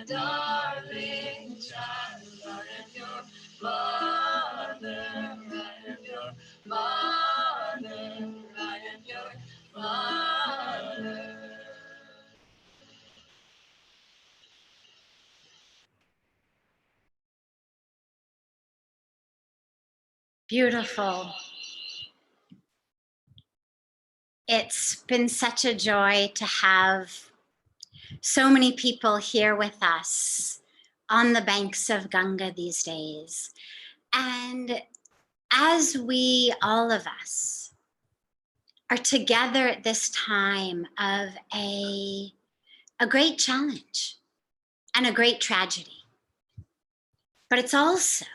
darling child. I am your mother. I am your mother. I am your mother. Beautiful. It's been such a joy to have so many people here with us on the banks of Ganga these days. And as we, all of us, are together at this time of a great challenge and a great tragedy, but it's also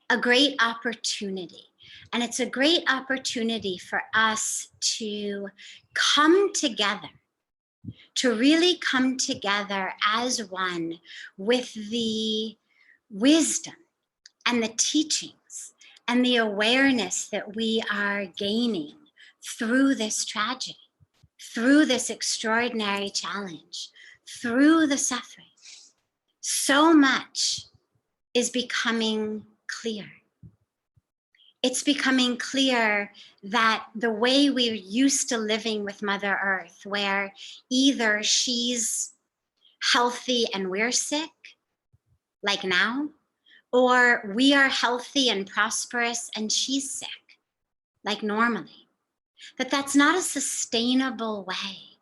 a great opportunity. And it's a great opportunity for us to come together, to really come together as one with the wisdom and the teachings and the awareness that we are gaining through this tragedy, through this extraordinary challenge, through the suffering. So much is becoming clear. It's becoming clear that the way we're used to living with Mother Earth, where either she's healthy and we're sick, like now, or we are healthy and prosperous and she's sick, like normally, that's not a sustainable way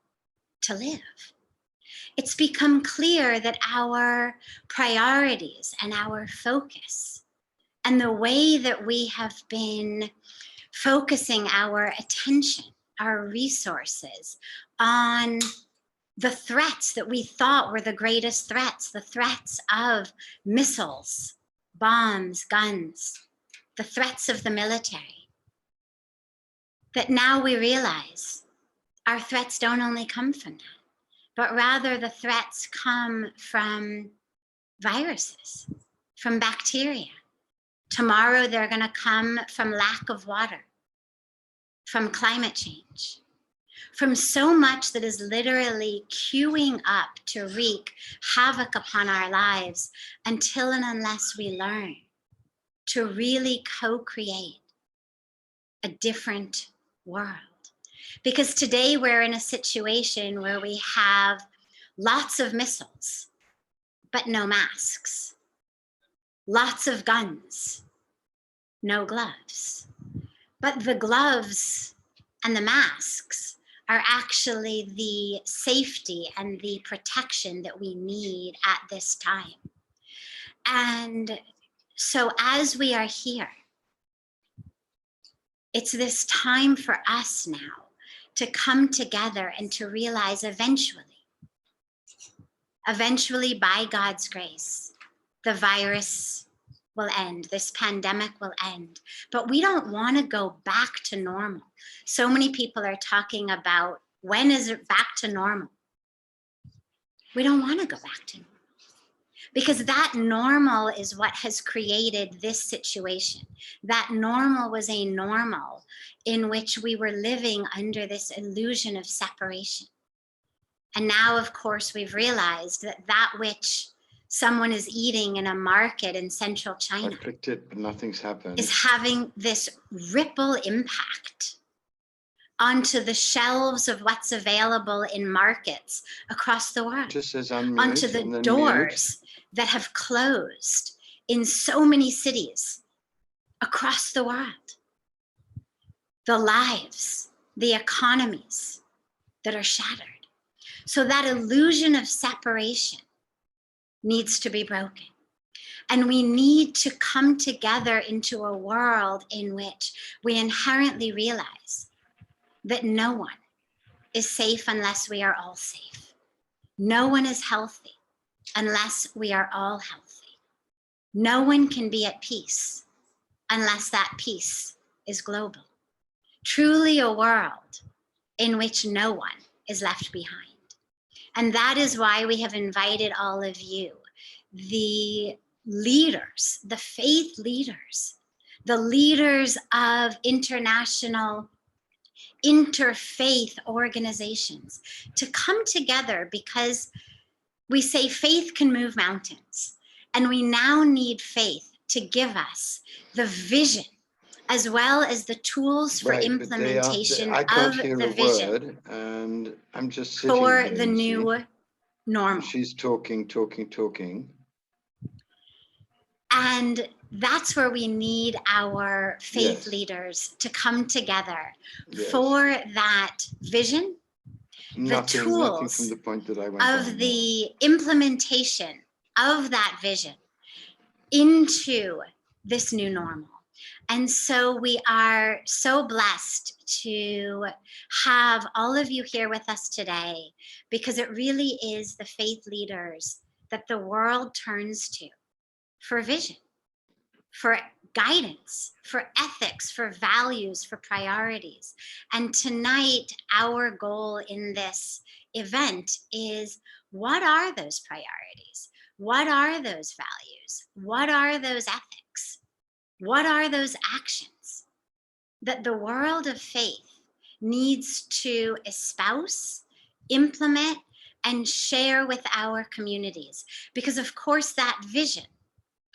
to live. It's become clear that our priorities and our focus and the way that we have been focusing our attention, our resources on the threats that we thought were the greatest threats, the threats of missiles, bombs, guns, the threats of the military, that now we realize our threats don't only come from that, but rather the threats come from viruses, from bacteria. Tomorrow they're going to come from lack of water, from climate change, from so much that is literally queuing up to wreak havoc upon our lives until and unless we learn to really co-create a different world. Because today we're in a situation where we have lots of missiles, but no masks. Lots of guns, no gloves. But the gloves and the masks are actually the safety and the protection that we need at this time. And so as we are here, it's this time for us now to come together and to realize eventually by God's grace, the virus will end, this pandemic will end, but we don't want to go back to normal. So many people are talking about, when is it back to normal? We don't want to go back to normal, because that normal is what has created this situation. That normal was a normal in which we were living under this illusion of separation. And now, of course, we've realized that that which someone is eating in a market in central China, I clicked it, but nothing's happened, is having this ripple impact onto the shelves of what's available in markets across the world, just says unmute, onto the doors that have closed in so many cities across the world, the lives, the economies that are shattered. So that illusion of separation needs to be broken. And we need to come together into a world in which we inherently realize that no one is safe unless we are all safe. No one is healthy unless we are all healthy. No one can be at peace unless that peace is global. Truly a world in which no one is left behind. And that is why we have invited all of you, the leaders, the faith leaders, the leaders of international interfaith organizations, to come together, because We say faith can move mountains, and we now need faith to give us the vision as well as the tools for implementation I can't of hear the a vision word, and I'm just sitting for here, the new normal. She's talking. And that's where we need our faith Yes. leaders to come together Yes. for that vision, Nothing from tools the point that I went of the implementation of that vision into this new normal. And so we are so blessed to have all of you here with us today, because it really is the faith leaders that the world turns to for vision, for guidance, for ethics, for values, for priorities. And tonight, our goal in this event is, what are those priorities? What are those values? What are those ethics? What are those actions that the world of faith needs to espouse, implement, and share with our communities? Because of course that vision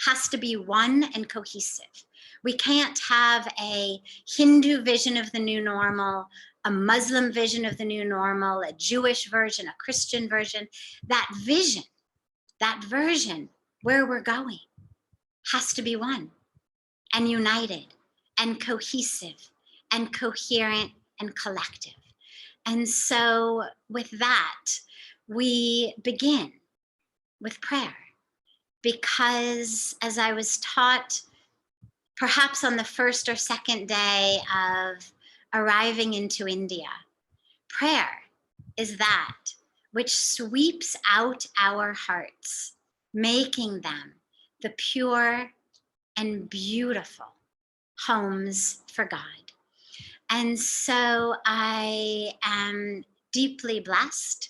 has to be one and cohesive. We can't have a Hindu vision of the new normal, a Muslim vision of the new normal, a Jewish version, a Christian version. That vision, that version where we're going has to be one and united and cohesive and coherent and collective. And so with that, we begin with prayer, because as I was taught, perhaps on the first or second day of arriving into India, prayer is that which sweeps out our hearts, making them the pure and beautiful homes for God. And so I am deeply blessed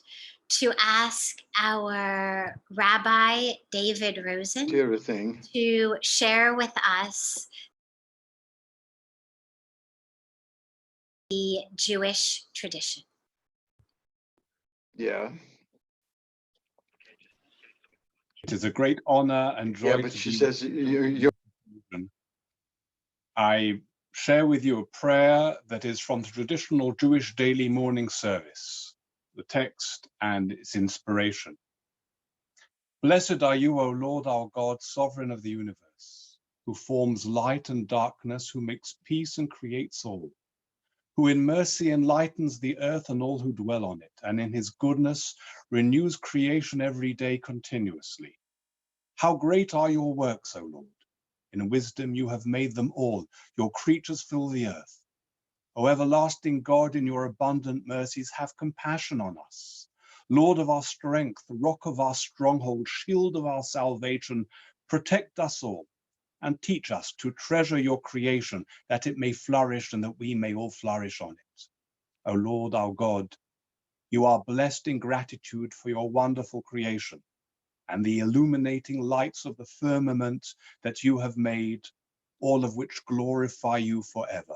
to ask our Rabbi David Rosen to share with us the Jewish tradition. Yeah. It is a great honor and joy. Yeah, but she says you're. I share with you a prayer that is from the traditional Jewish daily morning service, the text and its inspiration. Blessed are you, O Lord our God, sovereign of the universe, who forms light and darkness, who makes peace and creates all, who in mercy enlightens the earth and all who dwell on it, and in his goodness renews creation every day continuously. How great are your works, O Lord! In wisdom you have made them all. Your creatures fill the earth. O everlasting God, in your abundant mercies, have compassion on us. Lord of our strength, rock of our stronghold, shield of our salvation, protect us all and teach us to treasure your creation, that it may flourish and that we may all flourish on it. O Lord our God, you are blessed in gratitude for your wonderful creation and the illuminating lights of the firmament that you have made, all of which glorify you forever.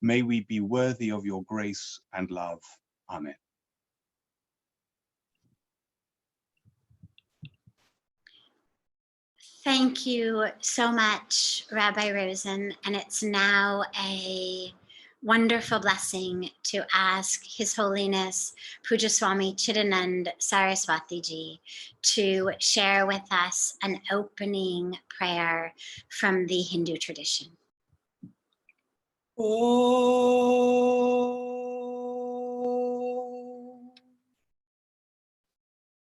May we be worthy of your grace and love. Amen. Thank you so much, Rabbi Rosen. And it's now a wonderful blessing to ask His Holiness Puja Swami Chidanand Saraswati Ji to share with us an opening prayer from the Hindu tradition. Om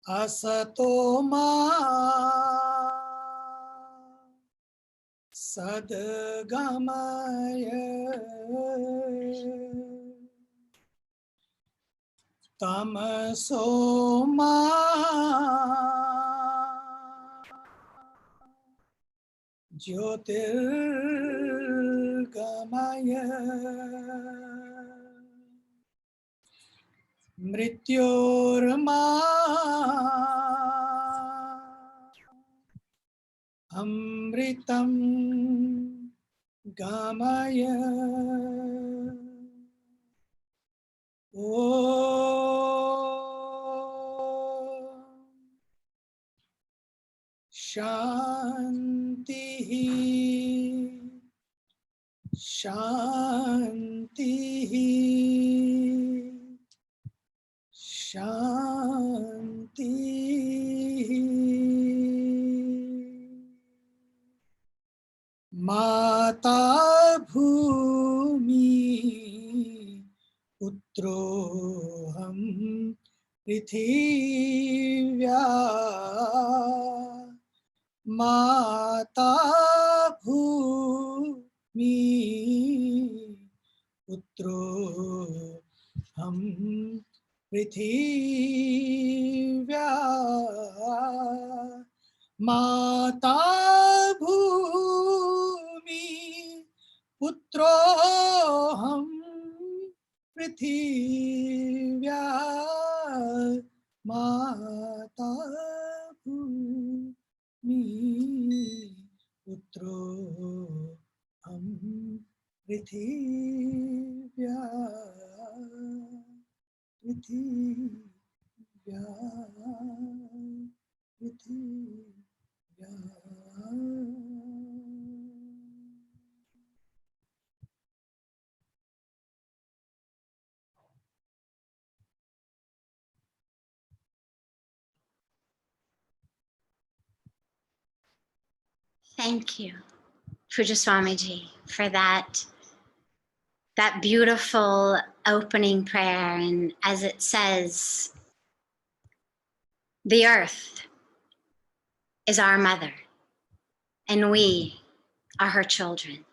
Asato Ma Sadgamaya Tamaso Ma Jyotirgamaya Mrityorma Amritam Gamaya Om Shanti, Shanti, Shanti. Mata bhumi putroham prithivya. Mata bhumi putroham prithivya. Mata bhumi putroham prithivya. Mata bhumi putroham prithivya. Prithivya. Prithivya. Thank you, Puja Swamiji, for that beautiful opening prayer. And as it says, the earth is our mother, and we are her children.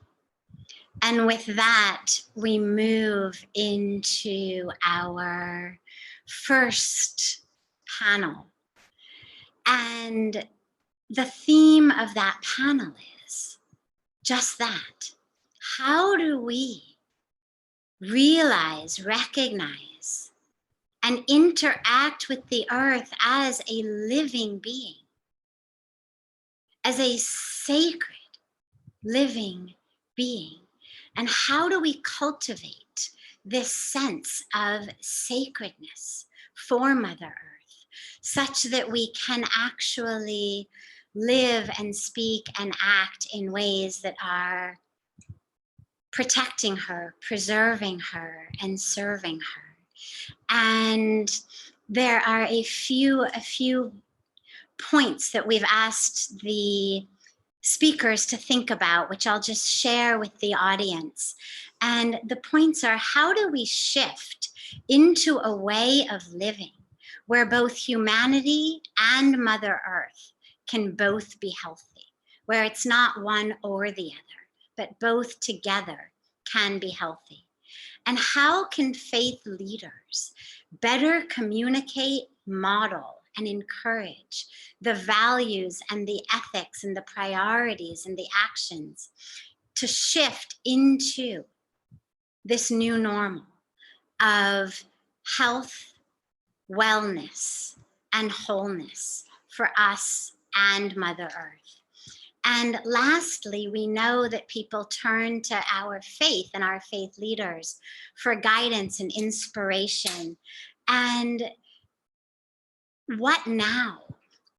And with that, we move into our first panel. And the theme of that panel is just that. How do we realize, recognize, and interact with the earth as a living being, as a sacred living being? And how do we cultivate this sense of sacredness for Mother Earth, such that we can actually live and speak and act in ways that are protecting her, preserving her, and serving her? And there are a few points that we've asked the speakers to think about, which I'll just share with the audience. And the points are, how do we shift into a way of living where both humanity and Mother Earth can both be healthy, where it's not one or the other, but both together can be healthy? And how can faith leaders better communicate, model, and encourage the values and the ethics and the priorities and the actions to shift into this new normal of health, wellness, and wholeness for us and Mother Earth? And lastly, we know that people turn to our faith and our faith leaders for guidance and inspiration. And what now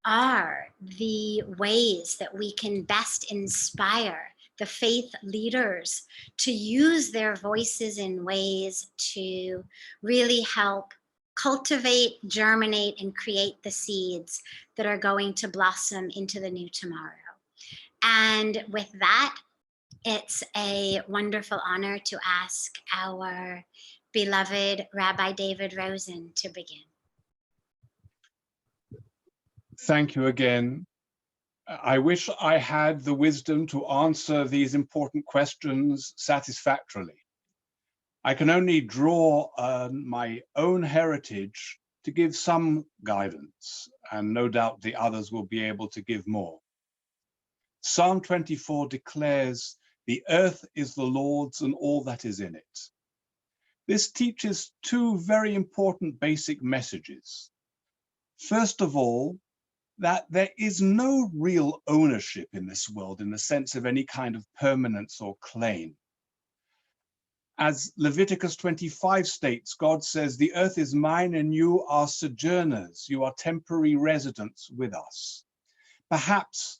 are the ways that we can best inspire the faith leaders to use their voices in ways to really help cultivate, germinate, and create the seeds that are going to blossom into the new tomorrow? And with that, it's a wonderful honor to ask our beloved Rabbi David Rosen to begin. Thank you again. I wish I had the wisdom to answer these important questions satisfactorily. I can only draw on my own heritage to give some guidance, and no doubt the others will be able to give more. Psalm 24 declares, "The earth is the Lord's and all that is in it." This teaches two very important basic messages. First of all, that there is no real ownership in this world in the sense of any kind of permanence or claim. As Leviticus 25 states, God says, "The earth is mine and you are sojourners, you are temporary residents with us." Perhaps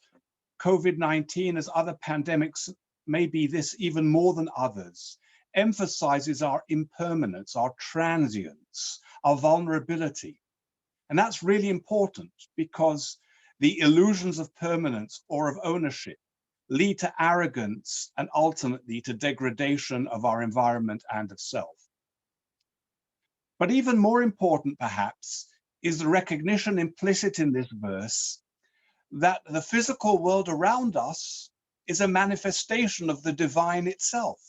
COVID-19, as other pandemics, maybe this even more than others, emphasizes our impermanence, our transience, our vulnerability. And that's really important because the illusions of permanence or of ownership lead to arrogance and ultimately to degradation of our environment and of self. But even more important, perhaps, is the recognition implicit in this verse that the physical world around us is a manifestation of the divine itself,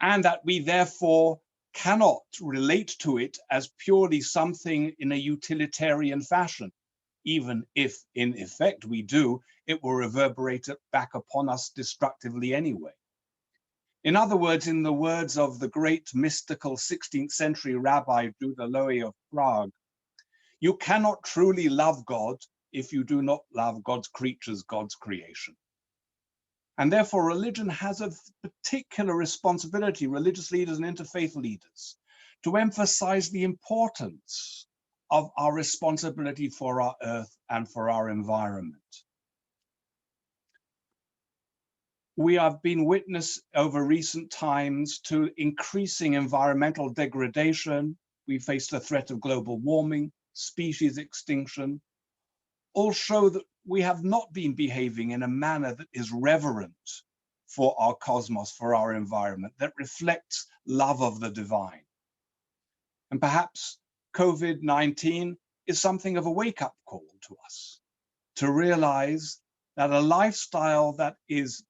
and that we therefore cannot relate to it as purely something in a utilitarian fashion. Even if in effect we do, it will reverberate back upon us destructively anyway. In other words, in the words of the great mystical 16th century Rabbi Judah Loewy of Prague, you cannot truly love God if you do not love God's creatures, God's creation. And therefore religion has a particular responsibility, religious leaders and interfaith leaders, to emphasize the importance of our responsibility for our earth and for our environment. We have been witness over recent times to increasing environmental degradation. We face the threat of global warming, species extinction. All show that we have not been behaving in a manner that is reverent for our cosmos, for our environment, that reflects love of the divine. And perhaps COVID-19 is something of a wake-up call to us, to realize that a lifestyle that is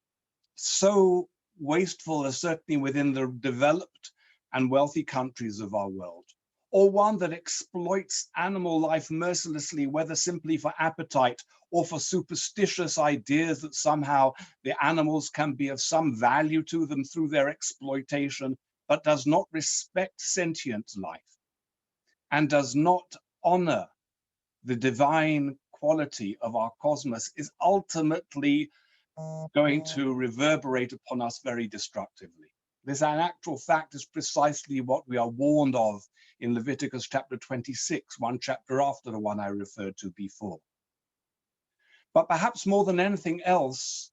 so wasteful, as certainly within the developed and wealthy countries of our world, or one that exploits animal life mercilessly, whether simply for appetite or for superstitious ideas that somehow the animals can be of some value to them through their exploitation, but does not respect sentient life and does not honor the divine quality of our cosmos, is ultimately going to reverberate upon us very destructively. This, in actual fact, is precisely what we are warned of in Leviticus chapter 26, one chapter after the one I referred to before. But perhaps more than anything else,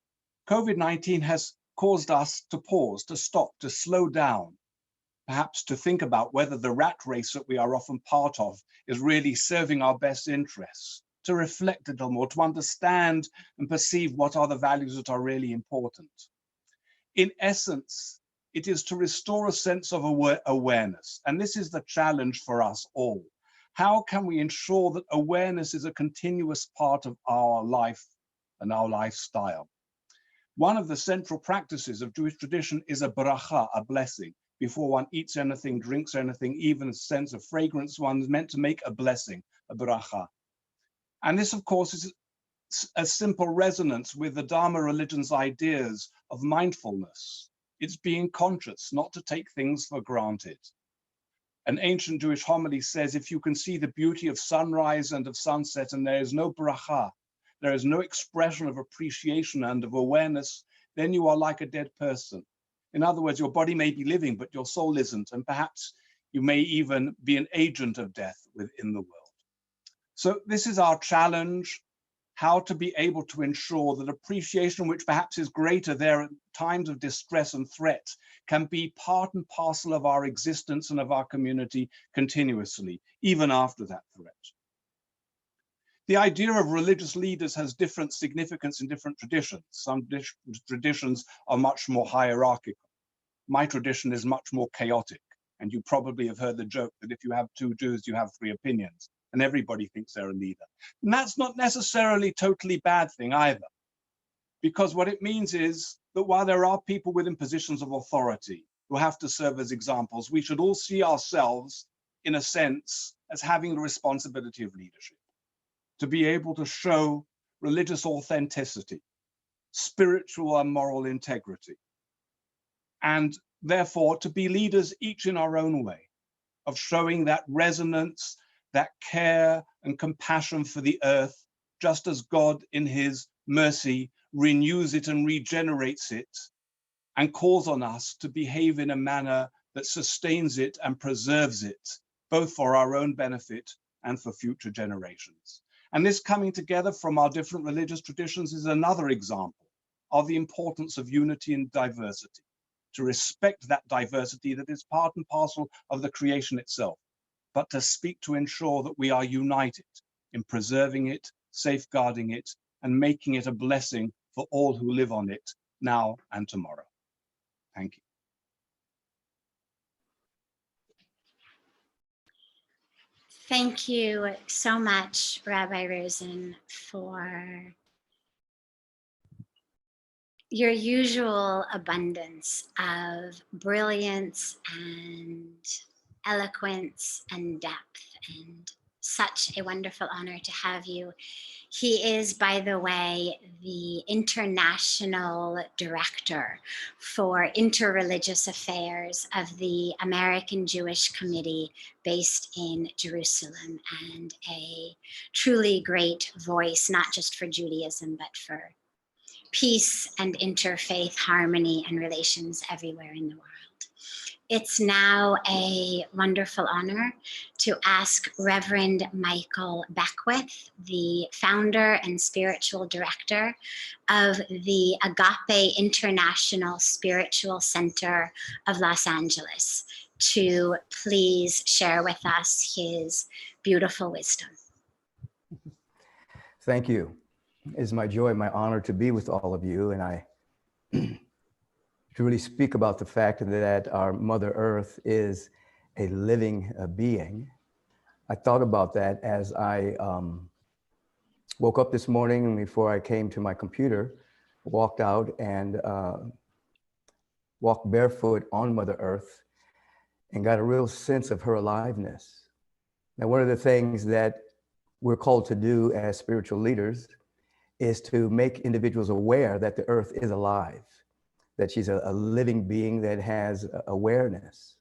COVID-19 has caused us to pause, to stop, to slow down, perhaps to think about whether the rat race that we are often part of is really serving our best interests, to reflect a little more, to understand and perceive what are the values that are really important. In essence, it is to restore a sense of awareness. And this is the challenge for us all. How can we ensure that awareness is a continuous part of our life and our lifestyle? One of the central practices of Jewish tradition is a bracha, a blessing. Before one eats anything, drinks anything, even a sense of fragrance, one's meant to make a blessing, a bracha. And this, of course, is a simple resonance with the Dharma religion's ideas of mindfulness. It's being conscious, not to take things for granted. An ancient Jewish homily says, if you can see the beauty of sunrise and of sunset and there is no bracha, there is no expression of appreciation and of awareness, then you are like a dead person. In other words, your body may be living, but your soul isn't. And perhaps you may even be an agent of death within the world. So this is our challenge, how to be able to ensure that appreciation, which perhaps is greater there at times of distress and threat, can be part and parcel of our existence and of our community continuously, even after that threat. The idea of religious leaders has different significance in different traditions. Some traditions are much more hierarchical. My tradition is much more chaotic. And you probably have heard the joke that if you have two Jews, you have three opinions, and everybody thinks they're a leader. And that's not necessarily a totally bad thing either, because what it means is that while there are people within positions of authority who have to serve as examples, we should all see ourselves, in a sense, as having the responsibility of leadership, to be able to show religious authenticity, spiritual and moral integrity, and therefore to be leaders each in our own way, of showing that resonance, that care and compassion for the earth, just as God in his mercy renews it and regenerates it and calls on us to behave in a manner that sustains it and preserves it, both for our own benefit and for future generations. And this coming together from our different religious traditions is another example of the importance of unity and diversity, to respect that diversity that is part and parcel of the creation itself, but to speak to ensure that we are united in preserving it, safeguarding it, and making it a blessing for all who live on it now and tomorrow. Thank you. Thank you so much, Rabbi Rosen, for your usual abundance of brilliance and eloquence and depth, and such a wonderful honor to have you. He is, by the way, the international director for interreligious affairs of the American Jewish Committee based in Jerusalem, and a truly great voice, not just for Judaism, but for peace and interfaith harmony and relations everywhere in the world. It's now a wonderful honor to ask Reverend Michael Beckwith, the founder and spiritual director of the Agape International Spiritual Center of Los Angeles, to please share with us his beautiful wisdom. Thank you. It's my joy, my honor to be with all of you, and I to really speak about the fact that our Mother Earth is a living being. I thought about that as I woke up this morning, and before I came to my computer, walked out and walked barefoot on Mother Earth and got a real sense of her aliveness. Now, one of the things that we're called to do as spiritual leaders is to make individuals aware that the earth is alive, that she's a living being that has awareness,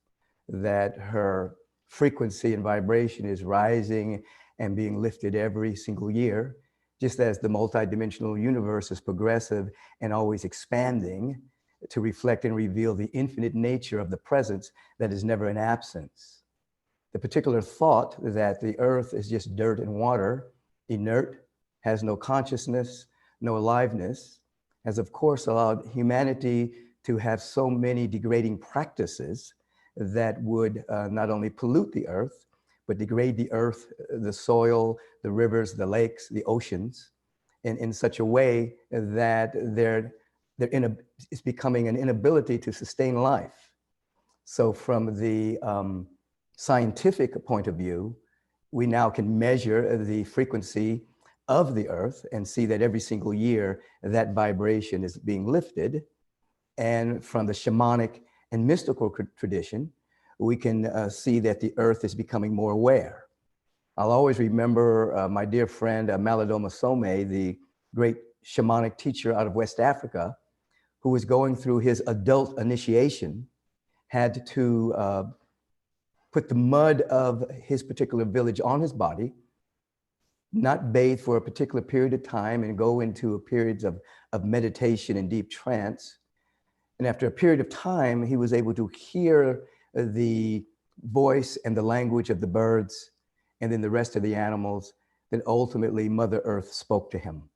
that her frequency and vibration is rising and being lifted every single year, just as the multidimensional universe is progressive and always expanding to reflect and reveal the infinite nature of the presence that is never in absence. The particular thought that the earth is just dirt and water, inert, has no consciousness, no aliveness, has of course allowed humanity to have so many degrading practices that would not only pollute the earth, but degrade the earth, the soil, the rivers, the lakes, the oceans, in such a way that it's becoming an inability to sustain life. So from the scientific point of view, we now can measure the frequency of the earth and see that every single year that vibration is being lifted. And from the shamanic and mystical tradition, we can see that the earth is becoming more aware. I'll always remember my dear friend Malidoma Some, the great shamanic teacher out of West Africa, who was going through his adult initiation, had to put the mud of his particular village on his body, not bathe for a particular period of time, and go into periods of meditation and deep trance. And after a period of time, he was able to hear the voice and the language of the birds, and then the rest of the animals. Then ultimately Mother Earth spoke to him.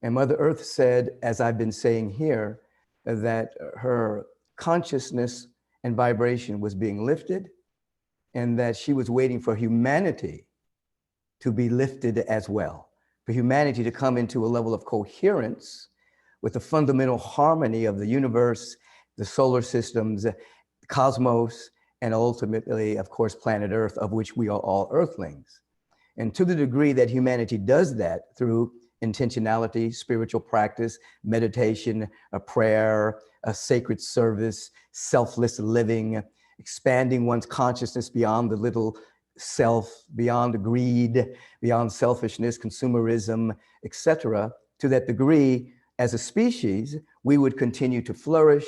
And Mother Earth said, as I've been saying here, that her consciousness and vibration was being lifted, and that she was waiting for humanity to be lifted as well, for humanity to come into a level of coherence with the fundamental harmony of the universe, the solar systems, the cosmos, and ultimately, of course, planet Earth, of which we are all earthlings. And to the degree that humanity does that through intentionality, spiritual practice, meditation, a prayer, a sacred service, selfless living, expanding one's consciousness beyond the little self, beyond greed, beyond selfishness, consumerism, etc. To that degree, as a species, we would continue to flourish.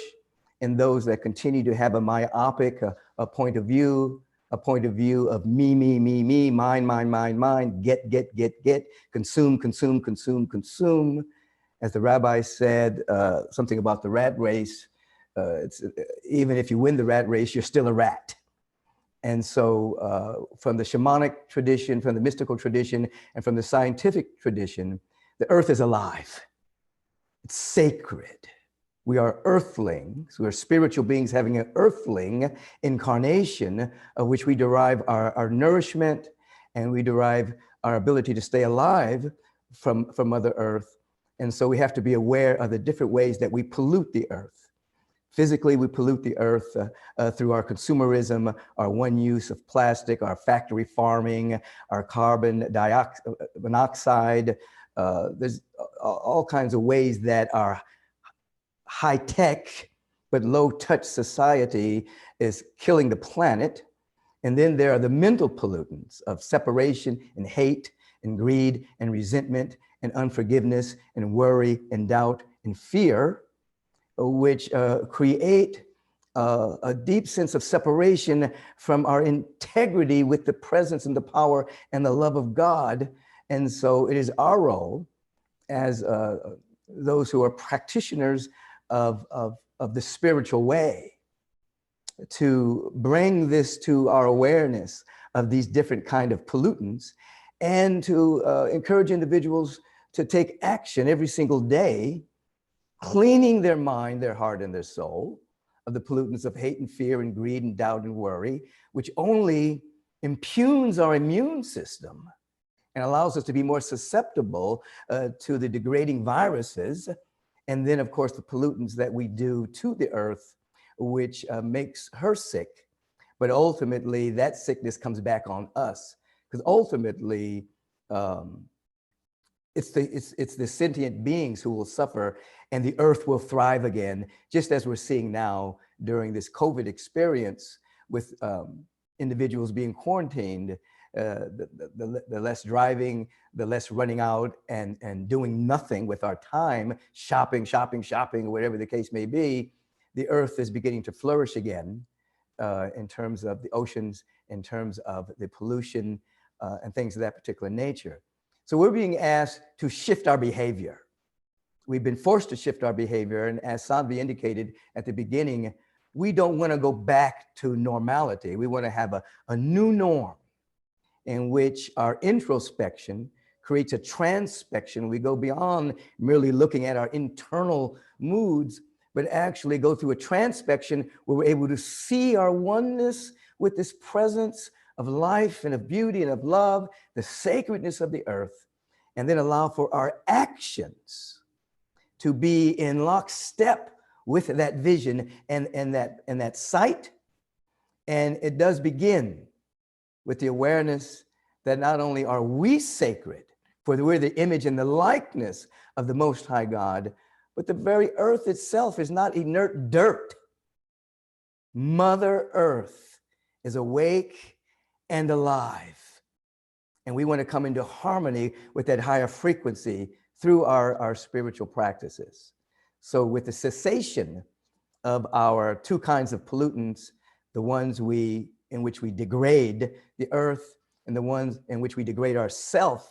And those that continue to have a myopic a point of view of me, mine, get, consume. As the rabbi said, something about the rat race, even if you win the rat race, you're still a rat. And so from the shamanic tradition, from the mystical tradition, and from the scientific tradition, the earth is alive. It's sacred. We are earthlings. We are spiritual beings having an earthling incarnation of which we derive our nourishment, and we derive our ability to stay alive from Mother Earth. And so we have to be aware of the different ways that we pollute the earth. Physically, we pollute the earth through our consumerism, our one use of plastic, our factory farming, our carbon monoxide. There's all kinds of ways that our high tech but low touch society is killing the planet. And then there are the mental pollutants of separation and hate and greed and resentment and unforgiveness and worry and doubt and fear, which create a deep sense of separation from our integrity with the presence and the power and the love of God. And so it is our role as those who are practitioners of the spiritual way to bring this to our awareness of these different kind of pollutants, and to encourage individuals to take action every single day, cleaning their mind, their heart, and their soul of the pollutants of hate and fear and greed and doubt and worry, which only impugns our immune system and allows us to be more susceptible to the degrading viruses. And then, of course, the pollutants that we do to the earth, which makes her sick. But ultimately, that sickness comes back on us, because ultimately, it's the sentient beings who will suffer, and the earth will thrive again, just as we're seeing now during this COVID experience with individuals being quarantined, the less driving, the less running out and doing nothing with our time, shopping, whatever the case may be. The earth is beginning to flourish again in terms of the oceans, in terms of the pollution and things of that particular nature. So we're being asked to shift our behavior. We've been forced to shift our behavior. And as Sandvi indicated at the beginning, we don't want to go back to normality. We want to have a new norm in which our introspection creates a transpection. We go beyond merely looking at our internal moods, but actually go through a transpection where we're able to see our oneness with this presence of life and of beauty and of love, the sacredness of the earth, and then allow for our actions to be in lockstep with that vision and that sight. And it does begin with the awareness that not only are we sacred, for we're the image and the likeness of the Most High God, but the very earth itself is not inert dirt. Mother Earth is awake and alive. And we want to come into harmony with that higher frequency through our spiritual practices. So with the cessation of our two kinds of pollutants, the ones in which we degrade the earth and the ones in which we degrade ourselves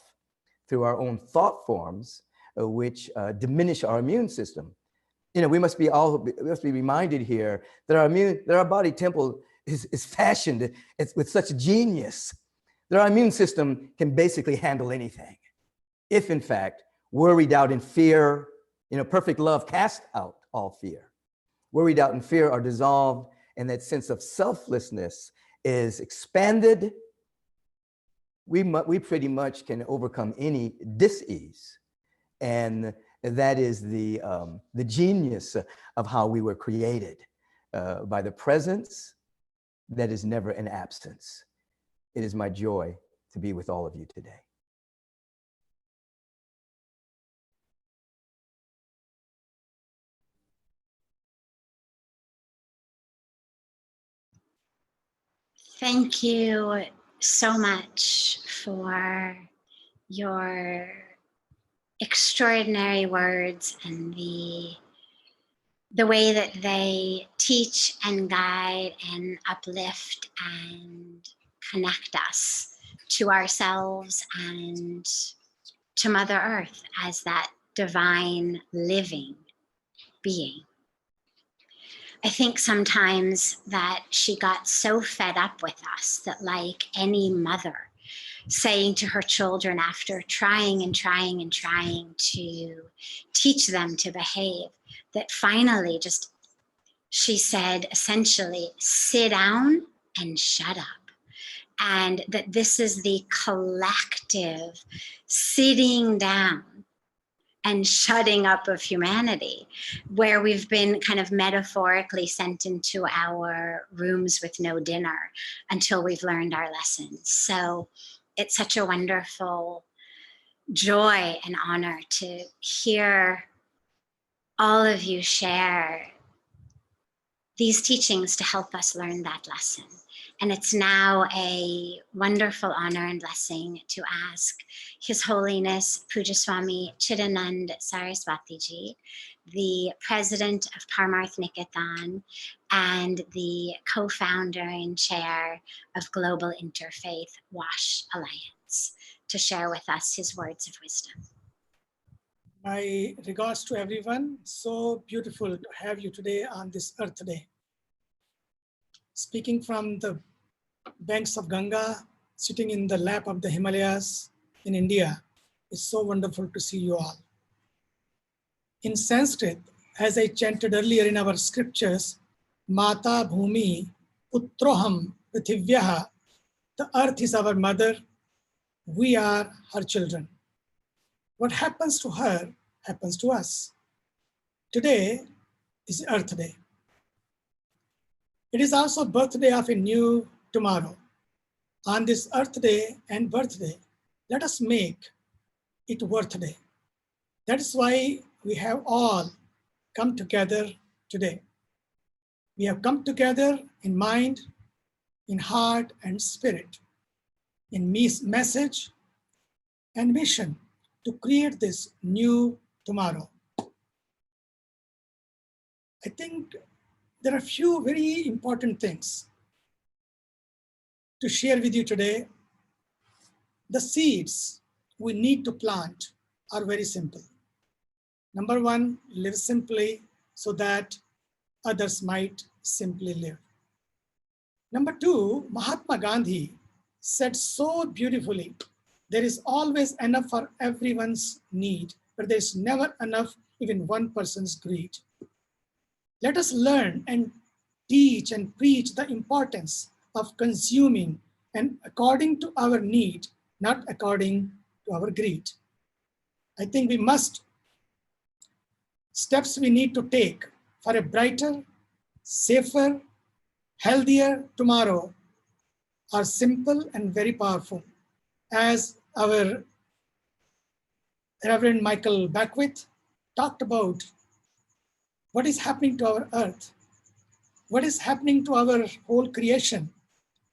through our own thought forms, which diminish our immune system. You know, we must be reminded here that our body temple is fashioned with such genius that our immune system can basically handle anything. If in fact, worry, doubt, and fear, perfect love casts out all fear. Worry, doubt, and fear are dissolved, and that sense of selflessness is expanded. We pretty much can overcome any dis-ease. And that is the genius of how we were created, by the presence that is never an absence. It is my joy to be with all of you today. Thank you so much for your extraordinary words and the way that they teach and guide and uplift and connect us to ourselves and to Mother Earth as that divine living being. I think sometimes that she got so fed up with us that, like any mother, saying to her children after trying and trying and trying to teach them to behave, that finally just she said essentially, sit down and shut up. And that this is the collective sitting down and shutting up of humanity, where we've been kind of metaphorically sent into our rooms with no dinner until we've learned our lessons. So it's such a wonderful joy and honor to hear all of you share these teachings to help us learn that lesson. And it's now a wonderful honor and blessing to ask His Holiness Pujaswami Chidanand Saraswati Ji, the president of Parmarth Niketan and the co-founder and chair of Global Interfaith WASH Alliance, to share with us his words of wisdom. My regards to everyone. So beautiful to have you today on this Earth Day. Speaking from the banks of Ganga, sitting in the lap of the Himalayas in India, it's so wonderful to see you all. In Sanskrit, as I chanted earlier in our scriptures, Mata Bhumi Putroham Prithivyaha, the earth is our mother, we are her children. What happens to her happens to us. Today is Earth Day. It is also birthday of a new tomorrow. On this Earth Day and birthday, let us make it worth day. That is why we have all come together today. We have come together in mind, in heart and spirit, in message and mission to create this new tomorrow. I think there are a few very important things to share with you today. The seeds we need to plant are very simple. Number one, live simply so that others might simply live. Number two, Mahatma Gandhi said so beautifully, there is always enough for everyone's need, but there's never enough even one person's greed. Let us learn and teach and preach the importance of consuming and according to our need, not according to our greed. I think we must, steps we need to take for a brighter, safer, healthier tomorrow are simple and very powerful. As our Reverend Michael Beckwith talked about, what is happening to our earth? What is happening to our whole creation?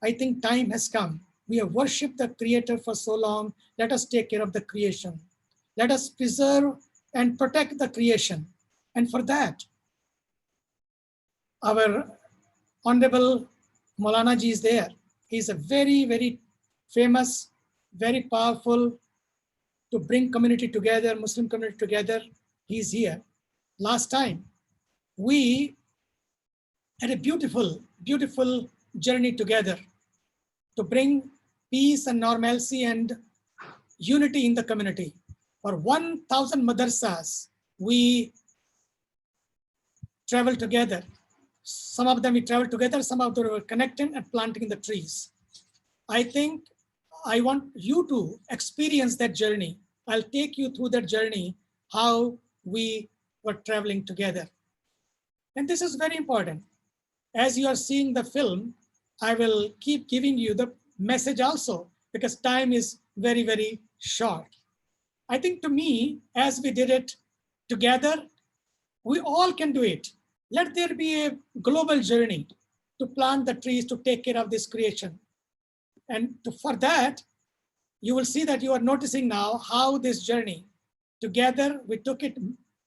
I think time has come. We have worshipped the Creator for so long. Let us take care of the creation. Let us preserve and protect the creation. And for that, our Honorable Maulana Ji is there. He's a very, very famous, very powerful to bring community together, Muslim community together. He's here. Last time, we had a beautiful, beautiful journey together to bring peace and normalcy and unity in the community. For 1,000 madrasas, we traveled together. Some of them we traveled together, some of them were connecting and planting the trees. I think I want you to experience that journey. I'll take you through that journey, how we were traveling together. And this is very important. As you are seeing the film, I will keep giving you the message also, because time is very, very short. I think to me, as we did it together, we all can do it. Let there be a global journey to plant the trees, to take care of this creation. And for that, you will see that you are noticing now how this journey, together we took it,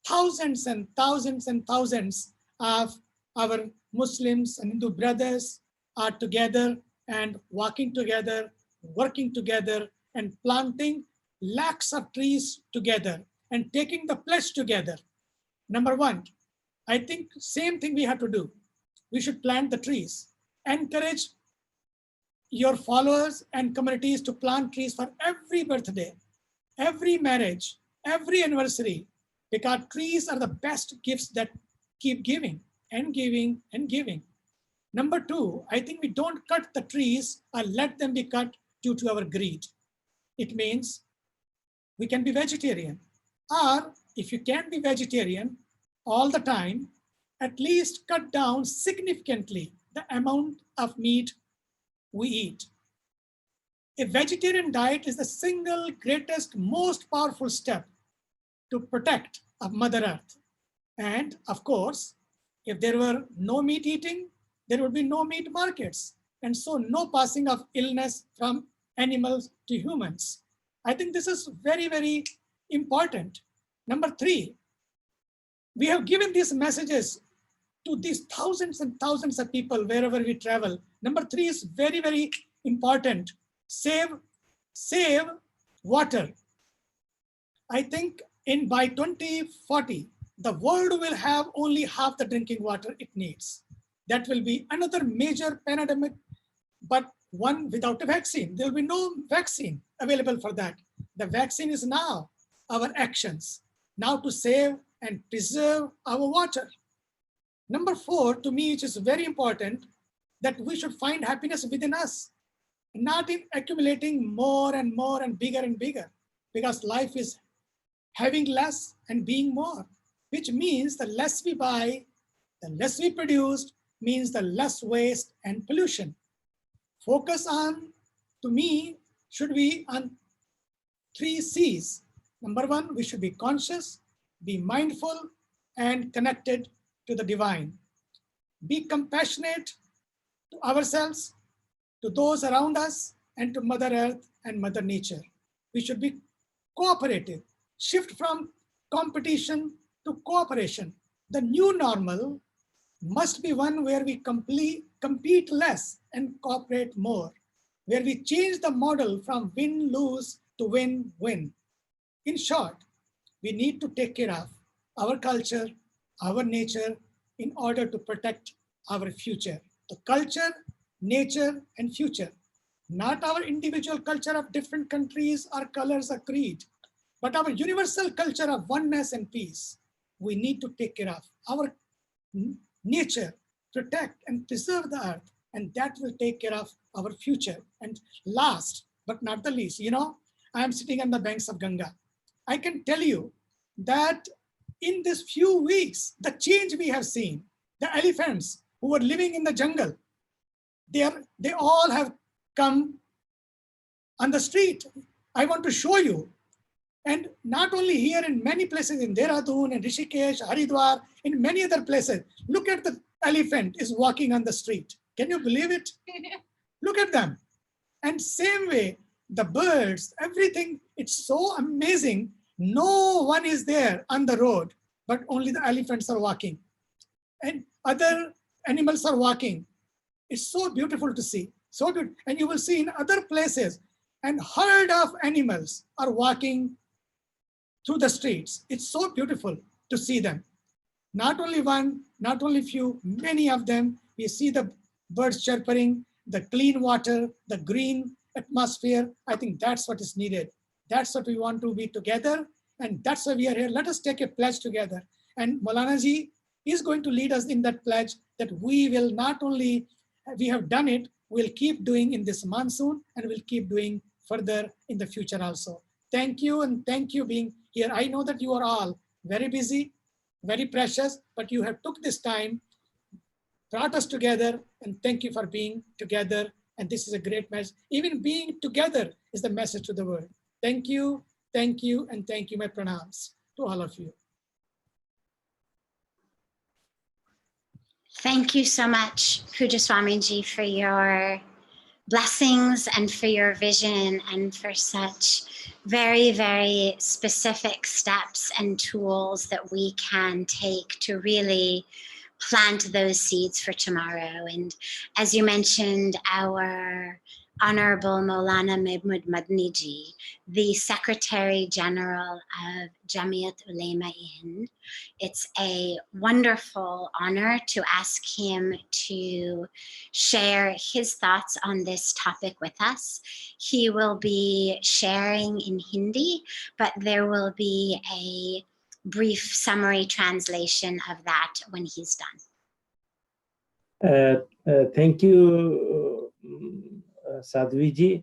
thousands and thousands and thousands of our Muslims and Hindu brothers are together and walking together, working together and planting lakhs of trees together and taking the pledge together. Number one, I think same thing we have to do. we should plant the trees. Encourage your followers and communities to plant trees for every birthday, every marriage, every anniversary, because trees are the best gifts that keep giving and giving and giving. Number two, I think we don't cut the trees or let them be cut due to our greed. It means we can be vegetarian, or if you can't be vegetarian all the time, at least cut down significantly the amount of meat we eat. A vegetarian diet is the single greatest, most powerful step to protect of Mother Earth. And of course, if there were no meat eating, there would be no meat markets, and so no passing of illness from animals to humans. I think this is very, very important. Number three, we have given these messages to these thousands and thousands of people wherever we travel. Number three is very, very important. Save water. I think by 2040, the world will have only half the drinking water it needs. That will be another major pandemic, but one without a vaccine. There will be no vaccine available for that. The vaccine is now our actions, now to save and preserve our water. Number four, to me, which is very important, that we should find happiness within us, not in accumulating more and more and bigger, because life is having less and being more, which means the less we buy, the less we produce, means the less waste and pollution. Focus on, to me, should be on 3 C's. Number one, we should be conscious, be mindful, and connected to the divine. Be compassionate to ourselves, to those around us, and to Mother Earth and Mother Nature. We should be cooperative, shift from competition to cooperation. The new normal must be one where we compete less and cooperate more, where we change the model from win-lose to win-win. In short, we need to take care of our culture, our nature, in order to protect our future. The culture, nature, and future. Not our individual culture of different countries or colors or creed, but our universal culture of oneness and peace. We need to take care of our nature, protect and preserve the earth, and that will take care of our future. And last but not the least, I am sitting on the banks of Ganga. I can tell you that in this few weeks, the change we have seen, the elephants who were living in the jungle, they all have come on the street. I want to show you. And not only here, in many places, in Dehradun and Rishikesh, Haridwar, in many other places, look at the elephant is walking on the street. Can you believe it? Look at them. And same way, the birds, everything, it's so amazing. No one is there on the road, but only the elephants are walking. And other animals are walking. It's so beautiful to see. So good. And you will see in other places, and herd of animals are walking through the streets. It's so beautiful to see them. Not only one, not only few, many of them. We see the birds chirping, the clean water, the green atmosphere. I think that's what is needed. That's what we want to be together. And that's why we are here. Let us take a pledge together. And Maulana Ji is going to lead us in that pledge that we will not only, we have done it, we'll keep doing in this monsoon, and we'll keep doing further in the future also. Thank you, and thank you being here. I know that you are all very busy, very precious, but you have took this time, brought us together, and thank you for being together. And this is a great message. Even being together is the message to the world. Thank you, and thank you. My pranams to all of you. Thank you so much, Puja Swamiji, for your blessings and for your vision and for such very, very specific steps and tools that we can take to really plant those seeds for tomorrow. And as you mentioned, our Honorable Maulana Mahmood Madni ji, the Secretary General of Jamiat Ulema Hind. It's a wonderful honor to ask him to share his thoughts on this topic with us. He will be sharing in Hindi, but there will be a brief summary translation of that when he's done. Thank you, Sadhvi जी।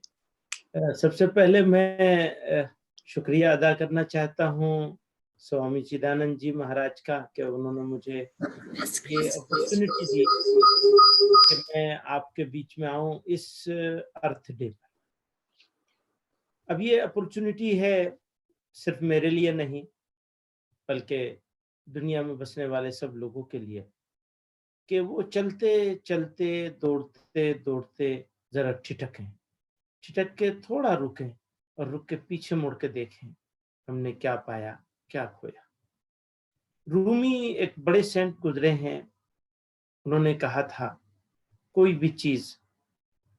सबसे पहले मैं शुक्रिया अदा करना चाहता हूँ स्वामी चिदानंद जी महाराज का कि उन्होंने मुझे ये अपॉर्चुनिटी दी कि मैं आपके बीच में आऊं इस अर्थ डे पर। अब ये अपॉर्चुनिटी है सिर्फ मेरे लिए नहीं बल्कि दुनिया में बसने वाले सब लोगों के लिए कि वो चलते चलते दौड़ते दौड़ते जरा ठिठकें, ठिठक के थोड़ा रुकें और रुक के पीछे मुड़ के देखें हमने क्या पाया, क्या खोया। रूमी एक बड़े सेंट गुजरे हैं, उन्होंने कहा था कोई भी चीज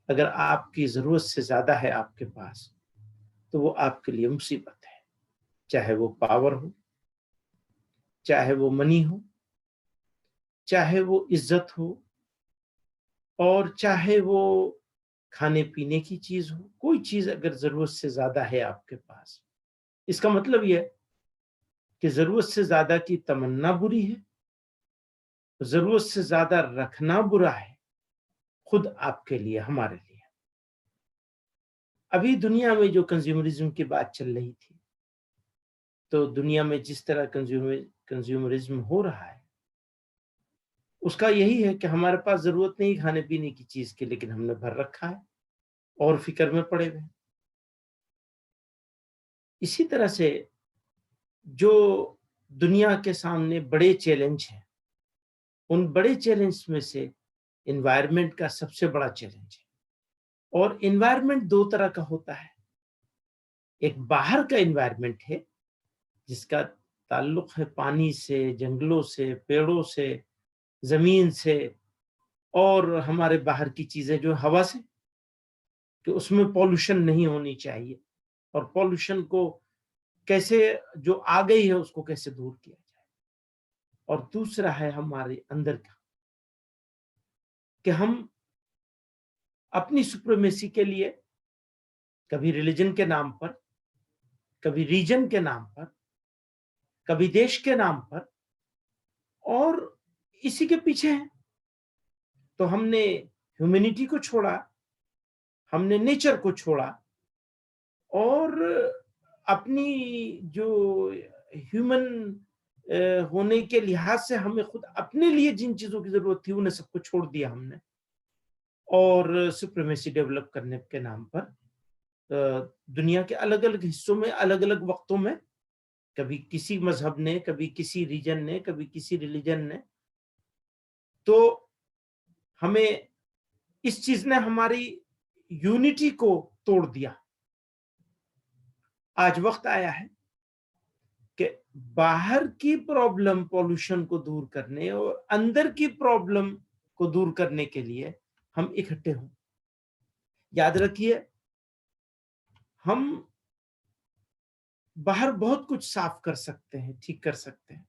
अगर आपकी जरूरत से ज्यादा है आपके पास तो वो आपके लिए मुसीबत है, चाहे वो पावर हो, चाहे वो मनी हो, चाहे वो इज्जत हो और चाहे वो खाने पीने की चीज हो। कोई चीज अगर जरूरत से ज्यादा है आपके पास, इसका मतलब यह कि जरूरत से ज्यादा की तमन्ना बुरी है, जरूरत से ज्यादा रखना बुरा है, खुद आपके लिए, हमारे लिए। अभी दुनिया में जो कंज्यूमरिज्म की बात चल रही थी, तो दुनिया में जिस तरह कंज्यूमरिज्म हो रहा है उसका यही है कि हमारे पास जरूरत नहीं खाने पीने की चीज की, लेकिन हमने भर रखा है और फिक्र में पड़े हुए। इसी तरह से जो दुनिया के सामने बड़े चैलेंज हैं, उन बड़े चैलेंज में से एनवायरनमेंट का सबसे बड़ा चैलेंज है। और एनवायरनमेंट दो तरह का होता है, एक बाहर का एनवायरनमेंट है जिसका ताल्लुक है पानी से, जंगलों से, पेड़ों से, जमीन से और हमारे बाहर की चीजें जो हवा से, कि उसमें पॉल्यूशन नहीं होनी चाहिए और पॉल्यूशन को कैसे जो आ गई है उसको कैसे दूर किया जाए। और दूसरा है हमारे अंदर का कि हम अपनी सुप्रीमेसी के लिए कभी रिलीजन के नाम पर, कभी रीजन के नाम पर, कभी देश के नाम पर और इसी के पीछे हैं। तो हमने ह्यूमैनिटी को छोड़ा, हमने नेचर को छोड़ा और अपनी जो ह्यूमन होने के लिहाज से हमें खुद अपने लिए जिन चीजों की जरूरत थी उन्हें सबको छोड़ दिया हमने, और सुप्रीमेसी डेवलप करने के नाम पर दुनिया के अलग अलग हिस्सों में अलग अलग वक्तों में, कभी किसी मजहब ने, कभी किसी रीजन ने, कभी किसी रिलीजन ने, तो हमें इस चीज ने हमारी यूनिटी को तोड़ दिया। आज वक्त आया है कि बाहर की प्रॉब्लम पॉल्यूशन को दूर करने और अंदर की प्रॉब्लम को दूर करने के लिए हम इकट्ठे हों। याद रखिए, हम बाहर बहुत कुछ साफ कर सकते हैं, ठीक कर सकते हैं,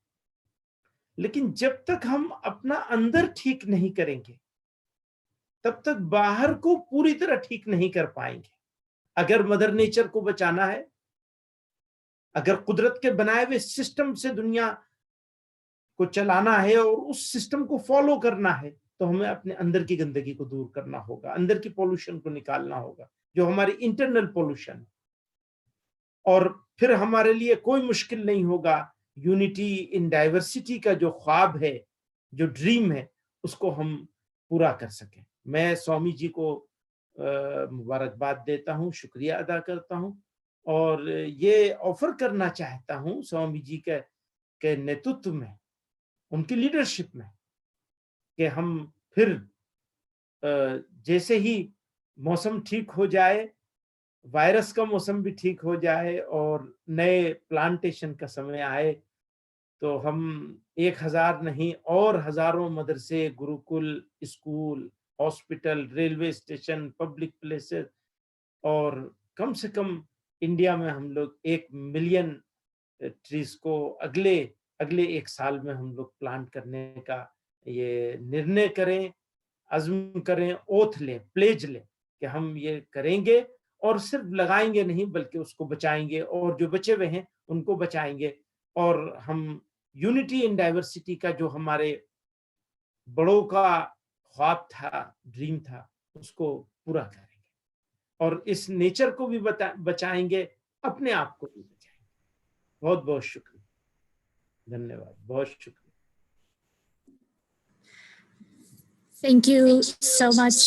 लेकिन जब तक हम अपना अंदर ठीक नहीं करेंगे तब तक बाहर को पूरी तरह ठीक नहीं कर पाएंगे। अगर मदर नेचर को बचाना है, अगर कुदरत के बनाए हुए सिस्टम से दुनिया को चलाना है और उस सिस्टम को फॉलो करना है, तो हमें अपने अंदर की गंदगी को दूर करना होगा, अंदर की पॉल्यूशन को निकालना होगा, जो हमारी इंटरनल पॉल्यूशन है। और फिर हमारे लिए कोई मुश्किल नहीं होगा यूनिटी इन डाइवर्सिटी का जो ख्वाब है, जो ड्रीम है, उसको हम पूरा कर सकें। मैं स्वामी जी को मुबारकबाद देता हूँ, शुक्रिया अदा करता हूँ और ये ऑफर करना चाहता हूँ स्वामी जी के नेतृत्व में, उनकी लीडरशिप में, कि हम फिर जैसे ही मौसम ठीक हो जाए, वायरस का मौसम भी ठीक हो जाए और नए प्लांटेशन का समय आए, तो हम 1000 नहीं और हजारों मदरसे, Gurukul, school, hospital, railway station, public places, और कम से कम इंडिया में हम लोग 1 मिलियन ट्रीज को अगले 1 साल में हम लोग प्लांट करने का ये निर्णय करें, अज़्म करें, ओथ लें, प्लेज लें कि हम ये करेंगे और सिर्फ लगाएंगे नहीं बल्कि उसको बचाएंगे और जो बचे हुए हैं उनको बचाएंगे और हम यूनिटी इन डाइवर्सिटी का जो हमारे बड़ों का ख्वाब था, ड्रीम था, उसको पूरा करेंगे और इस नेचर को भी बचाएंगे, अपने आप को भी बचाएंगे। बहुत बहुत शुक्रिया, धन्यवाद, बहुत शुक्रिया। Thank you so much,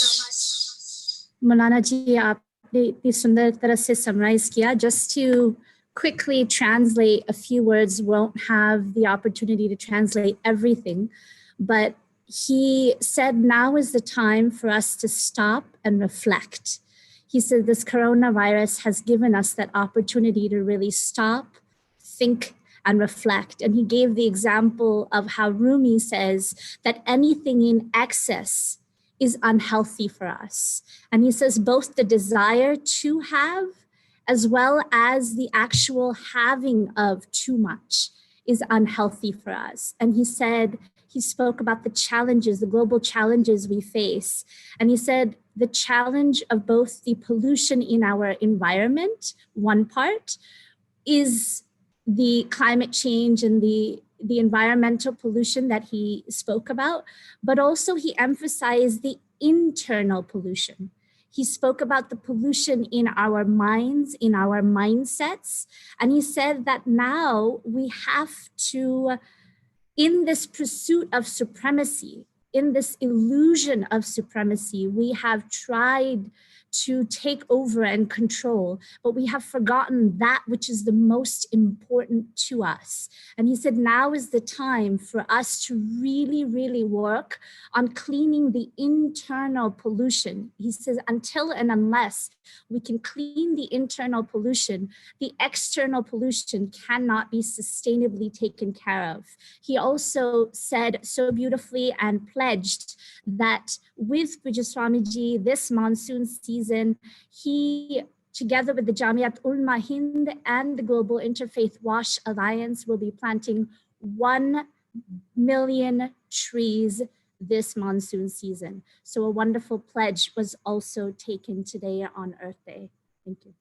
Maulana ji. आपने इतनी सुंदर तरह से summarize किया. Just to quickly translate a few words, won't have the opportunity to translate everything, but he said now is the time for us to stop and reflect. He said this coronavirus has given us that opportunity to really stop, think, and reflect. And he gave the example of how Rumi says that anything in excess is unhealthy for us. And he says both the desire to have as well as the actual having of too much is unhealthy for us. And he said, he spoke about the challenges, the global challenges we face. And he said the challenge of both the pollution in our environment, one part, is the climate change and the environmental pollution that he spoke about, but also he emphasized the internal pollution. He spoke about the pollution in our minds, in our mindsets, and he said that now we have to, in this pursuit of supremacy, in this illusion of supremacy, we have tried to take over and control, but we have forgotten that which is the most important to us. And he said, now is the time for us to really, really work on cleaning the internal pollution. He says, until and unless we can clean the internal pollution, the external pollution cannot be sustainably taken care of. He also said so beautifully and pledged that with Pujya Swamiji this monsoon season, he, together with the Jamiat Ulma Hind and the Global Interfaith WASH Alliance, will be planting 1 million trees this monsoon season. So a wonderful pledge was also taken today on Earth Day. Thank you.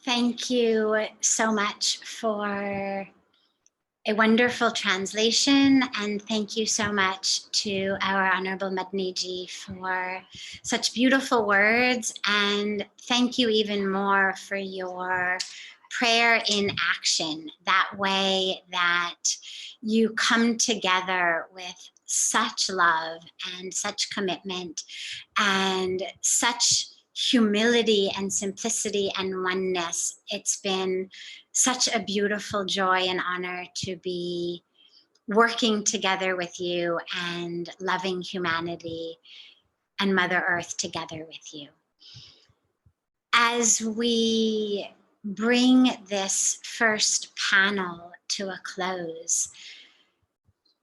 Thank you so much for a wonderful translation, and thank you so much to our Honorable Madniji for such beautiful words, and thank you even more for your prayer in action, that way that you come together with such love and such commitment and such humility and simplicity and oneness. It's been such a beautiful joy and honor to be working together with you and loving humanity and Mother Earth together with you. As we bring this first panel to a close,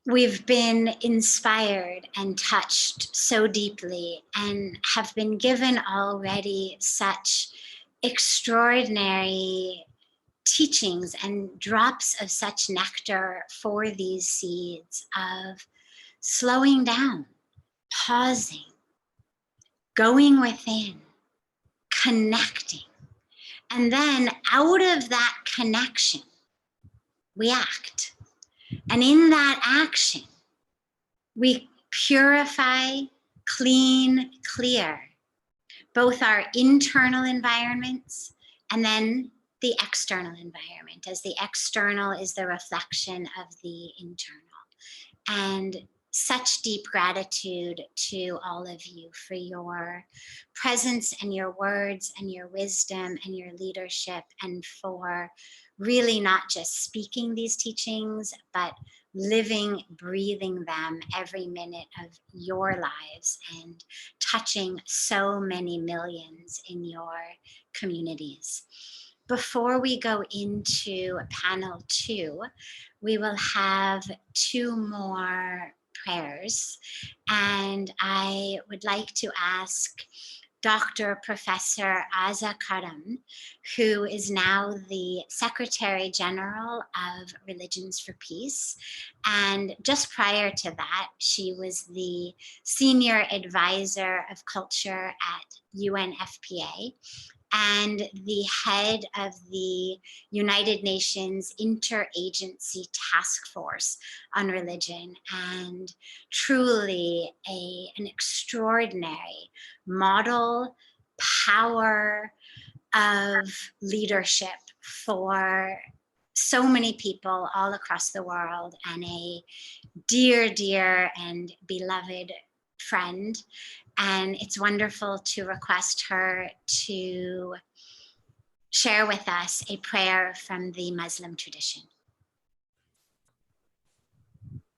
we've been inspired and touched so deeply and have been given already such extraordinary teachings and drops of such nectar for these seeds of slowing down, pausing, going within, connecting. And then out of that connection, we act. And in that action, we purify, clean, clear both our internal environments and then the external environment, as the external is the reflection of the internal. And such deep gratitude to all of you for your presence and your words and your wisdom and your leadership, and for really not just speaking these teachings, but living, breathing them every minute of your lives and touching so many millions in your communities. Before we go into panel 2, we will have 2 more prayers. And I would like to ask Dr. Professor Aza Karam, who is now the Secretary General of Religions for Peace. And just prior to that, she was the Senior Advisor of Culture at UNFPA and the head of the United Nations Interagency Task Force on Religion, and truly an extraordinary model power of leadership for so many people all across the world, and a dear, dear and beloved friend. And it's wonderful to request her to share with us a prayer from the Muslim tradition.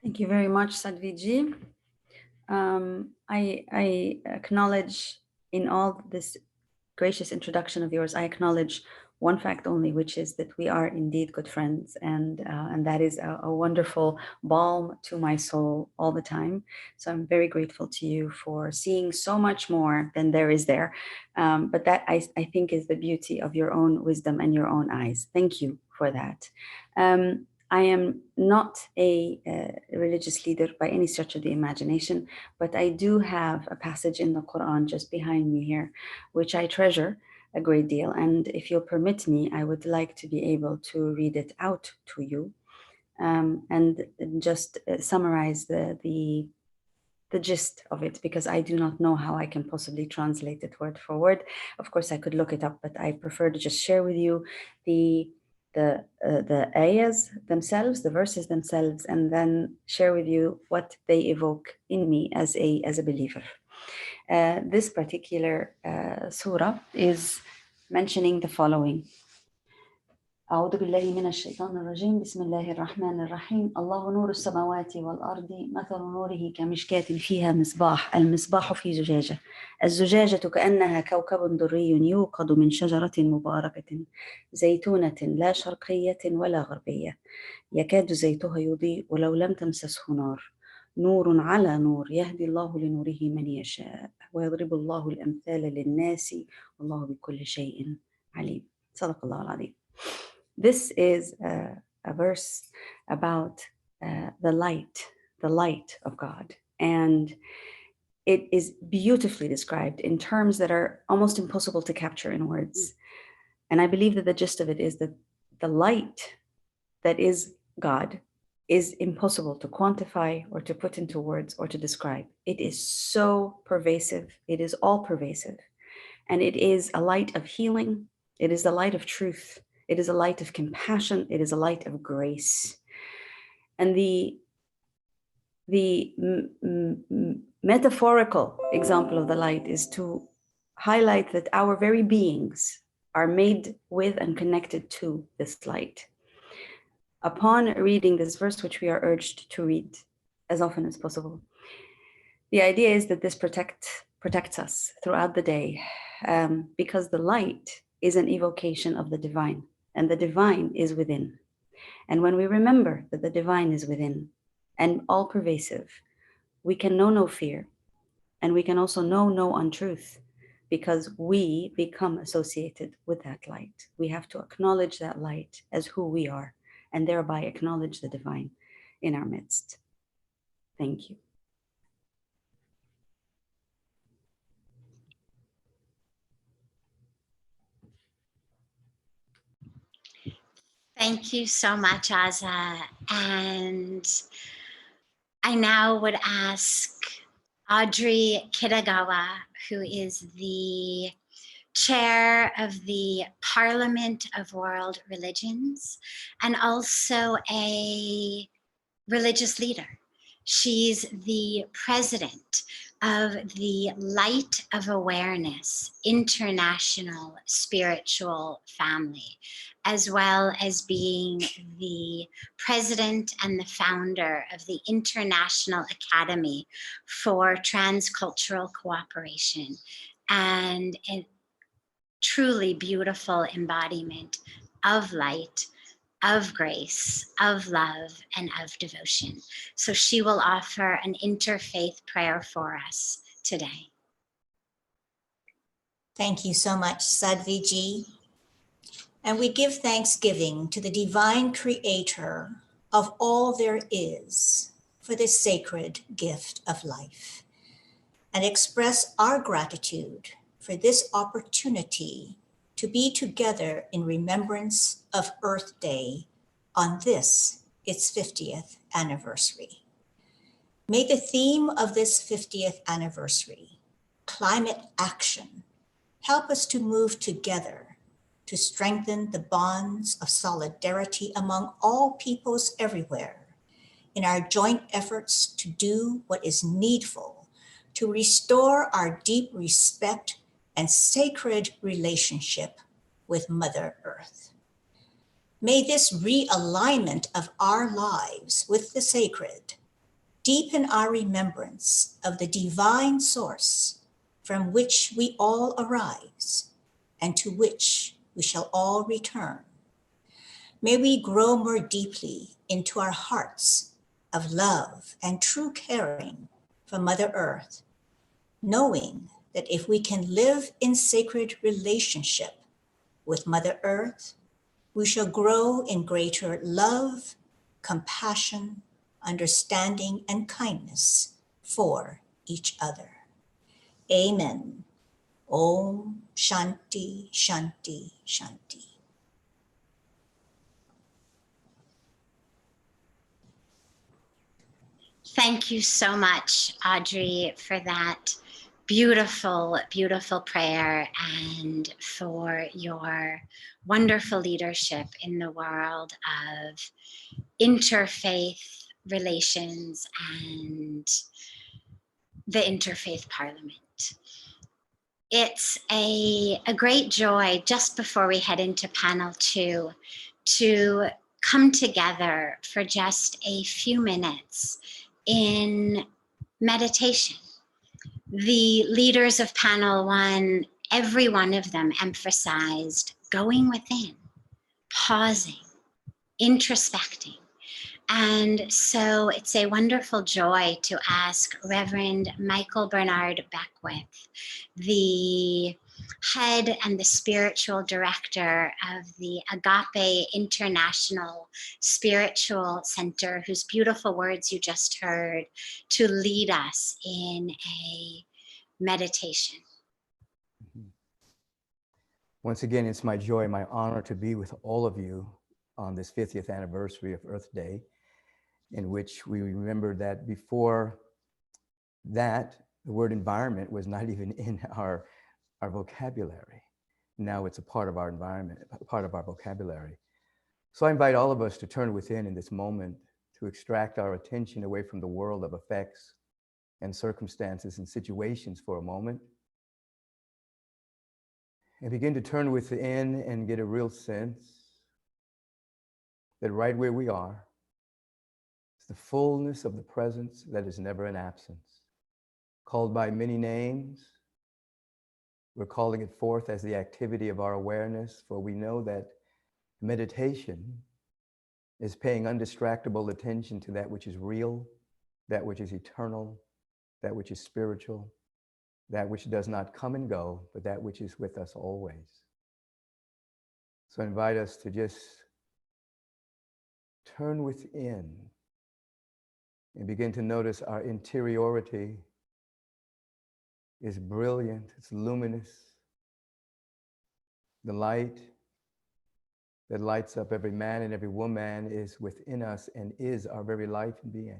Thank you very much, Sadhviji. I acknowledge in all this gracious introduction of yours, I acknowledge one fact only, which is that we are indeed good friends, and that is a wonderful balm to my soul all the time. So I'm very grateful to you for seeing so much more than there is there. But that I think is the beauty of your own wisdom and your own eyes. Thank you for that. I am not a religious leader by any stretch of the imagination, but I do have a passage in the Quran just behind me here, which I treasure a great deal. And if you'll permit me, I would like to be able to read it out to you and just summarize the gist of it, because I do not know how I can possibly translate it word for word. Of course, I could look it up, but I prefer to just share with you the ayahs themselves, the verses themselves, and then share with you what they evoke in me as a believer. This particular surah is mentioning the following. أعوذ بالله من الشيطان الرجيم بسم الله الرحمن الرحيم الله نور السماوات والأرض مثل نوره كمشكاة فيها مصباح المصباح في زجاجة الزجاجة كأنها كوكب دري يوقد من شجرة مباركة زيتونة لا شرقية ولا غربية يكاد زيتها يضيء ولو لم تمسسه نار نور على نور يهدي الله لنوره من يشاء ويضرب الله الأمثال للناس والله بكل شيء عليم صدق الله العظيم. This is a verse about the light of God. And it is beautifully described in terms that are almost impossible to capture in words. And I believe that the gist of it is that the light that is God is impossible to quantify or to put into words or to describe. It is so pervasive. It is all pervasive. And it is a light of healing. It is the light of truth. It is a light of compassion. It is a light of grace. And the metaphorical example of the light is to highlight that our very beings are made with and connected to this light. Upon reading this verse, which we are urged to read as often as possible, the idea is that this protects us throughout the day, because the light is an evocation of the divine, and the divine is within. And when we remember that the divine is within and all pervasive, we can know no fear, and we can also know no untruth, because we become associated with that light. We have to acknowledge that light as who we are, and thereby acknowledge the divine in our midst. Thank you. Thank you so much, Aza. And I now would ask Audrey Kitagawa, who is the chair of the Parliament of World Religions and also a religious leader. She's the president of the Light of Awareness International Spiritual Family, as well as being the president and the founder of the International Academy for Transcultural Cooperation, and a truly beautiful embodiment of light, of grace, of love, and of devotion. So she will offer an interfaith prayer for us today. Thank you so much, Sadhvi ji. And we give thanksgiving to the divine creator of all there is for this sacred gift of life, and express our gratitude for this opportunity to be together in remembrance of Earth Day on this, its 50th anniversary. May the theme of this 50th anniversary, climate action, help us to move together to strengthen the bonds of solidarity among all peoples everywhere in our joint efforts to do what is needful to restore our deep respect and sacred relationship with Mother Earth. May this realignment of our lives with the sacred deepen our remembrance of the divine source from which we all arise and to which we shall all return. May we grow more deeply into our hearts of love and true caring for Mother Earth, knowing that if we can live in sacred relationship with Mother Earth, we shall grow in greater love, compassion, understanding, and kindness for each other. Amen. Om Shanti, Shanti, Shanti. Thank you so much, Audrey, for that beautiful, beautiful prayer and for your wonderful leadership in the world of interfaith relations and the Interfaith Parliament. It's a great joy just before we head into panel 2 to come together for just a few minutes in meditation. The leaders of panel 1, every one of them emphasized going within, pausing, introspecting. And so it's a wonderful joy to ask Reverend Michael Bernard Beckwith, the head and the spiritual director of the Agape International Spiritual Center, whose beautiful words you just heard, to lead us in a meditation. Once again, it's my joy, my honor to be with all of you on this 50th anniversary of Earth Day, in which we remember that before that, the word environment was not even in our vocabulary. Now it's a part of our environment, a part of our vocabulary. So I invite all of us to turn within in this moment to extract our attention away from the world of effects and circumstances and situations for a moment, and begin to turn within and get a real sense that right where we are is the fullness of the presence that is never an absence. Called by many names, we're calling it forth as the activity of our awareness, for we know that meditation is paying undistractable attention to that which is real, that which is eternal, that which is spiritual, that which does not come and go, but that which is with us always. So I invite us to just turn within and begin to notice our interiority is brilliant, it's luminous. The light that lights up every man and every woman is within us and is our very life and being.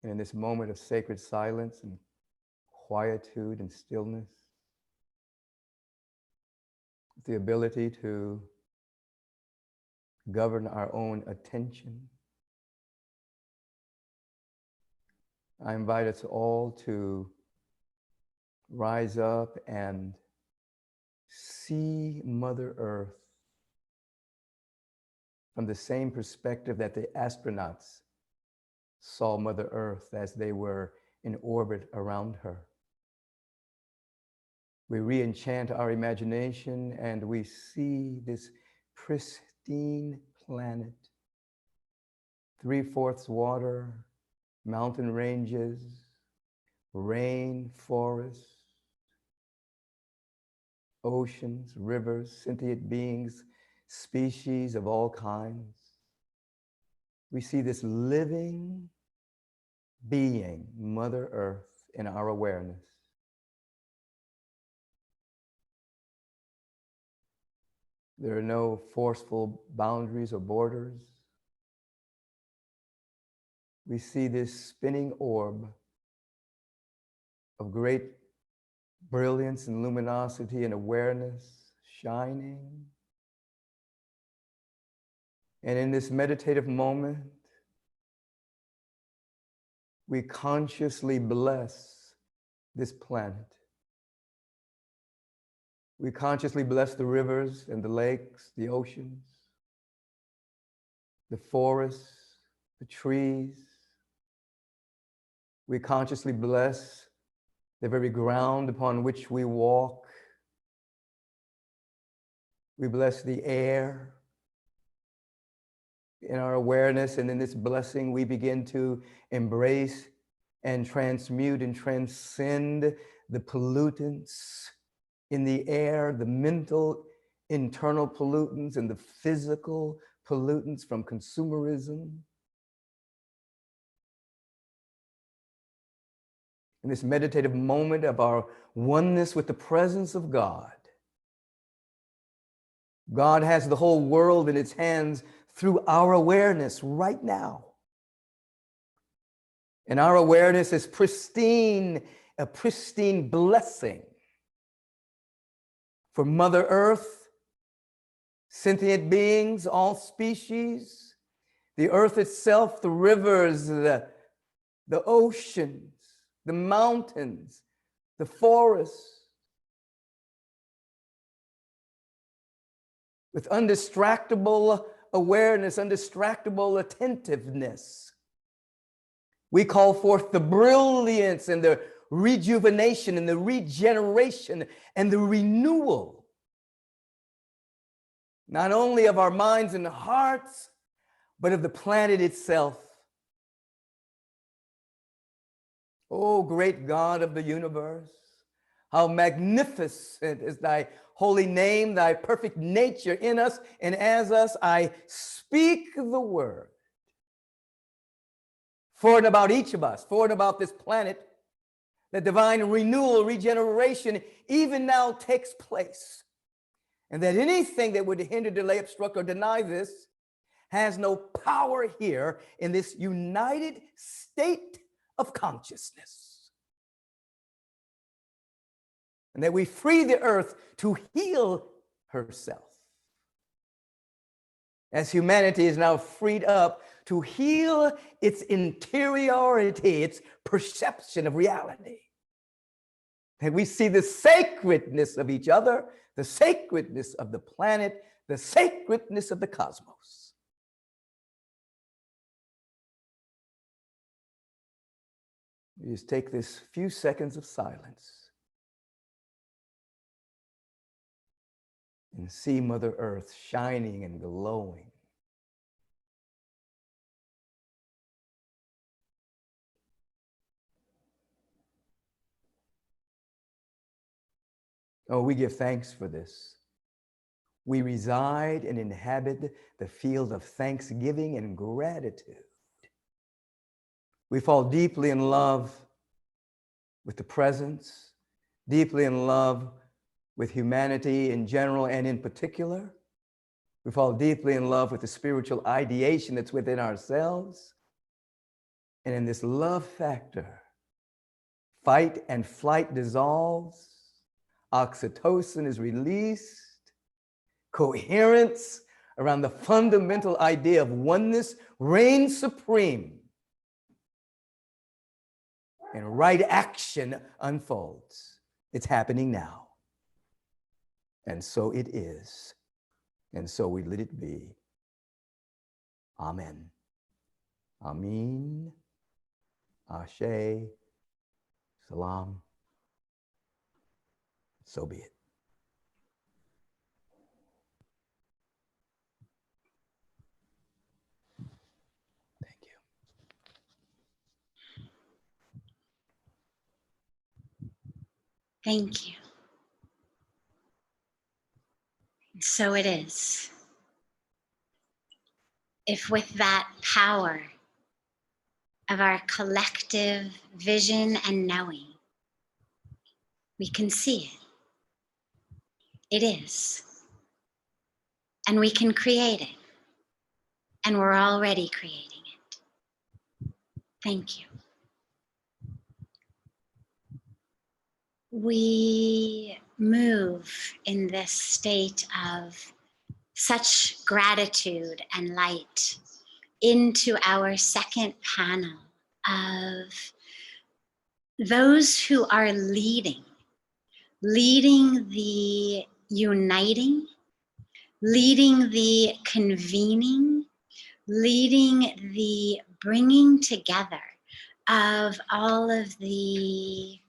And in this moment of sacred silence and quietude and stillness, the ability to govern our own attention, I invite us all to rise up and see Mother Earth from the same perspective that the astronauts saw Mother Earth as they were in orbit around her. We re-enchant our imagination and we see this pristine planet, 3/4 water, mountain ranges, rain, forests, oceans, rivers, sentient beings, species of all kinds. We see this living being, Mother Earth, in our awareness. There are no forceful boundaries or borders. We see this spinning orb of great brilliance and luminosity and awareness shining. And in this meditative moment, we consciously bless this planet. We consciously bless the rivers and the lakes, the oceans, the forests, the trees. We consciously bless the very ground upon which we walk. We bless the air in our awareness, and in this blessing, we begin to embrace and transmute and transcend the pollutants in the air, the mental, internal pollutants and the physical pollutants from consumerism. In this meditative moment of our oneness with the presence of God, God has the whole world in its hands through our awareness right now. And our awareness is pristine, a pristine blessing for Mother Earth, sentient beings, all species, the earth itself, the rivers, the oceans, the mountains, the forests, with undistractable awareness, undistractable attentiveness. We call forth the brilliance and the rejuvenation and the regeneration and the renewal, not only of our minds and hearts, but of the planet itself. Oh, great God of the universe, how magnificent is thy holy name, thy perfect nature in us and as us. I speak the word for and about each of us, for and about this planet, that divine renewal, regeneration even now takes place. And that anything that would hinder, delay, obstruct, or deny this has no power here in this united state of consciousness. And that we free the earth to heal herself, as humanity is now freed up to heal its interiority, its perception of reality. And we see the sacredness of each other, the sacredness of the planet, the sacredness of the cosmos. You just take this few seconds of silence and see Mother Earth shining and glowing. Oh, we give thanks for this. We reside and inhabit the field of thanksgiving and gratitude. We fall deeply in love with the presence, deeply in love with humanity in general and in particular. We fall deeply in love with the spiritual ideation that's within ourselves. And in this love factor, fight and flight dissolves, oxytocin is released, coherence around the fundamental idea of oneness reigns supreme, and right action unfolds. It's happening now. And so it is. And so we let it be. Amen. Amin. Ashe. Salam. So be it. Thank you. Thank you. So it is. If with that power of our collective vision and knowing, we can see it. It is. And we can create it. And we're already creating it. Thank you. We move in this state of such gratitude and light into our second panel of those who are leading the uniting, leading the convening, leading the bringing together of all of the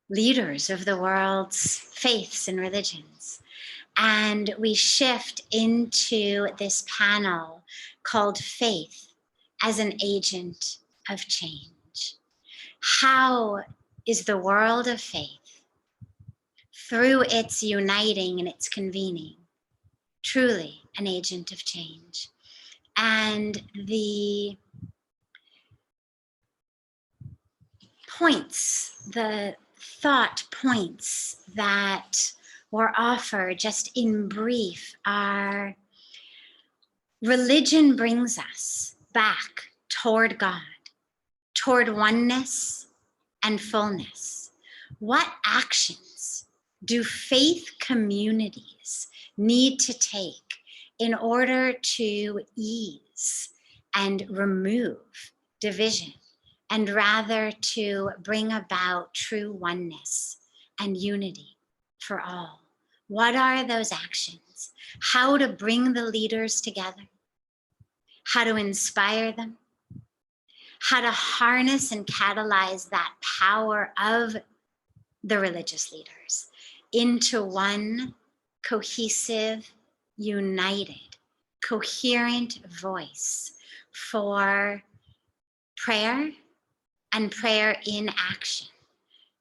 leaders of the world's faiths and religions. And we shift into this panel called Faith as an Agent of Change. How is the world of faith, through its uniting and its convening, truly an agent of change? And the points, the thought points that were offered just in brief are: religion brings us back toward God, toward oneness and fullness. What actions do faith communities need to take in order to ease and remove division, and rather to bring about true oneness and unity for all? What are those actions? How to bring the leaders together? How to inspire them? How to harness and catalyze that power of the religious leaders into one cohesive, united, coherent voice for prayer and prayer in action,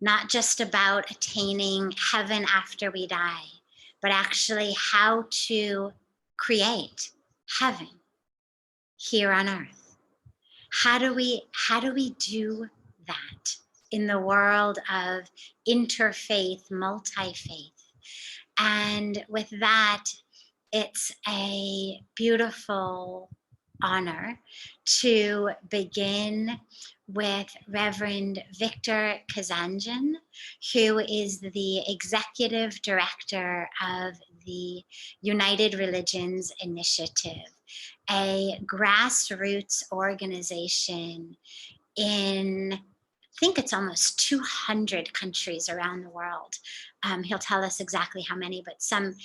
not just about attaining heaven after we die, but actually how to create heaven here on earth. How do we do that in the world of interfaith, multi-faith? And with that, it's a beautiful honor to begin with Reverend Victor Kazanjian, who is the Executive Director of the United Religions Initiative, a grassroots organization in, I think it's almost 200 countries around the world. He'll tell us exactly how many, but some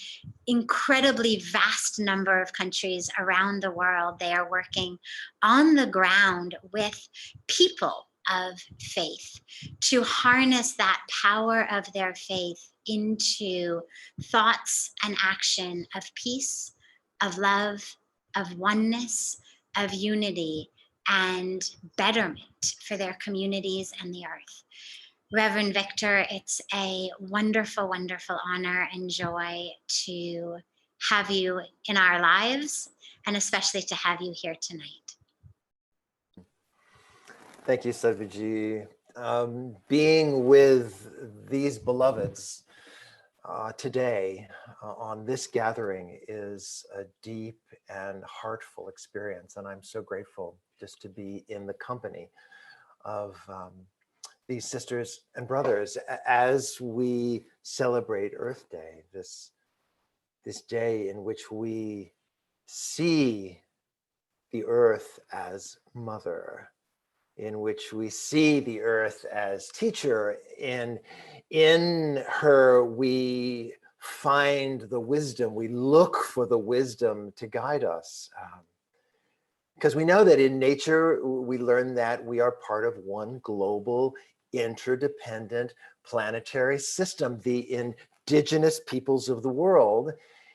incredibly vast number of countries around the world. They are working on the ground with people of faith to harness that power of their faith into thoughts and action of peace, of love, of oneness, of unity, and betterment for their communities and the earth. Reverend Victor, it's a wonderful, wonderful honor and joy to have you in our lives, and especially to have you here tonight. Thank you, Sadhviji. Being with these beloveds today on this gathering is a deep and heartful experience, and I'm so grateful just to be in the company of these sisters and brothers as we celebrate Earth Day, this day in which we see the earth as mother, in which we see the earth as teacher. In her we find the wisdom, we look for the wisdom to guide us. Because we know that in nature, we learn that we are part of one global, interdependent planetary system. The indigenous peoples of the world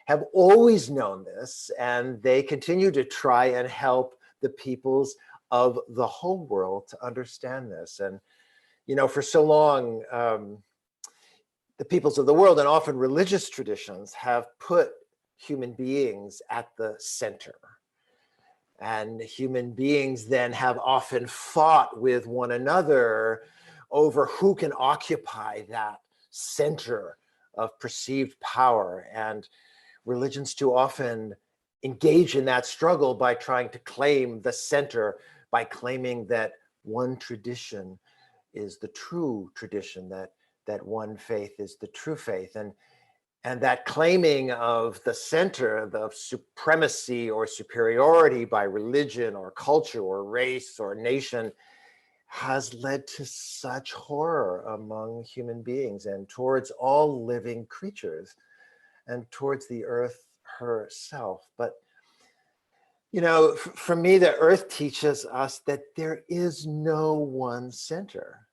have always known this, and they continue to try and help the peoples of the whole world to understand this. And, you know, for so long, the peoples of the world, and often religious traditions, have put human beings at the center. And human beings then have often fought with one another over who can occupy that center of perceived power. And religions too often engage in that struggle by trying to claim the center, by claiming that one tradition is the true tradition, that one faith is the true faith. And that claiming of the center, the supremacy or superiority by religion or culture or race or nation, has led to such horror among human beings and towards all living creatures and towards the earth herself. But, you know, for me, the earth teaches us that there is no one center.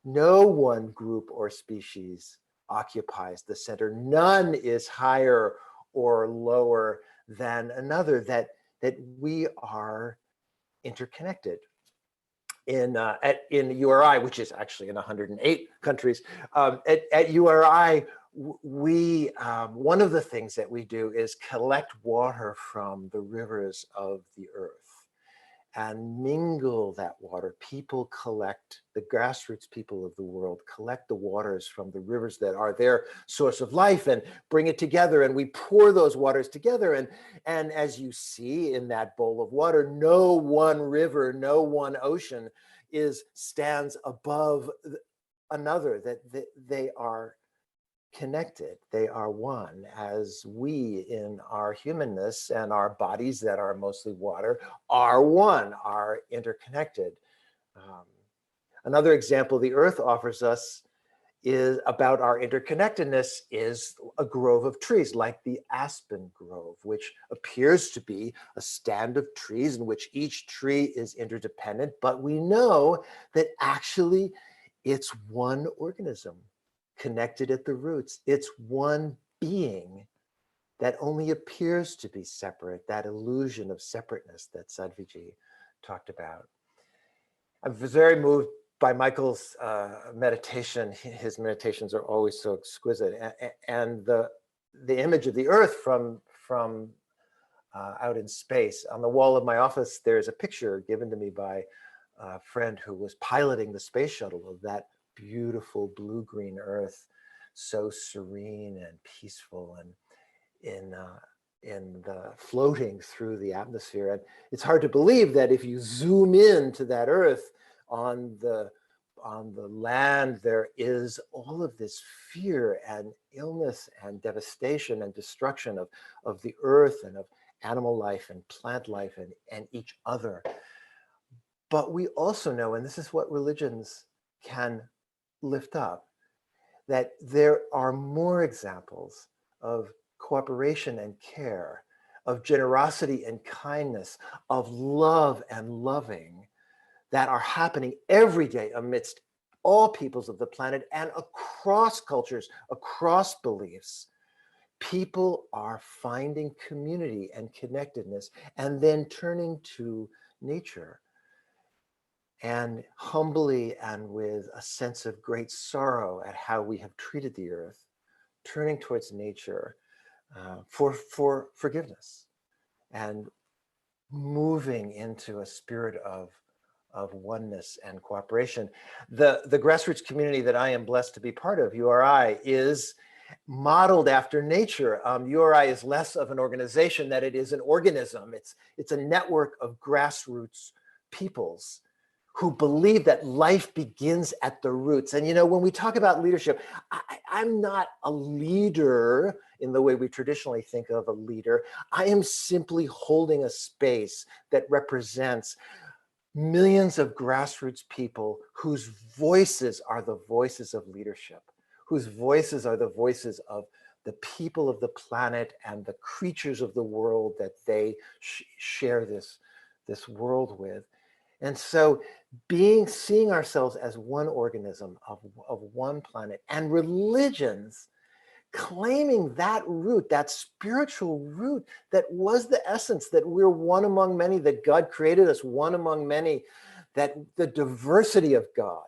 No one group or species occupies the center. None is higher or lower than another, that we are interconnected. In URI, which is actually in 108 countries, at URI, we one of the things that we do is collect water from the rivers of the earth and mingle that water. People collect, the grassroots people of the world collect the waters from the rivers that are their source of life and bring it together, and we pour those waters together. And as you see in that bowl of water, no one river, no one ocean stands above another, that they are connected. They are one, as we in our humanness and our bodies that are mostly water are one, are interconnected. Another example the earth offers us is about our interconnectedness is a grove of trees like the aspen grove, which appears to be a stand of trees in which each tree is interdependent, but we know that actually it's one organism connected at the roots. It's one being that only appears to be separate, that illusion of separateness that Sadhviji talked about. I was very moved by Michael's meditation. His meditations are always so exquisite. And the image of the earth from out in space. On the wall of my office, there's a picture given to me by a friend who was piloting the space shuttle of that beautiful blue-green earth, so serene and peaceful and in the floating through the atmosphere. And it's hard to believe that if you zoom in to that earth, on the land, there is all of this fear and illness and devastation and destruction of the earth and of animal life and plant life and each other. But we also know, and this is what religions can lift up, that there are more examples of cooperation and care, of generosity and kindness, of love and loving that are happening every day amidst all peoples of the planet and across cultures, across beliefs. People are finding community and connectedness and then turning to nature and humbly and with a sense of great sorrow at how we have treated the earth, turning towards nature for forgiveness and moving into a spirit of oneness and cooperation. The grassroots community that I am blessed to be part of, URI, is modeled after nature. URI is less of an organization than it is an organism. It's a network of grassroots peoples who believe that life begins at the roots. And you know, when we talk about leadership, I'm not a leader in the way we traditionally think of a leader. I am simply holding a space that represents millions of grassroots people whose voices are the voices of leadership, whose voices are the voices of the people of the planet and the creatures of the world that they share this world with. And so seeing ourselves as one organism of one planet, and religions claiming that root, that spiritual root that was the essence, that we're one among many, that God created us one among many, that the diversity of God,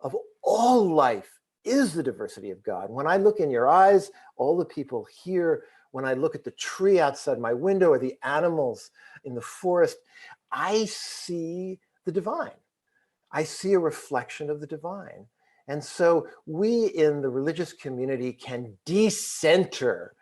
of all life, is the diversity of God. When I look in your eyes, all the people here, when I look at the tree outside my window or the animals in the forest, I see the divine. I see a reflection of the divine. And so we in the religious community can decenter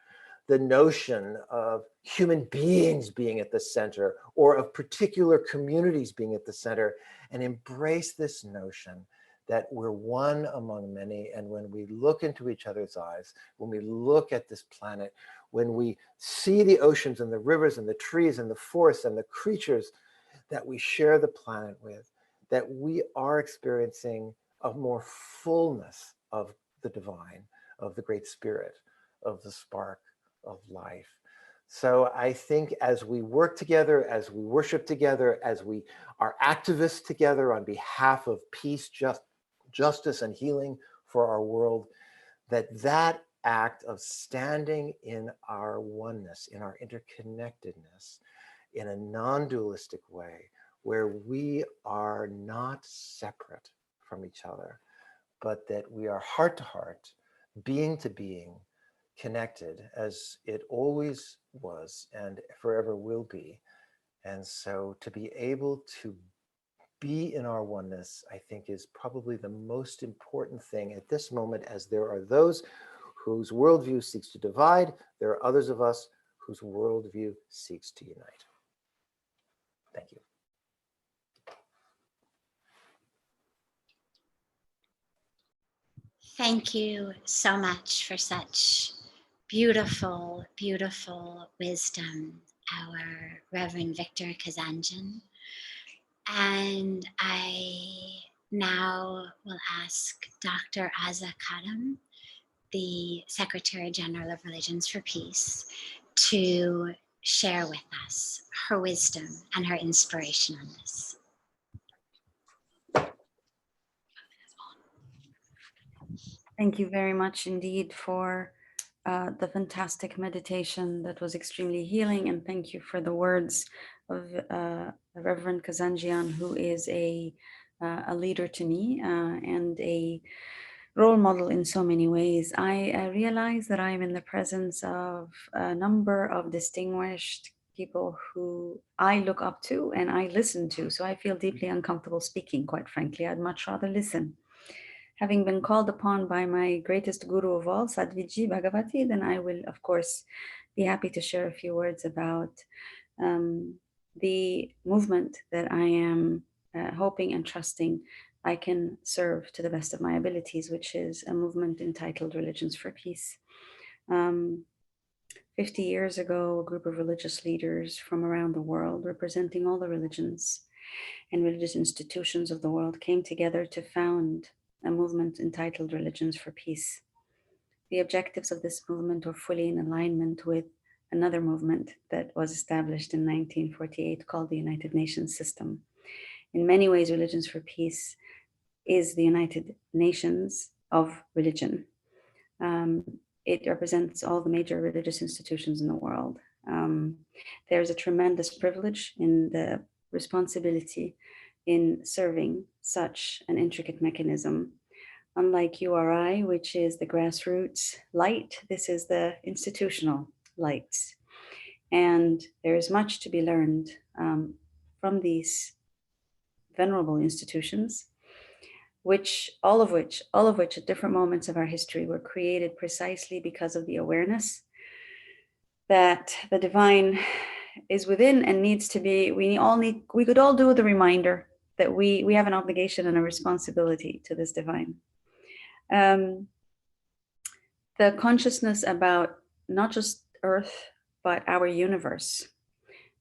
the notion of human beings being at the center, or of particular communities being at the center, and embrace this notion that we're one among many. And when we look into each other's eyes, when we look at this planet, when we see the oceans and the rivers and the trees and the forests and the creatures that we share the planet with, that we are experiencing a more fullness of the divine, of the great spirit, of the spark of life. So I think as we work together, as we worship together, as we are activists together on behalf of peace, justice, and healing for our world, that act of standing in our oneness, in our interconnectedness, in a non-dualistic way, where we are not separate from each other, but that we are heart to heart, being to being, connected as it always was and forever will be. And so to be able to be in our oneness, I think, is probably the most important thing at this moment, as there are those whose worldview seeks to divide, there are others of us whose worldview seeks to unite. Thank you. Thank you so much for such beautiful, beautiful wisdom, our Reverend Victor Kazanjian. And I now will ask Dr. Aza Kadam, the Secretary General of Religions for Peace, to share with us her wisdom and her inspiration on this. Thank you very much indeed for the fantastic meditation that was extremely healing, and thank you for the words of Reverend Kazanjian, who is a leader to me and a role model in so many ways. I realize that I'm in the presence of a number of distinguished people who I look up to and I listen to, so I feel deeply uncomfortable speaking, quite frankly. I'd much rather listen. Having been called upon by my greatest guru of all, Sadhviji Bhagavati, then I will, of course, be happy to share a few words about the movement that I am hoping and trusting I can serve to the best of my abilities, which is a movement entitled Religions for Peace. 50 years ago, a group of religious leaders from around the world, representing all the religions and religious institutions of the world, came together to found a movement entitled Religions for Peace. The objectives of this movement were fully in alignment with another movement that was established in 1948 called the United Nations System. In many ways, Religions for Peace is the United Nations of religion. It represents all the major religious institutions in the world. There's a tremendous privilege in the responsibility in serving such an intricate mechanism. Unlike URI, which is the grassroots light, this is the institutional light. And there is much to be learned from these venerable institutions, all of which at different moments of our history were created precisely because of the awareness that the divine is within and needs to be. We could all do with a reminder that we have an obligation and a responsibility to this divine. The consciousness about not just Earth, but our universe,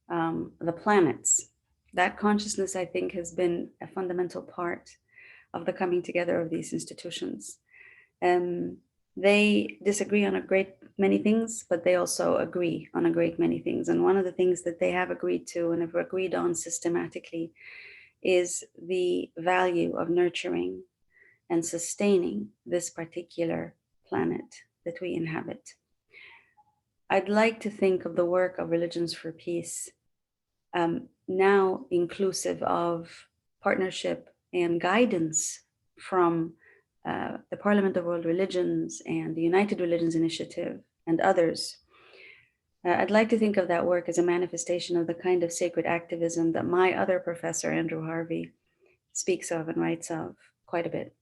the planets, that consciousness, I think, has been a fundamental part of the coming together of these institutions. They disagree on a great many things, but they also agree on a great many things. And one of the things that they have agreed to and have agreed on systematically is the value of nurturing and sustaining this particular planet that we inhabit. I'd like to think of the work of Religions for Peace now inclusive of partnership and guidance from the Parliament of World Religions and the United Religions Initiative and others. I'd like to think of that work as a manifestation of the kind of sacred activism that my other professor, Andrew Harvey, speaks of and writes of quite a bit.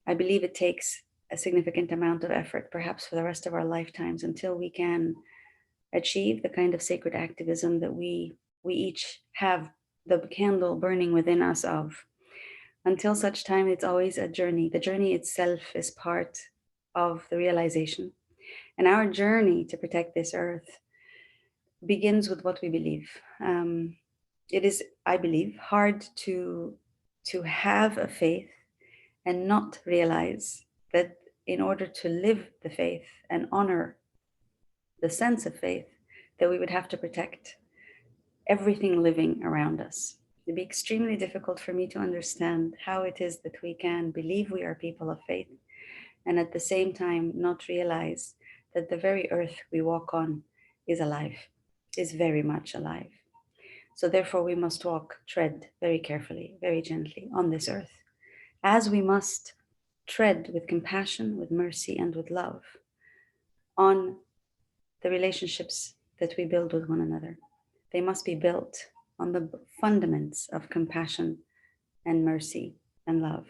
I believe it takes a significant amount of effort, perhaps for the rest of our lifetimes, until we can achieve the kind of sacred activism that we each have the candle burning within us of. Until such time, it's always a journey. The journey itself is part of the realization. And our journey to protect this earth begins with what we believe. It is, I believe, hard to have a faith and not realize that in order to live the faith and honor the sense of faith, that we would have to protect everything living around us. It'd be extremely difficult for me to understand how it is that we can believe we are people of faith and at the same time not realize that the very earth we walk on is alive, is very much alive. So therefore we must tread very carefully, very gently on this earth, as we must tread with compassion, with mercy, and with love on the relationships that we build with one another. They must be built on the fundaments of compassion and mercy and love.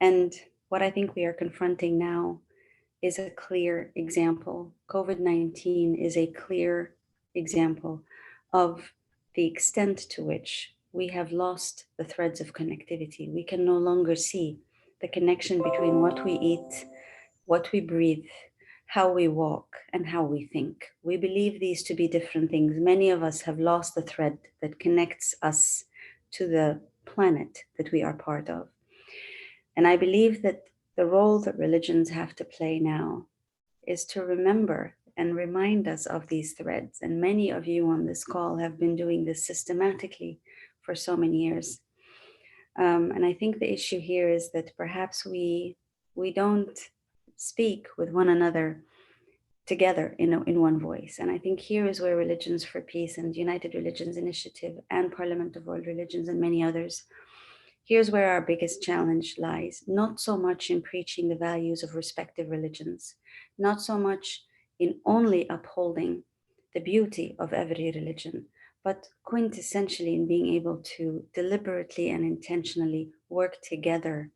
And what I think we are confronting now is a clear example. COVID-19 is a clear example of the extent to which we have lost the threads of connectivity. We can no longer see the connection between what we eat, what we breathe, how we walk, and how we think. We believe these to be different things. Many of us have lost the thread that connects us to the planet that we are part of. And I believe that the role that religions have to play now is to remember and remind us of these threads. And many of you on this call have been doing this systematically for so many years. And I think the issue here is that perhaps we don't speak with one another together in one voice. And I think here is where Religions for Peace and United Religions Initiative and Parliament of World Religions and many others, here's where our biggest challenge lies. Not so much in preaching the values of respective religions, not so much in only upholding the beauty of every religion, but quintessentially in being able to deliberately and intentionally work together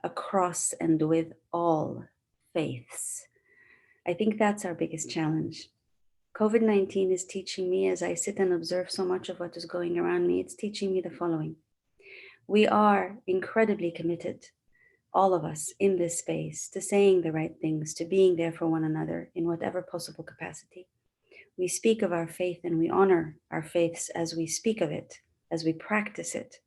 across and with all faiths. I think that's our biggest challenge. COVID-19 is teaching me, as I sit and observe so much of what is going around me, it's teaching me the following. We are incredibly committed, all of us in this space, to saying the right things, to being there for one another in whatever possible capacity. We speak of our faith and we honor our faiths as we speak of it, as we practice it.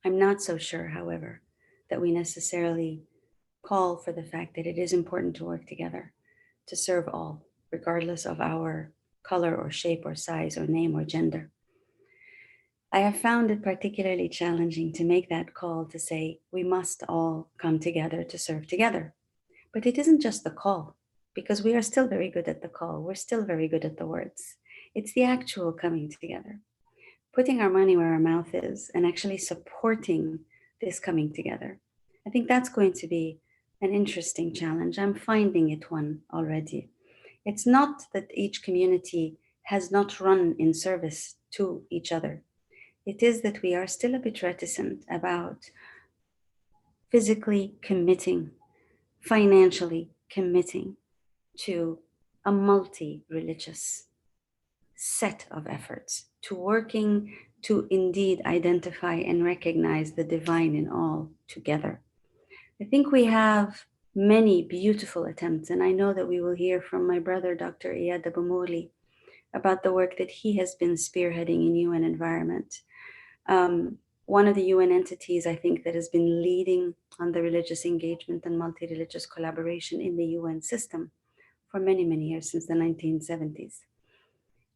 I'm not so sure, however, that we necessarily call for the fact that it is important to work together to serve all, regardless of our color or shape or size or name or gender. I have found it particularly challenging to make that call to say we must all come together to serve together. But it isn't just the call, because we are still very good at the call. We're still very good at the words. It's the actual coming together, putting our money where our mouth is and actually supporting this coming together. I think that's going to be an interesting challenge. I'm finding it one already. It's not that each community has not run in service to each other. It is that we are still a bit reticent about physically committing, financially committing to a multi-religious set of efforts, to working to indeed identify and recognize the divine in all together. I think we have many beautiful attempts, and I know that we will hear from my brother, Dr. Iyad Abumoli, about the work that he has been spearheading in UN Environment. one of the UN entities, I think, that has been leading on the religious engagement and multi-religious collaboration in the UN system for many, many years, since the 1970s.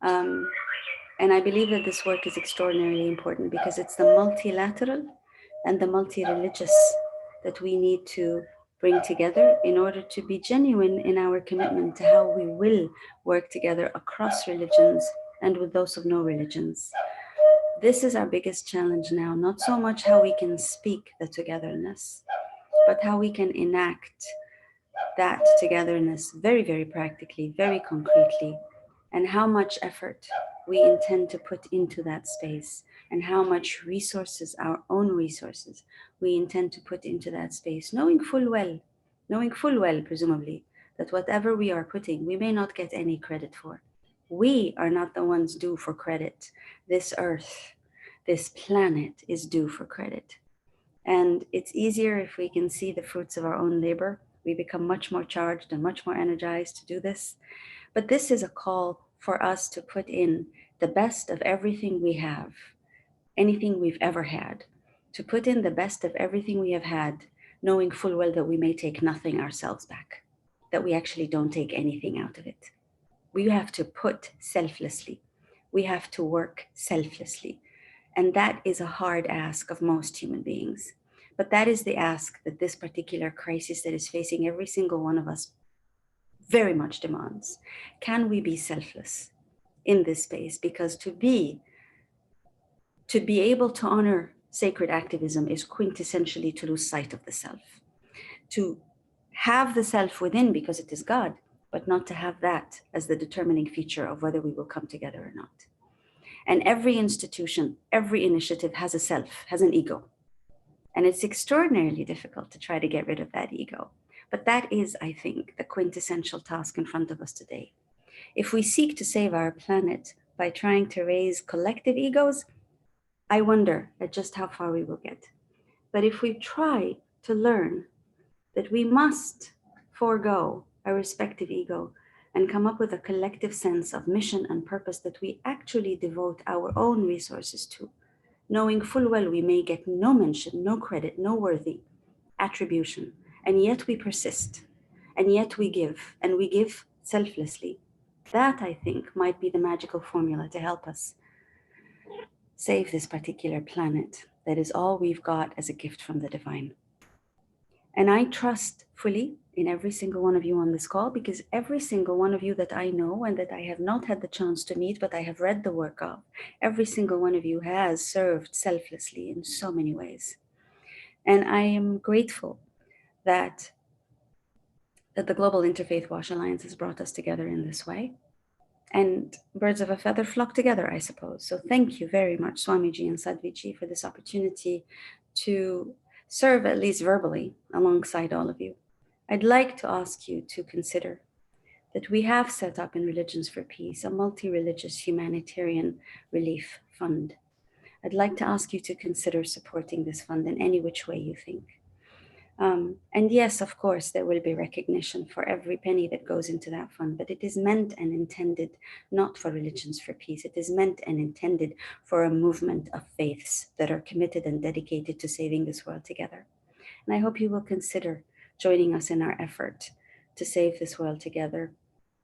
And I believe that this work is extraordinarily important because it's the multilateral and the multi-religious that we need to bring together in order to be genuine in our commitment to how we will work together across religions and with those of no religions. This is our biggest challenge now, not so much how we can speak the togetherness, but how we can enact that togetherness very, very practically, very concretely, and how much effort we intend to put into that space, and how much resources, our own resources, we intend to put into that space, knowing full well, presumably, that whatever we are putting, we may not get any credit for. We are not the ones due for credit. This earth, this planet is due for credit. And it's easier if we can see the fruits of our own labor. We become much more charged and much more energized to do this. But this is a call for us to put in the best of everything we have, anything we've ever had, to put in the best of everything we have had, knowing full well that we may take nothing ourselves back, that we actually don't take anything out of it. We have to put selflessly. We have to work selflessly. And that is a hard ask of most human beings. But that is the ask that this particular crisis that is facing every single one of us very much demands. Can we be selfless in this space? Because to be able to honor sacred activism is quintessentially to lose sight of the self. To have the self within because it is God, but not to have that as the determining feature of whether we will come together or not. And every institution, every initiative has a self, has an ego. And it's extraordinarily difficult to try to get rid of that ego. But that is, I think, the quintessential task in front of us today. If we seek to save our planet by trying to raise collective egos, I wonder at just how far we will get. But if we try to learn that we must forego our respective ego and come up with a collective sense of mission and purpose that we actually devote our own resources to, knowing full well we may get no mention, no credit, no worthy attribution, and yet we persist, and yet we give, and we give selflessly. That, I think, might be the magical formula to help us save this particular planet that is all we've got as a gift from the divine. And I trust fully in every single one of you on this call, because every single one of you that I know and that I have not had the chance to meet, but I have read the work of, every single one of you has served selflessly in so many ways. And I am grateful that the Global Interfaith WASH Alliance has brought us together in this way. And birds of a feather flock together, I suppose. So thank you very much, Swamiji and Sadhviji, for this opportunity to serve, at least verbally, alongside all of you. I'd like to ask you to consider that we have set up in Religions for Peace a multi-religious humanitarian relief fund. I'd like to ask you to consider supporting this fund in any which way you think. And yes, of course, there will be recognition for every penny that goes into that fund, but it is meant and intended not for Religions for Peace. It is meant and intended for a movement of faiths that are committed and dedicated to saving this world together. And I hope you will consider joining us in our effort to save this world together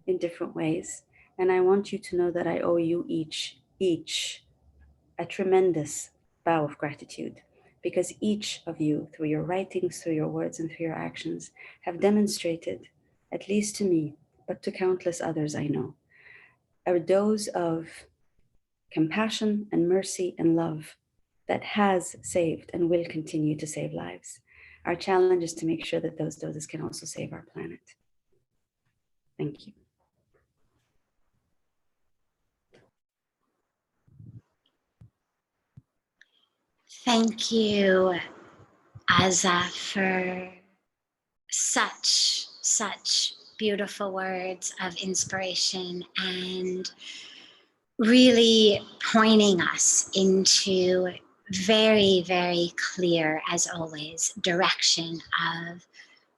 in different ways. And I want you to know that I owe you each a tremendous bow of gratitude, because each of you, through your writings, through your words, and through your actions, have demonstrated, at least to me, but to countless others I know, a dose of compassion and mercy and love that has saved and will continue to save lives. Our challenge is to make sure that those doses can also save our planet. Thank you. Thank you, Aza, for such beautiful words of inspiration and really pointing us into very, very clear, as always, direction of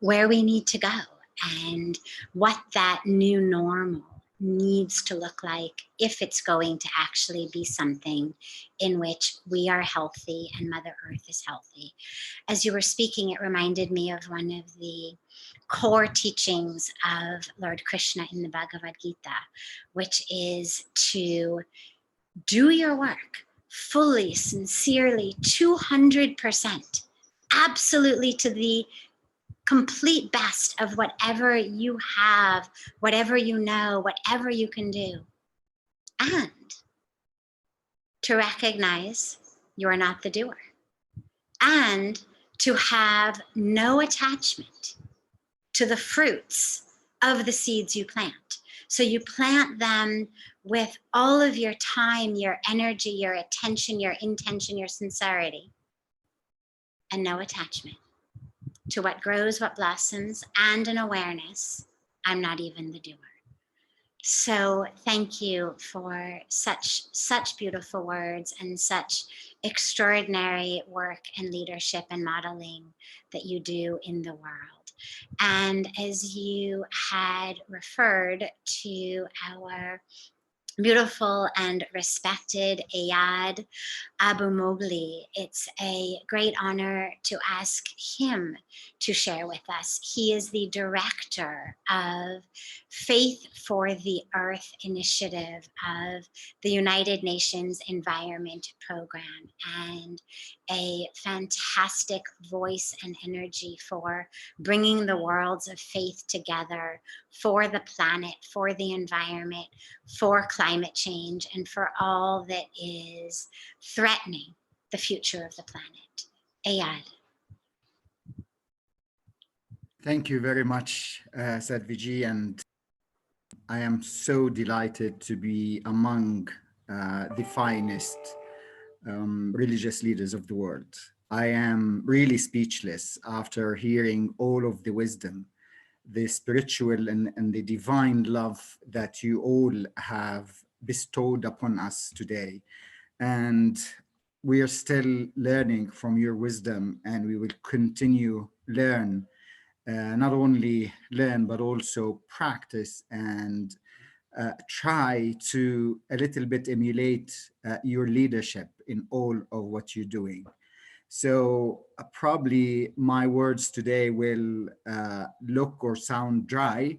where we need to go and what that new normal needs to look like if it's going to actually be something in which we are healthy and Mother Earth is healthy. As you were speaking, it reminded me of one of the core teachings of Lord Krishna in the Bhagavad Gita, which is to do your work fully, sincerely, 200%, absolutely to the complete best of whatever you have, whatever you know, whatever you can do. And to recognize you are not the doer. And to have no attachment to the fruits of the seeds you plant. So you plant them with all of your time, your energy, your attention, your intention, your sincerity, and no attachment to what grows, what blossoms, and an awareness, I'm not even the doer. So thank you for such beautiful words and such extraordinary work and leadership and modeling that you do in the world. And as you had referred to our beautiful and respected Ayad Abu Mogli, it's a great honor to ask him to share with us. He is the director of Faith for the Earth initiative of the United Nations Environment Program, and a fantastic voice and energy for bringing the worlds of faith together for the planet, for the environment, for climate change, and for all that is threatening the future of the planet. Ayad. Thank you very much, Sadhviji, and I am so delighted to be among the finest religious leaders of the world. I am really speechless after hearing all of the wisdom, the spiritual and the divine love that you all have bestowed upon us today. And we are still learning from your wisdom, and we will continue learn, not only learn, but also practice and try to a little bit emulate your leadership in all of what you're doing. So probably my words today will look or sound dry,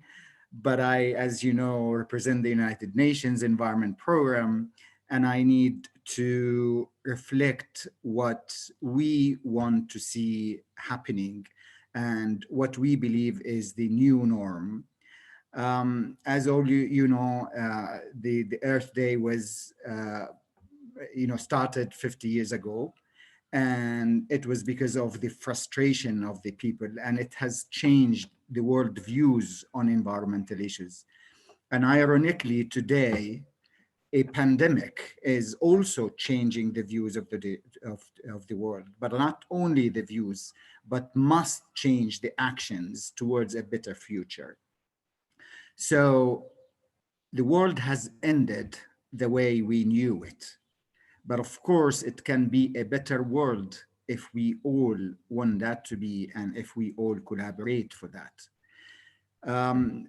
but I, as you know, represent the United Nations Environment Program, and I need to reflect what we want to see happening and what we believe is the new norm. As all you know, the Earth Day was, started 50 years ago. And it was because of the frustration of the people, and it has changed the world views on environmental issues. And ironically, today, a pandemic is also changing the views of the world, but not only the views, but must change the actions towards a better future. So the world has ended the way we knew it. But of course, it can be a better world if we all want that to be, and if we all collaborate for that.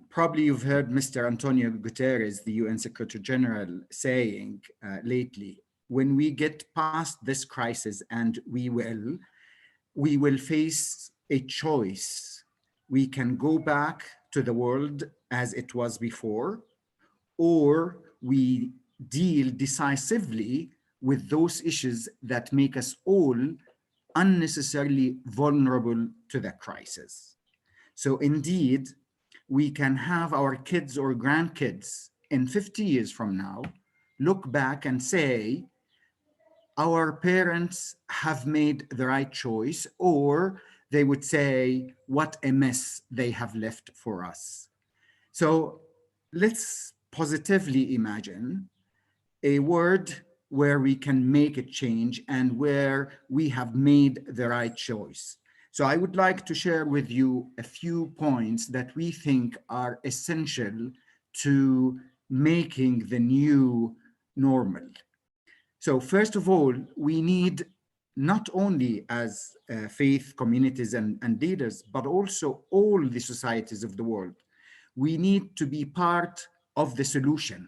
Probably you've heard Mr. Antonio Guterres, the UN Secretary General, saying lately, when we get past this crisis, and we will face a choice. We can go back to the world as it was before, or we deal decisively with those issues that make us all unnecessarily vulnerable to the crisis. So indeed, we can have our kids or grandkids in 50 years from now look back and say, our parents have made the right choice, or they would say, what a mess they have left for us. So let's positively imagine a world where we can make a change and where we have made the right choice. So I would like to share with you a few points that we think are essential to making the new normal. So first of all, we need not only as faith communities and leaders, but also all the societies of the world. We need to be part of the solution,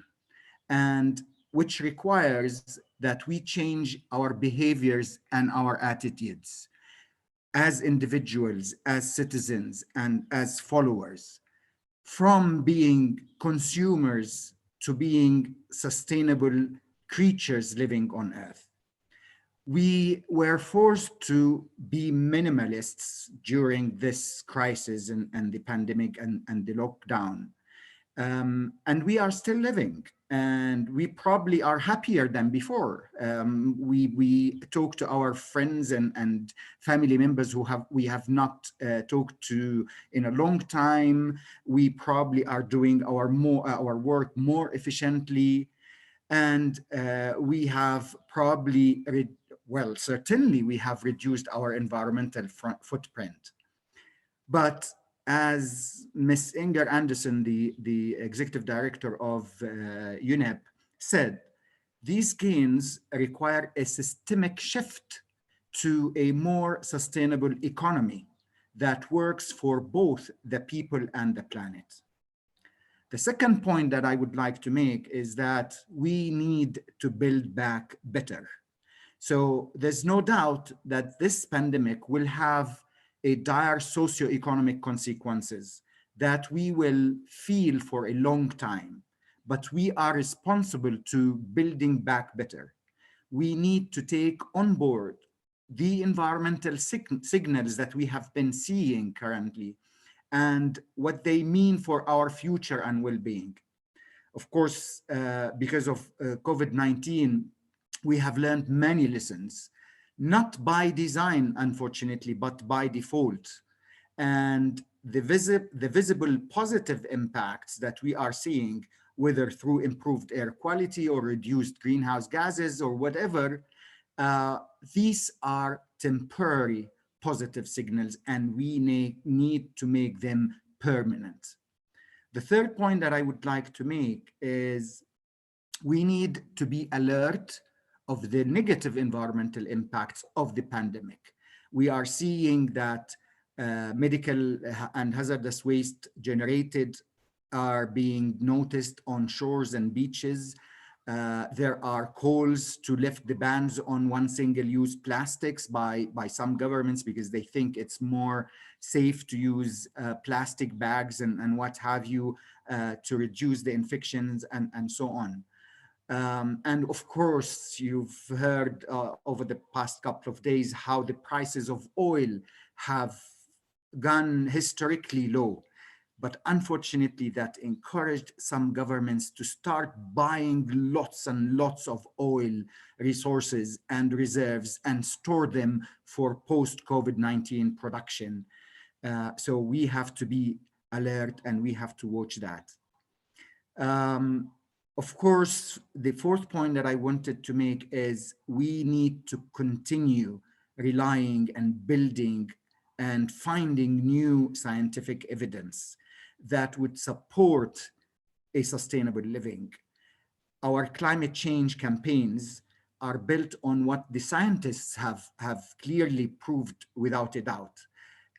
and which requires that we change our behaviors and our attitudes as individuals, as citizens, and as followers, from being consumers to being sustainable creatures living on Earth. We were forced to be minimalists during this crisis and the pandemic and the lockdown. And we are still living, and we probably are happier than before. We talk to our friends and family members who we have not talked to in a long time. We probably are doing our work more efficiently, and we have probably certainly we have reduced our environmental footprint. But as Ms. Inger Anderson, the executive director of UNEP, said, these gains require a systemic shift to a more sustainable economy that works for both the people and the planet. The second point that I would like to make is that we need to build back better. So there's no doubt that this pandemic will have a dire socioeconomic consequences that we will feel for a long time, but we are responsible to building back better. We need to take on board the environmental signals that we have been seeing currently and what they mean for our future and well-being. Of course, because of COVID-19, we have learned many lessons, not by design, unfortunately, but by default. And the visible positive impacts that we are seeing, whether through improved air quality or reduced greenhouse gases or whatever, these are temporary positive signals, and we need to make them permanent. The third point that I would like to make is we need to be alert of the negative environmental impacts of the pandemic. We are seeing that medical and hazardous waste generated are being noticed on shores and beaches. There are calls to lift the bans on single-use plastics by some governments because they think it's more safe to use plastic bags and what have you to reduce the infections and so on. And of course, you've heard over the past couple of days how the prices of oil have gone historically low. But unfortunately, that encouraged some governments to start buying lots and lots of oil resources and reserves and store them for post-COVID-19 production. So we have to be alert and we have to watch that. Of course, the fourth point that I wanted to make is we need to continue relying and building and finding new scientific evidence that would support a sustainable living. Our climate change campaigns are built on what the scientists have clearly proved without a doubt.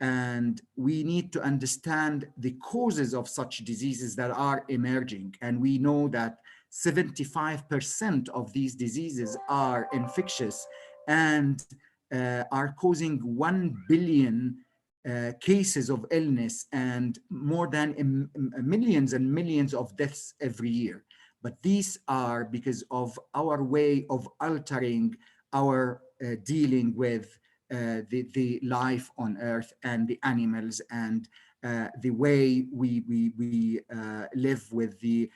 And we need to understand the causes of such diseases that are emerging. And we know that 75% of these diseases are infectious and are causing 1 billion cases of illness and more than millions and millions of deaths every year. But these are because of our way of altering our dealing with the life on Earth and the animals and the way we live with the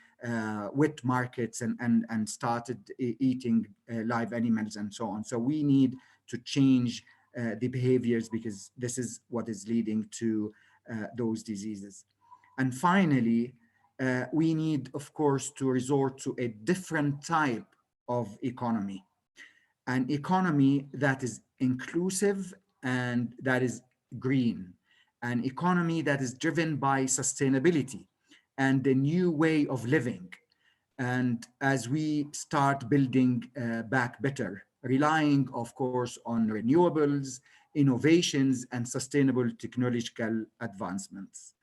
wet markets and started eating live animals and so on. So we need to change the behaviors because this is what is leading to those diseases. And finally, we need, of course, to resort to a different type of economy, an economy that is inclusive and that is green, an economy that is driven by sustainability and a new way of living. And as we start building back better, relying, of course, on renewables, innovations, and sustainable technological advancements.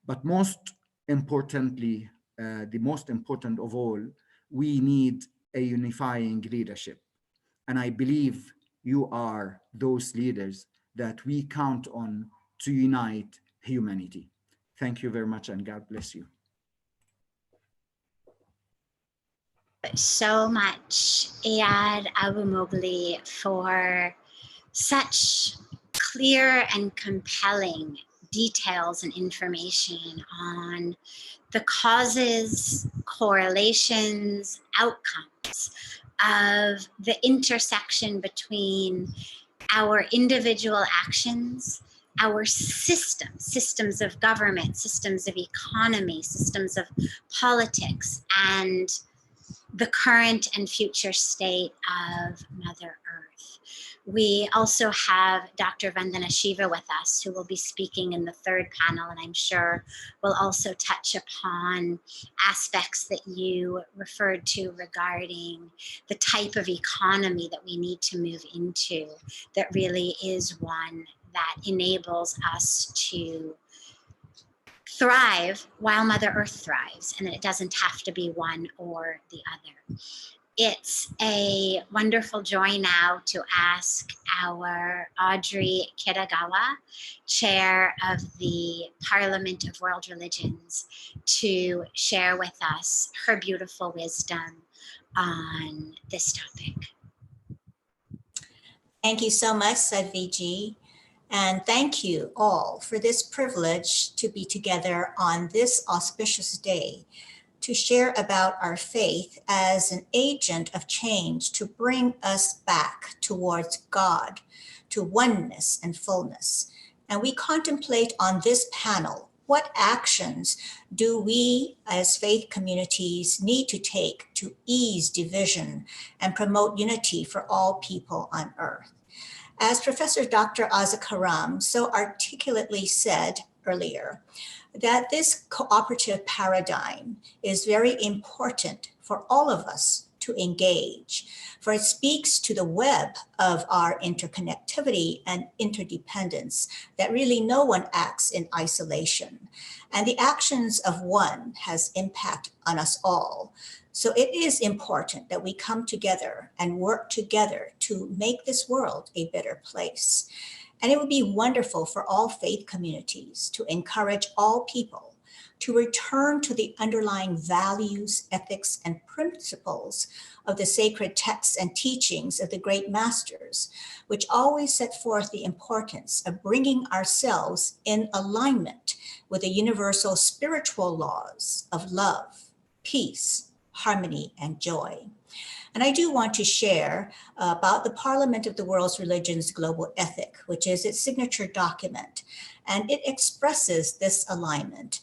But most importantly, the most important of all, we need a unifying leadership. And I believe you are those leaders that we count on to unite humanity. Thank you very much, and God bless you. So much, Iyad Abu Mughli, for such clear and compelling details and information on the causes, correlations, outcomes of the intersection between our individual actions, our systems of government, systems of economy, systems of politics, and the current and future state of Mother Earth. We also have Dr. Vandana Shiva with us, who will be speaking in the third panel, and I'm sure will also touch upon aspects that you referred to regarding the type of economy that we need to move into, that really is one that enables us to thrive while Mother Earth thrives, and that it doesn't have to be one or the other. It's a wonderful joy now to ask our Audrey Kitagawa, Chair of the Parliament of World Religions, to share with us her beautiful wisdom on this topic. Thank you so much, Sadhviji. And thank you all for this privilege to be together on this auspicious day to share about our faith as an agent of change to bring us back towards God, to oneness and fullness. And we contemplate on this panel, what actions do we as faith communities need to take to ease division and promote unity for all people on earth? As Professor Dr. Azza Karam so articulately said earlier, that this cooperative paradigm is very important for all of us to engage, for it speaks to the web of our interconnectivity and interdependence, that really no one acts in isolation. And the actions of one has impact on us all. So it is important that we come together and work together to make this world a better place. And it would be wonderful for all faith communities to encourage all people to return to the underlying values, ethics, and principles of the sacred texts and teachings of the great masters, which always set forth the importance of bringing ourselves in alignment with the universal spiritual laws of love, peace, harmony, and joy. And I do want to share about the Parliament of the World's Religions Global Ethic, which is its signature document. And it expresses this alignment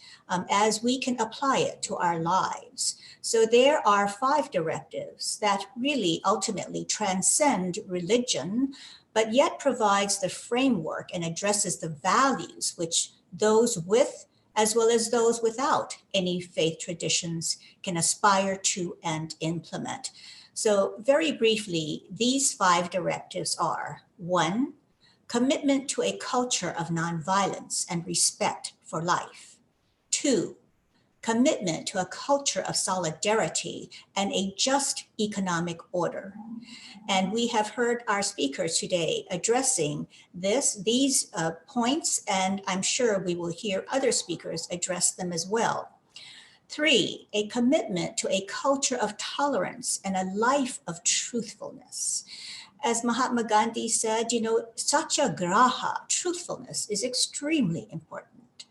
as we can apply it to our lives. So there are 5 directives that really ultimately transcend religion, but yet provides the framework and addresses the values which those with as well as those without any faith traditions can aspire to and implement. So very briefly, these 5 directives are: 1, commitment to a culture of nonviolence and respect for life. 2, commitment to a culture of solidarity and a just economic order. And we have heard our speakers today addressing these points, and I'm sure we will hear other speakers address them as well. 3, a commitment to a culture of tolerance and a life of truthfulness. As Mahatma Gandhi said, satyagraha, truthfulness, is extremely important.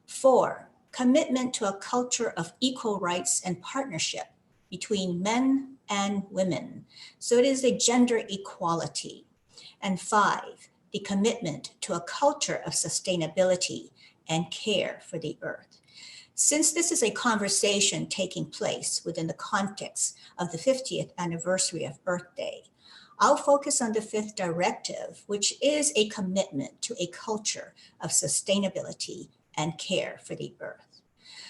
4, commitment to a culture of equal rights and partnership between men and women. So it is a gender equality. And 5, the commitment to a culture of sustainability and care for the earth. Since this is a conversation taking place within the context of the 50th anniversary of Earth Day, I'll focus on the 5th directive, which is a commitment to a culture of sustainability and care for the earth.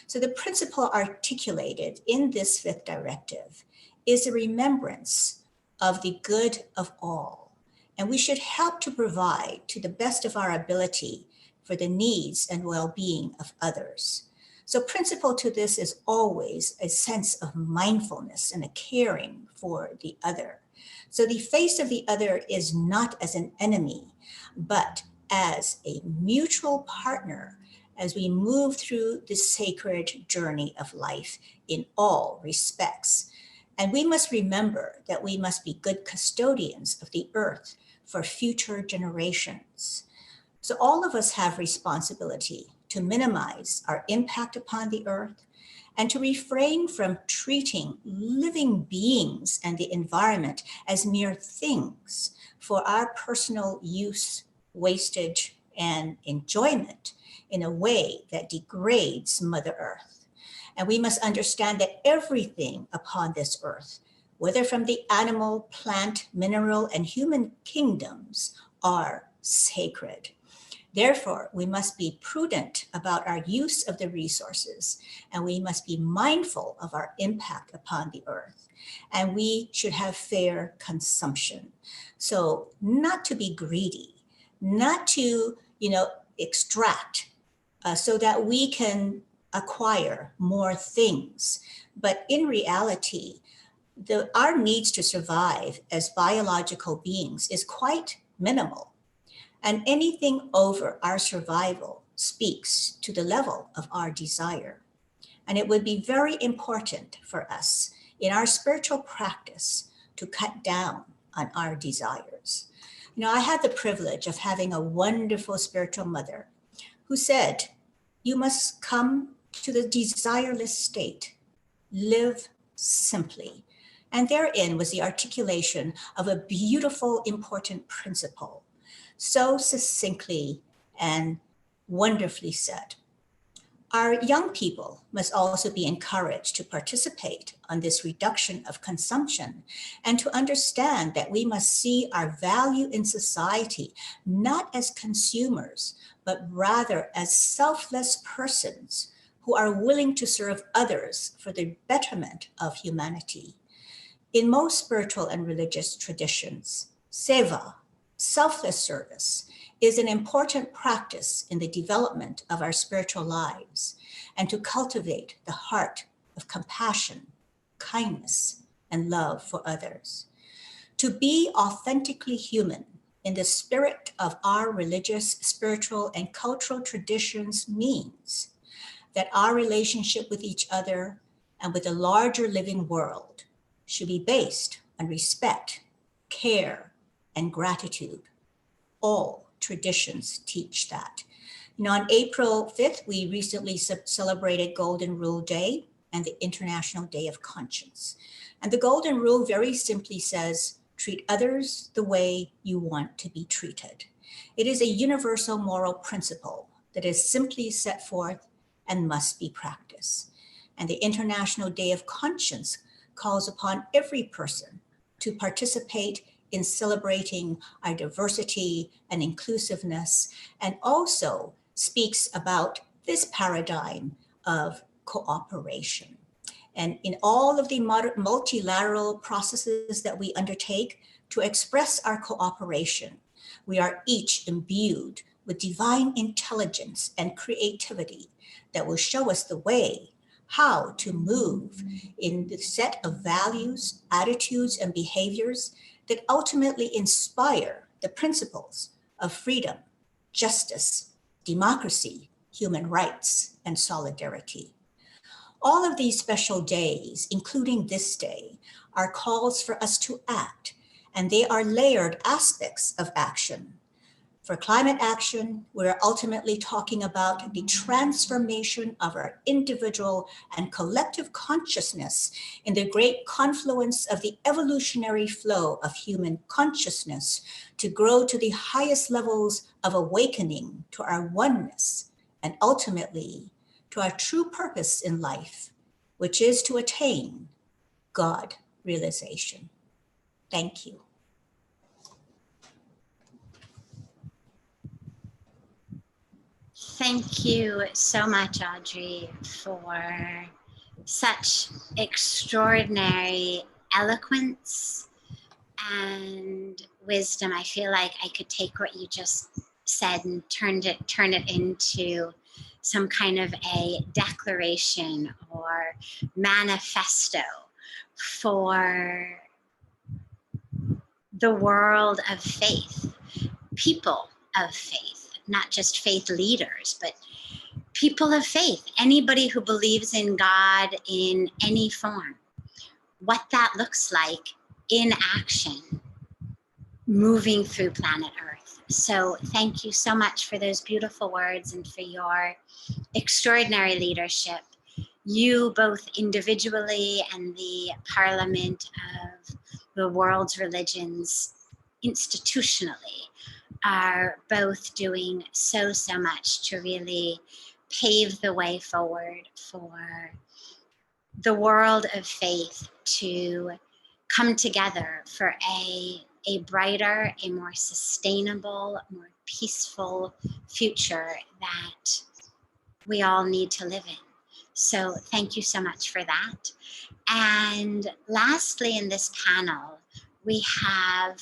So the principle articulated in this 5th directive is a remembrance of the good of all. And we should help to provide to the best of our ability for the needs and well-being of others. So principal to this is always a sense of mindfulness and a caring for the other. So the face of the other is not as an enemy, but as a mutual partner as we move through the sacred journey of life in all respects. And we must remember that we must be good custodians of the earth for future generations. So all of us have responsibility to minimize our impact upon the earth and to refrain from treating living beings and the environment as mere things for our personal use, wastage, and enjoyment in a way that degrades Mother Earth. And we must understand that everything upon this earth, whether from the animal, plant, mineral, and human kingdoms, are sacred. Therefore, we must be prudent about our use of the resources, and we must be mindful of our impact upon the earth. And we should have fair consumption. So not to be greedy, not to, extract so that we can acquire more things. But in reality, our needs to survive as biological beings is quite minimal. And anything over our survival speaks to the level of our desire. And it would be very important for us in our spiritual practice to cut down on our desires. I had the privilege of having a wonderful spiritual mother who said, you must come to the desireless state, live simply. And therein was the articulation of a beautiful, important principle, so succinctly and wonderfully said. Our young people must also be encouraged to participate on this reduction of consumption and to understand that we must see our value in society not as consumers, but rather as selfless persons who are willing to serve others for the betterment of humanity. In most spiritual and religious traditions, seva, selfless service, is an important practice in the development of our spiritual lives and to cultivate the heart of compassion, kindness, and love for others. To be authentically human in the spirit of our religious, spiritual, and cultural traditions means that our relationship with each other and with the larger living world should be based on respect, care, and gratitude. All traditions teach that. On April 5th, we recently celebrated Golden Rule Day and the International Day of Conscience. And the Golden Rule very simply says, treat others the way you want to be treated. It is a universal moral principle that is simply set forth and must be practiced. And the International Day of Conscience calls upon every person to participate in celebrating our diversity and inclusiveness, and also speaks about this paradigm of cooperation. And in all of the multilateral processes that we undertake to express our cooperation, we are each imbued with divine intelligence and creativity that will show us the way how to move in the set of values, attitudes, and behaviors that ultimately inspire the principles of freedom, justice, democracy, human rights, and solidarity. All of these special days, including this day, are calls for us to act, and they are layered aspects of action. For climate action, we're ultimately talking about the transformation of our individual and collective consciousness in the great confluence of the evolutionary flow of human consciousness to grow to the highest levels of awakening to our oneness and ultimately to our true purpose in life, which is to attain God realization. Thank you. Thank you so much, Audrey, for such extraordinary eloquence and wisdom. I feel like I could take what you just said and turn it into some kind of a declaration or manifesto for the world of faith, people of faith, not just faith leaders, but people of faith, anybody who believes in God in any form, what that looks like in action, moving through planet Earth. So thank you so much for those beautiful words and for your extraordinary leadership. You both individually and the Parliament of the world's religions institutionally are both doing so much to really pave the way forward for the world of faith to come together for a brighter, a more sustainable, more peaceful future that we all need to live in. So thank you so much for that. And lastly, in this panel, we have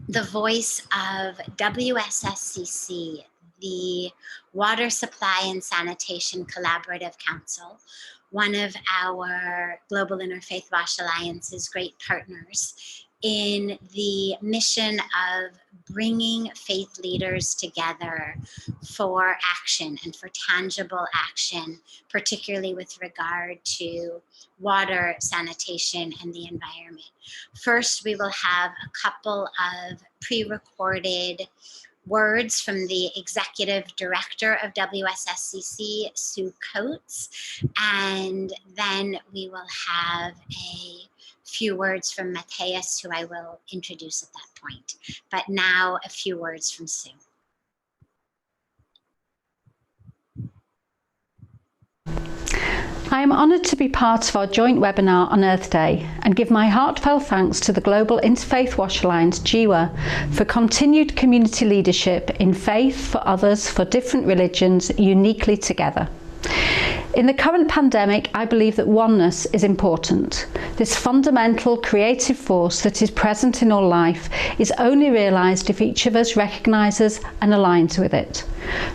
the voice of WSSCC, the Water Supply and Sanitation Collaborative Council, one of our Global Interfaith WASH Alliance's great partners in the mission of bringing faith leaders together for action and for tangible action, particularly with regard to water, sanitation, and the environment. First, we will have a couple of pre-recorded words from the executive director of WSSCC, Sue Coates, and then we will have a few words from Matthias, who I will introduce at that point. But now a few words from Sue. I am honoured to be part of our joint webinar on Earth Day and give my heartfelt thanks to the Global Interfaith WASH Alliance, GIWA, for continued community leadership in faith for others, for different religions, uniquely together. In the current pandemic, I believe that oneness is important. This fundamental creative force that is present in all life is only realised if each of us recognises and aligns with it.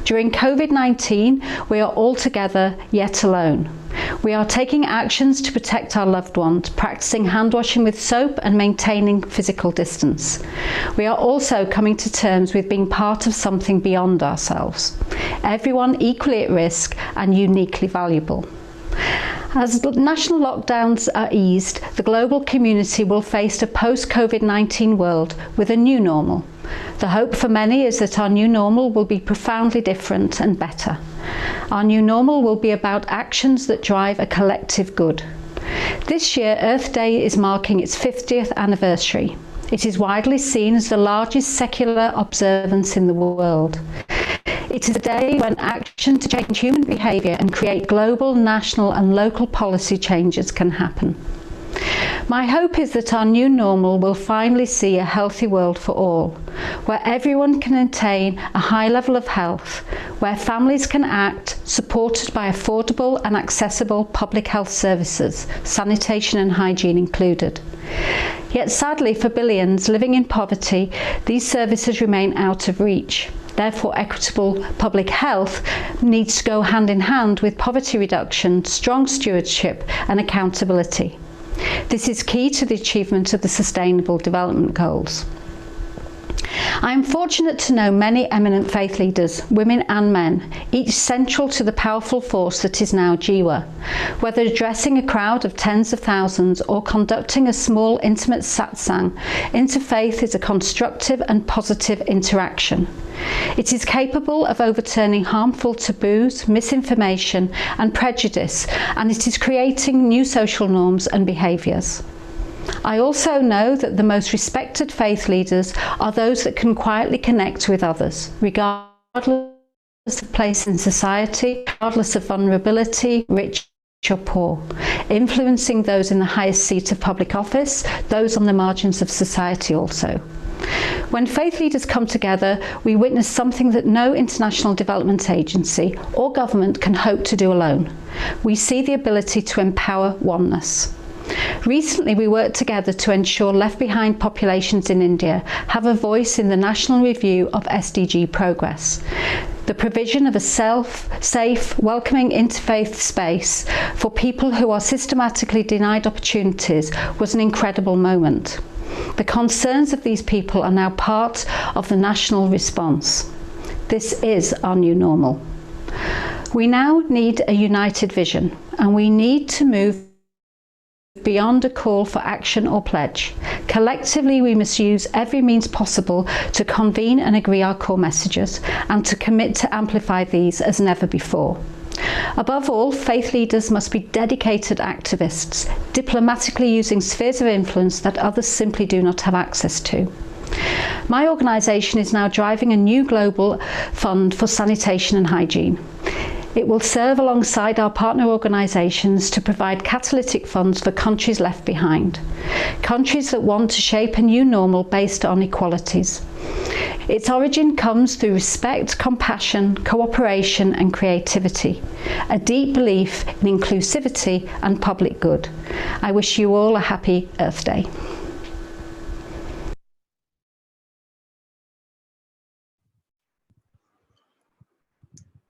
During COVID-19, we are all together yet alone. We are taking actions to protect our loved ones, practicing hand washing with soap and maintaining physical distance. We are also coming to terms with being part of something beyond ourselves. Everyone equally at risk and uniquely valuable. As national lockdowns are eased, the global community will face a post-COVID-19 world with a new normal. The hope for many is that our new normal will be profoundly different and better. Our new normal will be about actions that drive a collective good. This year, Earth Day is marking its 50th anniversary. It is widely seen as the largest secular observance in the world. It is a day when action to change human behaviour and create global, national and local policy changes can happen. My hope is that our new normal will finally see a healthy world for all, where everyone can attain a high level of health, where families can act supported by affordable and accessible public health services, sanitation and hygiene included. Yet sadly for billions living in poverty, these services remain out of reach. Therefore, equitable public health needs to go hand in hand with poverty reduction, strong stewardship and accountability. This is key to the achievement of the Sustainable Development Goals. I am fortunate to know many eminent faith leaders, women and men, each central to the powerful force that is now GIWA. Whether addressing a crowd of tens of thousands or conducting a small intimate satsang, interfaith is a constructive and positive interaction. It is capable of overturning harmful taboos, misinformation and prejudice, and it is creating new social norms and behaviours. I also know that the most respected faith leaders are those that can quietly connect with others, regardless of place in society, regardless of vulnerability, rich or poor, influencing those in the highest seat of public office, those on the margins of society also. When faith leaders come together, we witness something that no international development agency or government can hope to do alone. We see the ability to empower oneness. Recently, we worked together to ensure left behind populations in India have a voice in the National Review of SDG Progress. The provision of a safe, welcoming interfaith space for people who are systematically denied opportunities was an incredible moment. The concerns of these people are now part of the national response. This is our new normal. We now need a united vision, and we need to move beyond a call for action or pledge. Collectively, we must use every means possible to convene and agree our core messages and to commit to amplify these as never before. Above all, faith leaders must be dedicated activists, diplomatically using spheres of influence that others simply do not have access to. My organisation is now driving a new global fund for sanitation and hygiene. It will serve alongside our partner organisations to provide catalytic funds for countries left behind, countries that want to shape a new normal based on equalities. Its origin comes through respect, compassion, cooperation and creativity, a deep belief in inclusivity and public good. I wish you all a happy Earth Day.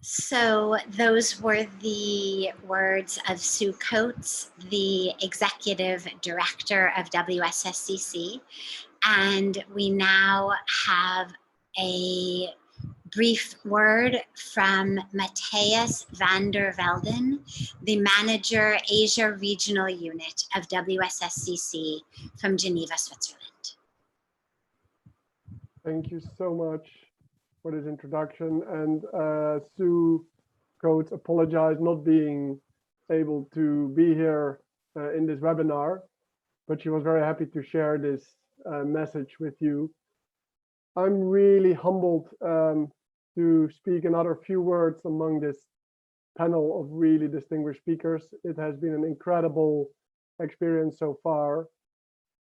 So those were the words of Sue Coates, the Executive Director of WSSCC. And we now have a brief word from Matthias van der Velden, the Manager Asia Regional Unit of WSSCC from Geneva, Switzerland. Thank you so much for this introduction. And Sue Coates apologized not being able to be here in this webinar, but she was very happy to share this message with you. I'm really humbled to speak another few words among this panel of really distinguished speakers. It has been an incredible experience so far.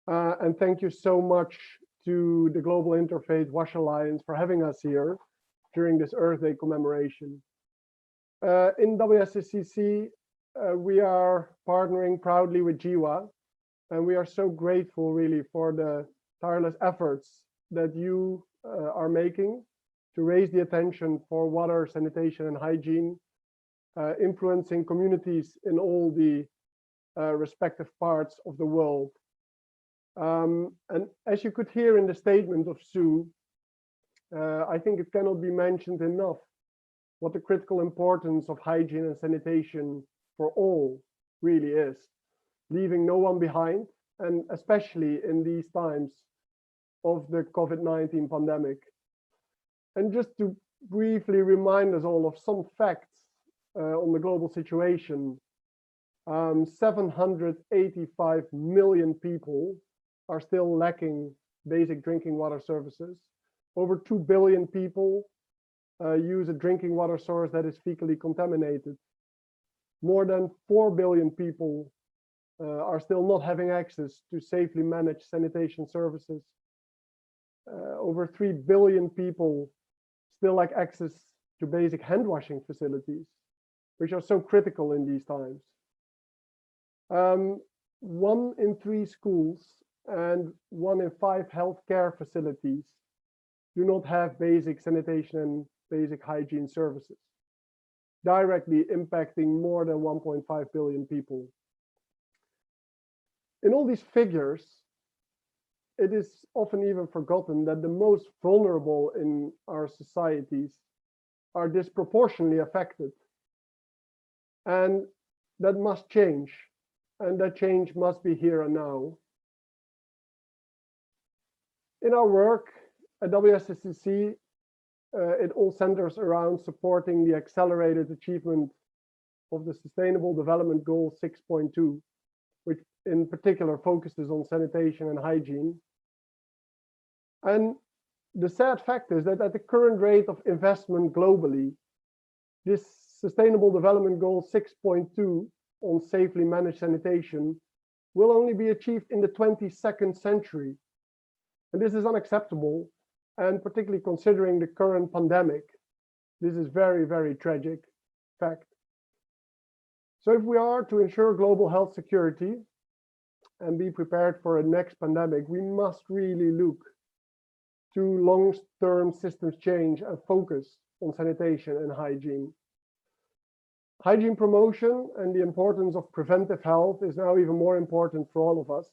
And thank you so much to the Global Interfaith WASH Alliance for having us here during this Earth Day commemoration. In WSSCC, we are partnering proudly with GWA, and we are so grateful really for the tireless efforts that you are making to raise the attention for water, sanitation and hygiene, influencing communities in all the respective parts of the world. And as you could hear in the statement of Sue, I think it cannot be mentioned enough what the critical importance of hygiene and sanitation for all really is, leaving no one behind, and especially in these times of the COVID-19 pandemic. And just to briefly remind us all of some facts on the global situation, 785 million people are still lacking basic drinking water services. Over 2 billion people use a drinking water source that is fecally contaminated. More than 4 billion people are still not having access to safely managed sanitation services. Over 3 billion people still lack access to basic hand washing facilities, which are so critical in these times. 1 in 3 schools and 1 in 5 healthcare facilities do not have basic sanitation and basic hygiene services, directly impacting more than 1.5 billion people. In all these figures, it is often even forgotten that the most vulnerable in our societies are disproportionately affected. And that must change, and that change must be here and now. In our work at WSSCC, it all centers around supporting the accelerated achievement of the Sustainable Development Goal 6.2, which in particular focuses on sanitation and hygiene. And the sad fact is that at the current rate of investment globally, this Sustainable Development Goal 6.2 on safely managed sanitation will only be achieved in the 22nd century. And this is unacceptable, and particularly considering the current pandemic, this is very, very tragic fact. So if we are to ensure global health security and be prepared for a next pandemic, we must really look to long-term systems change and focus on sanitation and hygiene. Hygiene promotion and the importance of preventive health is now even more important for all of us,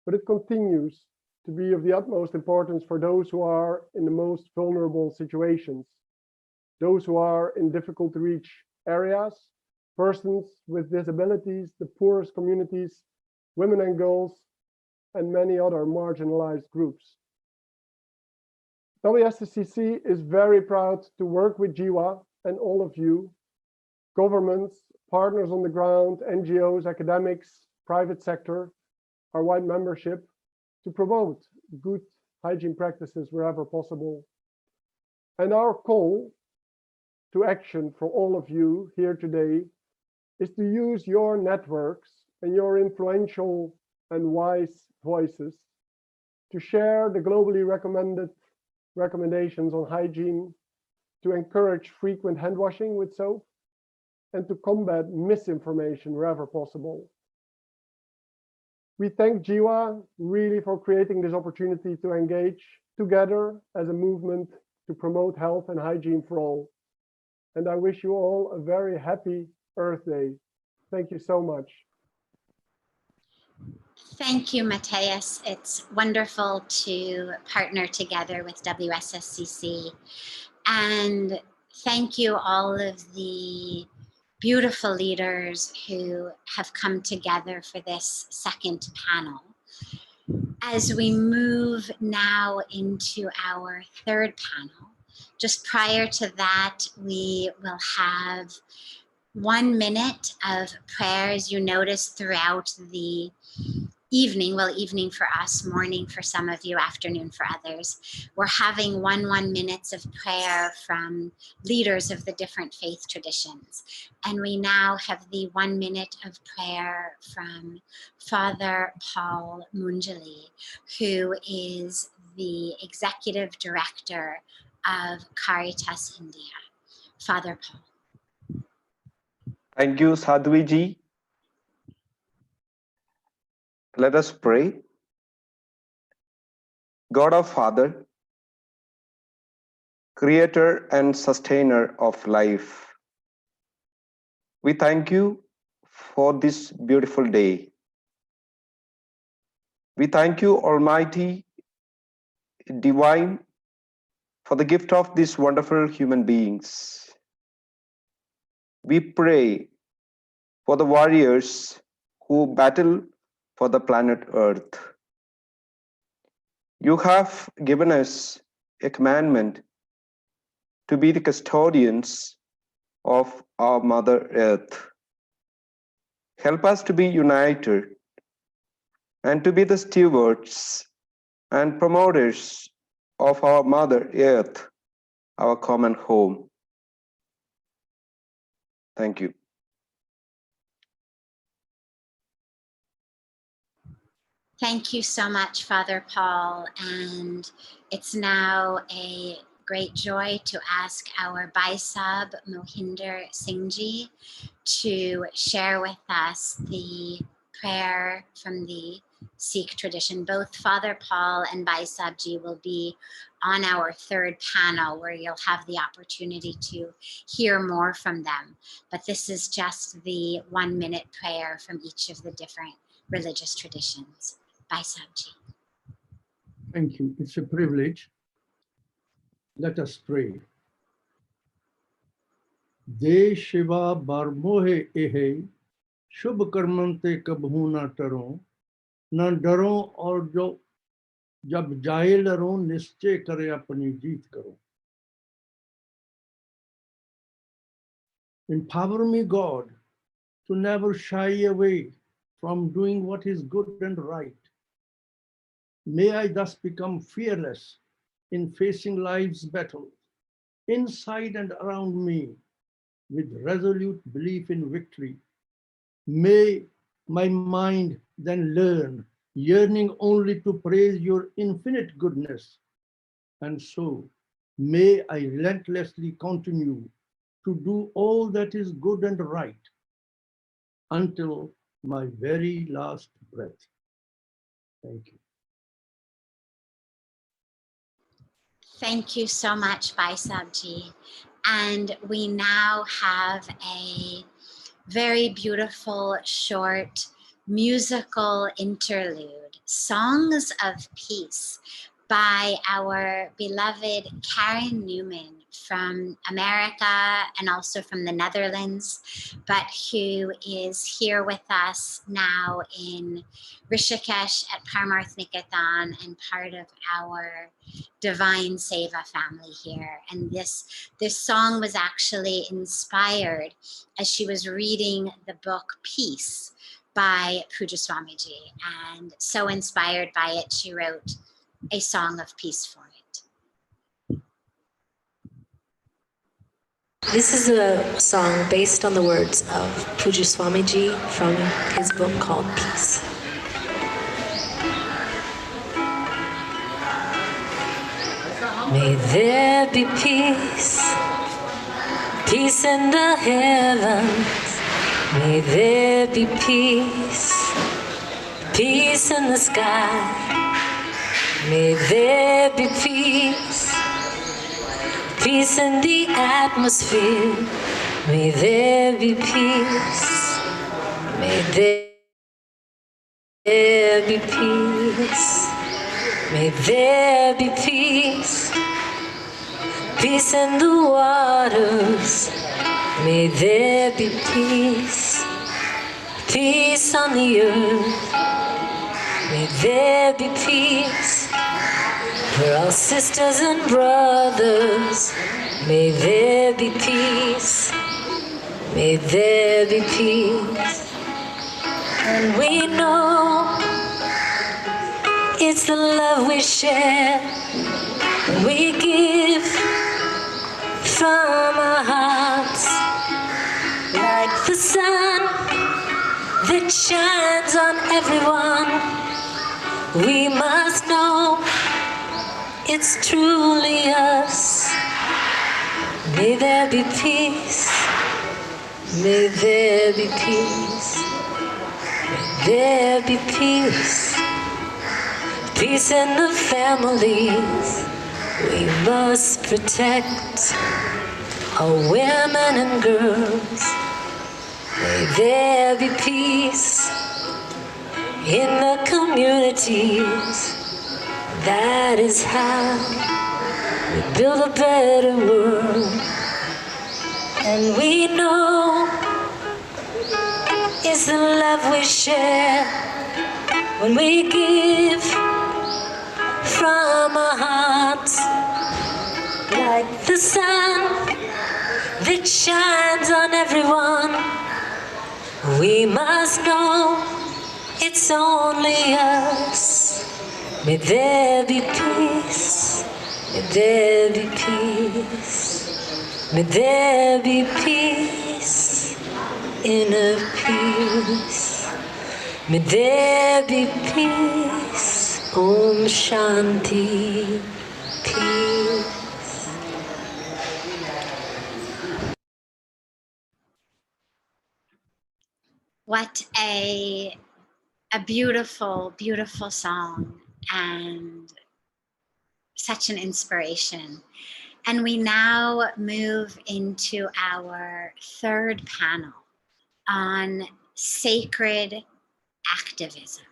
but it continues to be of the utmost importance for those who are in the most vulnerable situations, those who are in difficult to reach areas, persons with disabilities, the poorest communities, women and girls, and many other marginalized groups. WSSCC is very proud to work with GWA and all of you, governments, partners on the ground, NGOs, academics, private sector, our wide membership, to promote good hygiene practices wherever possible. And our call to action for all of you here today is to use your networks and your influential and wise voices to share the globally recommended recommendations on hygiene, to encourage frequent hand washing with soap, and to combat misinformation wherever possible. We thank GWA really for creating this opportunity to engage together as a movement to promote health and hygiene for all. And I wish you all a very happy Earth Day. Thank you so much. Thank you, Matthias. It's wonderful to partner together with WSSCC. And thank you all of the beautiful leaders who have come together for this second panel. As we move now into our third panel, just prior to that, we will have 1 minute of prayers. You notice throughout the evening, well, evening for us, morning for some of you, afternoon for others, we're having 1 minute of prayer from leaders of the different faith traditions. And we now have the 1 minute of prayer from Father Paul Munjali, who is the Executive Director of Caritas India. Father Paul. Thank you, Sadhviji. Let us pray. God our Father, Creator and Sustainer of life, we thank you for this beautiful day. We thank you, Almighty, Divine, for the gift of these wonderful human beings. We pray for the warriors who battle for the planet Earth. You have given us a commandment to be the custodians of our Mother Earth. Help us to be united and to be the stewards and promoters of our Mother Earth, our common home. Thank you. Thank you so much, Father Paul. And it's now a great joy to ask our Bhaisab Mohinder Singhji to share with us the prayer from the Sikh tradition. Both Father Paul and Bhaisab Ji will be on our third panel where you'll have the opportunity to hear more from them. But this is just the 1 minute prayer from each of the different religious traditions. Bhaisab Ji. Thank you. It's a privilege. Let us pray. De Shiva Barmohe Ehe, Shubh Karmante Kabhu na Taro, na Daro aur jo Jab Jaye Laro Nischay Kare Apni Jeet Karo. Empower me, God, to never shy away from doing what is good and right. May I thus become fearless in facing life's battles, inside and around me, with resolute belief in victory. May my mind then learn, yearning only to praise your infinite goodness. And so, may I relentlessly continue to do all that is good and right until my very last breath. Thank you. Thank you so much, Bhaisab Ji. And we now have a very beautiful short musical interlude, Songs of Peace, by our beloved Karen Newman from America and also from the Netherlands, but who is here with us now in Rishikesh at Parmarth Niketan and part of our Divine Seva family here. And this song was actually inspired as she was reading the book Peace by Puja Swamiji, and so inspired by it, she wrote a song of peace for it. This is a song based on the words of Puja Swamiji from his book called Peace. May there be peace, peace in the heavens. May there be peace, peace in the sky. May there be peace, peace in the atmosphere. May there be peace. May there be peace. May there be peace, peace in the waters. May there be peace, peace on the earth. May there be peace for all sisters and brothers. May there be peace. May there be peace. And we know it's the love we share. We give from our hearts, like the sun that shines on everyone. We must know it's truly us. May there be peace. May there be peace. May there be peace. Peace in the families. We must protect our women and girls. May there be peace in the communities. That is how we build a better world. And we know it's the love we share when we give from our hearts, like the sun that shines on everyone. We must know it's only us. May there be peace. May there be peace. May there be peace, inner peace. May there be peace. Om Shanti, peace. What a beautiful, beautiful song, and such an inspiration. And we now move into our third panel on sacred activism.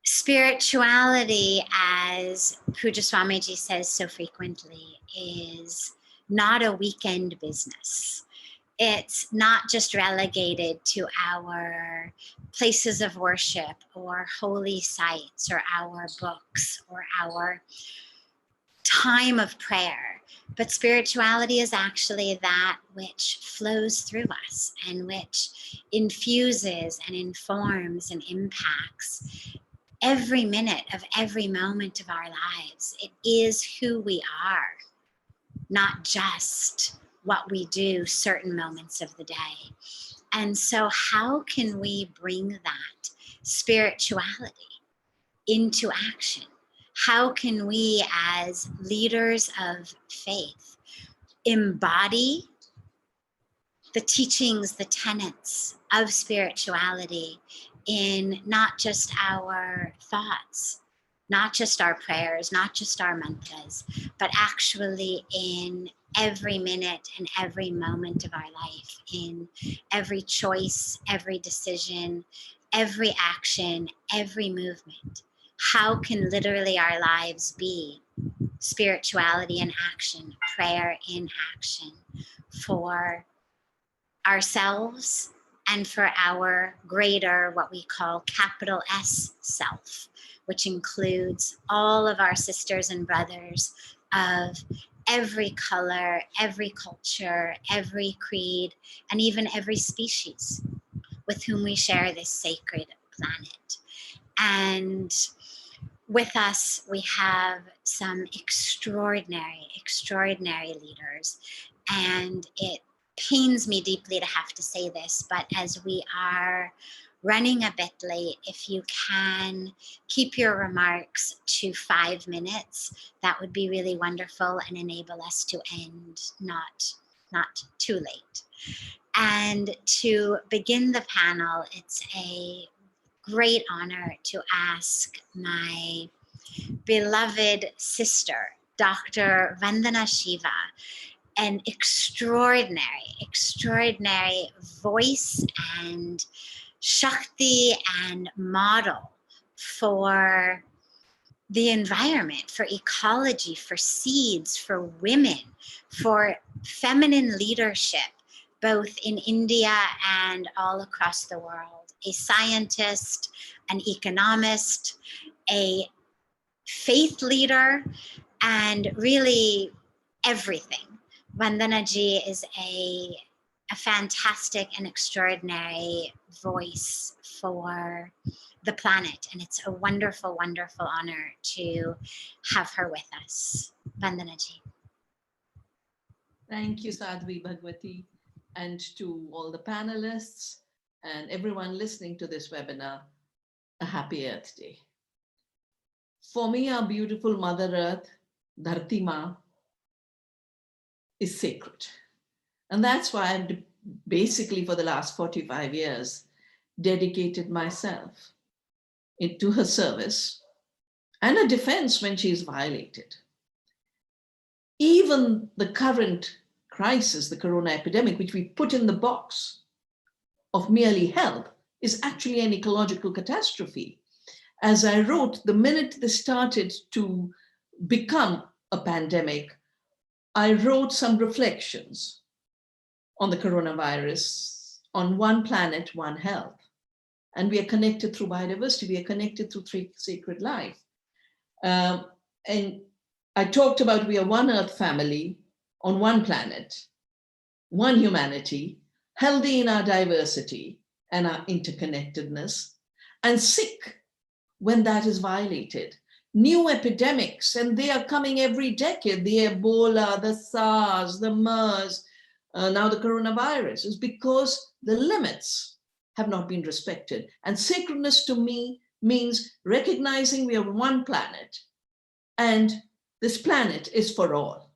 Spirituality, as Puja Swamiji says so frequently, is not a weekend business. It's not just relegated to our places of worship or holy sites or our books or our time of prayer, but spirituality is actually that which flows through us and which infuses and informs and impacts every minute of every moment of our lives. It is who we are, not just what we do certain moments of the day. And so how can we bring that spirituality into action? How can we, as leaders of faith, embody the teachings, the tenets of spirituality in not just our thoughts, not just our prayers, not just our mantras, but actually in every minute and every moment of our life, in every choice, every decision, every action, every movement. How can literally our lives be spirituality in action, prayer in action for ourselves and for our greater, what we call capital S self, which includes all of our sisters and brothers of every color, every culture, every creed, and even every species with whom we share this sacred planet. And with us, we have some extraordinary, extraordinary leaders. And it pains me deeply to have to say this, but as we are running a bit late, if you can keep your remarks to 5 minutes, that would be really wonderful and enable us to end not too late. And to begin the panel, it's a great honor to ask my beloved sister, Dr. Vandana Shiva, an extraordinary, extraordinary voice and Shakti and model for the environment, for ecology, for seeds, for women, for feminine leadership, both in India and all across the world. A scientist, an economist, a faith leader, and really everything. Vandana ji is a fantastic and extraordinary voice for the planet, and it's a wonderful, wonderful honor to have her with us. Vandana ji. Thank you, Sadhvi Bhagwati, and to all the panelists and everyone listening to this webinar, a happy Earth Day. For me, our beautiful Mother Earth, Dharti Ma, is sacred. And that's why I've basically for the last 45 years dedicated myself into her service and a defense when she is violated. Even the current crisis, the corona epidemic, which we put in the box of merely health, is actually an ecological catastrophe. As I wrote, the minute this started to become a pandemic, I wrote some reflections on the coronavirus, on one planet, one health. And we are connected through biodiversity, we are connected through sacred life. And I talked about we are one Earth family on one planet, one humanity, healthy in our diversity and our interconnectedness, and sick when that is violated. New epidemics, and they are coming every decade, the Ebola, the SARS, the MERS, now the coronavirus, is because the limits have not been respected. And sacredness to me means recognizing we are one planet, and this planet is for all.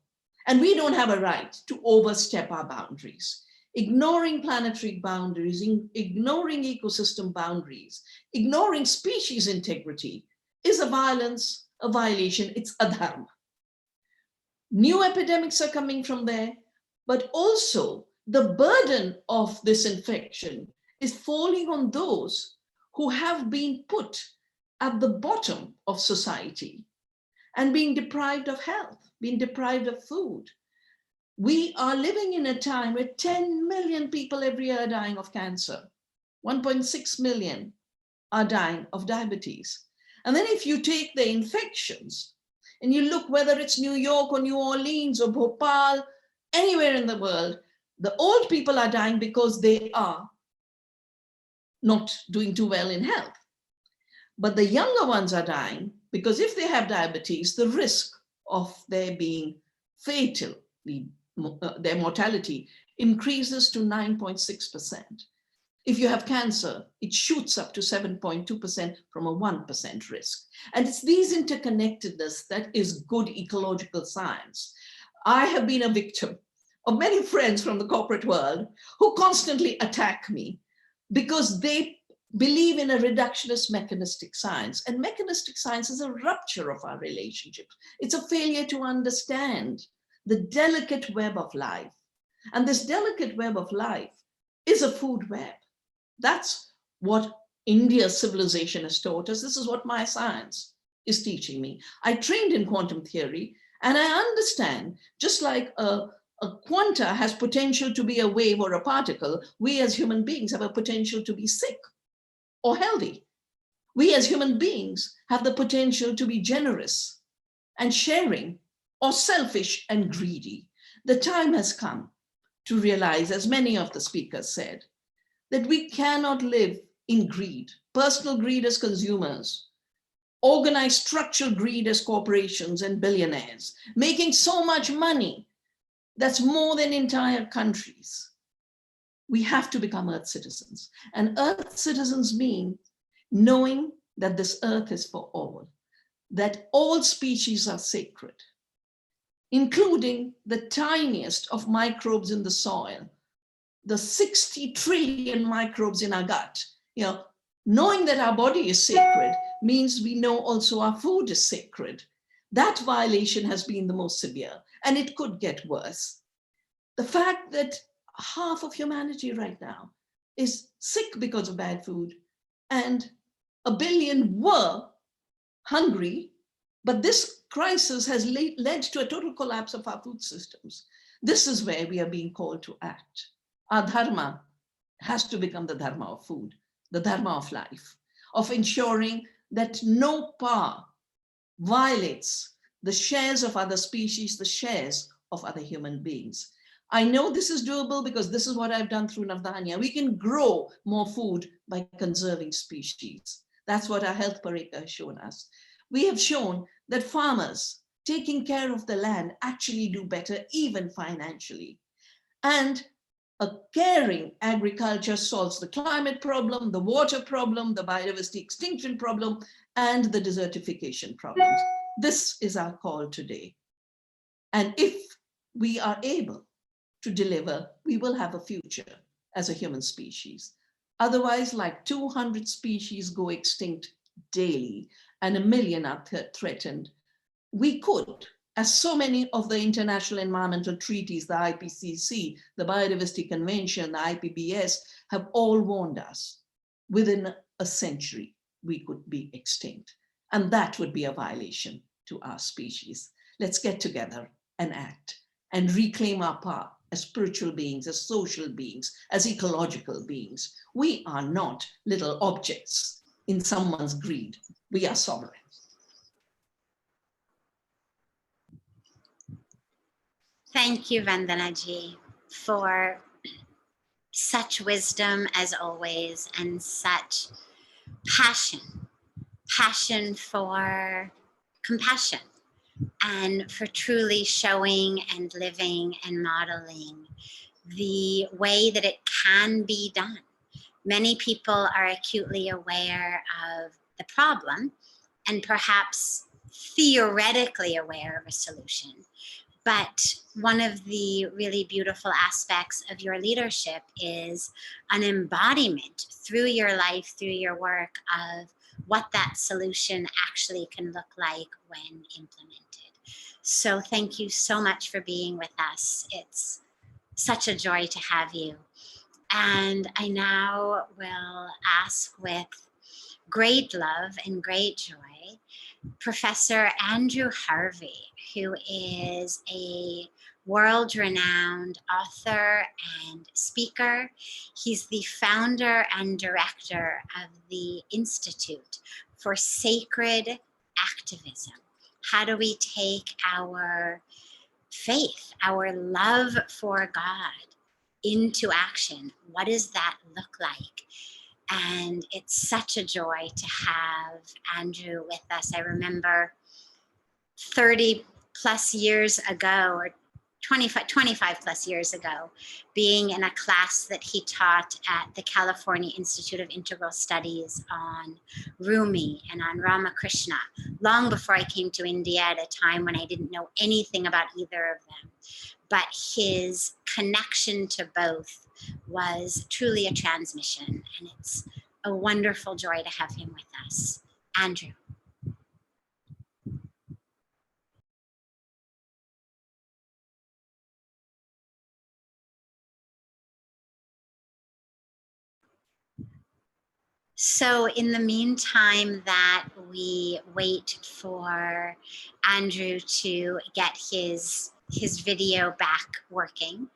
And we don't have a right to overstep our boundaries. Ignoring planetary boundaries, ignoring ecosystem boundaries, ignoring species integrity is a violence, a violation, it's adharma. New epidemics are coming from there, but also the burden of this infection is falling on those who have been put at the bottom of society and being deprived of health, being deprived of food. We are living in a time where 10 million people every year are dying of cancer. 1.6 million are dying of diabetes. And then if you take the infections and you look whether it's New York or New Orleans or Bhopal, anywhere in the world, the old people are dying because they are not doing too well in health. But the younger ones are dying because if they have diabetes, the risk of their being fatal, their mortality increases to 9.6%. If you have cancer, it shoots up to 7.2% from a 1% risk. And it's these interconnectedness that is good ecological science. I have been a victim of many friends from the corporate world who constantly attack me because they believe in a reductionist mechanistic science. And mechanistic science is a rupture of our relationships. It's a failure to understand the delicate web of life. And this delicate web of life is a food web. That's what India's civilization has taught us. This is what my science is teaching me. I trained in quantum theory, and I understand, just like a quanta has potential to be a wave or a particle, we as human beings have a potential to be sick or healthy. We as human beings have the potential to be generous and sharing, or selfish and greedy. The time has come to realize, as many of the speakers said, that we cannot live in greed, personal greed as consumers, organized structural greed as corporations and billionaires, making so much money that's more than entire countries. We have to become Earth citizens. And Earth citizens mean knowing that this Earth is for all, that all species are sacred, including the tiniest of microbes in the soil, the 60 trillion microbes in our gut. Knowing that our body is sacred means we know also our food is sacred. That violation has been the most severe, and it could get worse. The fact that half of humanity right now is sick because of bad food, and 1 billion were hungry, but this crisis has led to a total collapse of our food systems. This is where we are being called to act. Our dharma has to become the dharma of food, the dharma of life, of ensuring that no power violates the shares of other species, the shares of other human beings. I know this is doable because this is what I've done through Navdanya. We can grow more food by conserving species. That's what our health pareka has shown us. We have shown that farmers taking care of the land actually do better, even financially. And a caring agriculture solves the climate problem, the water problem, the biodiversity extinction problem, and the desertification problems. This is our call today. And if we are able to deliver, we will have a future as a human species. Otherwise, like 200 species go extinct daily and 1 million are threatened, we could, as so many of the international environmental treaties, the IPCC, the Biodiversity Convention, the IPBES, have all warned us, within a century, we could be extinct. And that would be a violation to our species. Let's get together and act and reclaim our power as spiritual beings, as social beings, as ecological beings. We are not little objects in someone's greed. We are sovereign. Thank you, Vandanaji, for such wisdom as always, and such passion for compassion, and for truly showing and living and modeling the way that it can be done. Many people are acutely aware of the problem and perhaps theoretically aware of a solution. But one of the really beautiful aspects of your leadership is an embodiment through your life, through your work, of what that solution actually can look like when implemented. So thank you so much for being with us. It's such a joy to have you. And I now will ask, with great love and great joy, Professor Andrew Harvey, who is a world-renowned author and speaker. He's the founder and director of the Institute for Sacred Activism. How do we take our faith, our love for God into action? What does that look like? And it's such a joy to have Andrew with us. I remember 30 plus years ago, or 25 plus years ago, being in a class that he taught at the California Institute of Integral Studies on Rumi and on Ramakrishna, long before I came to India, at a time when I didn't know anything about either of them. But his connection to both was truly a transmission, and it's a wonderful joy to have him with us. Andrew. So in the meantime that we wait for Andrew to get his video back working,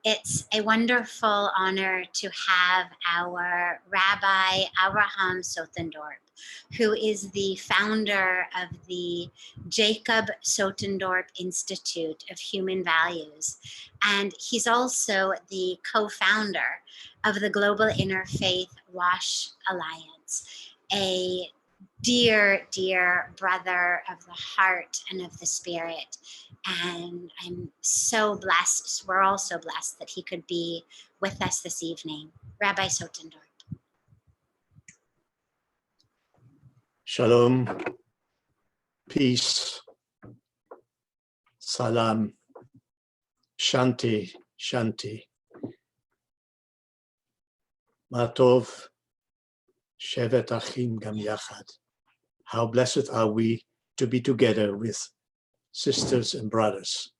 it's a wonderful honor to have our Rabbi Abraham Sotendorp, who is the founder of the Jacob Sotendorp Institute of Human Values. And he's also the co-founder of the Global Interfaith WASH Alliance, a dear, dear brother of the heart and of the spirit. And I'm so blessed, we're all so blessed that he could be with us this evening. Rabbi Sotendorp. Shalom, peace, salam, shanti, shanti. Matov, shevet achim gam yachad. How blessed are we to be together with sisters and brothers,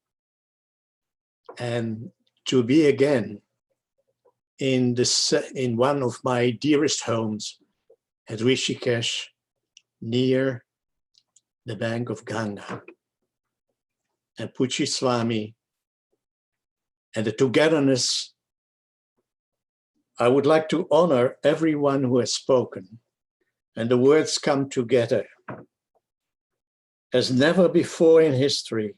and to be again in one of my dearest homes at Rishikesh, near the bank of Ganga, and Puchi Swami, and the togetherness. I would like to honor everyone who has spoken, and the words come together. As never before in history,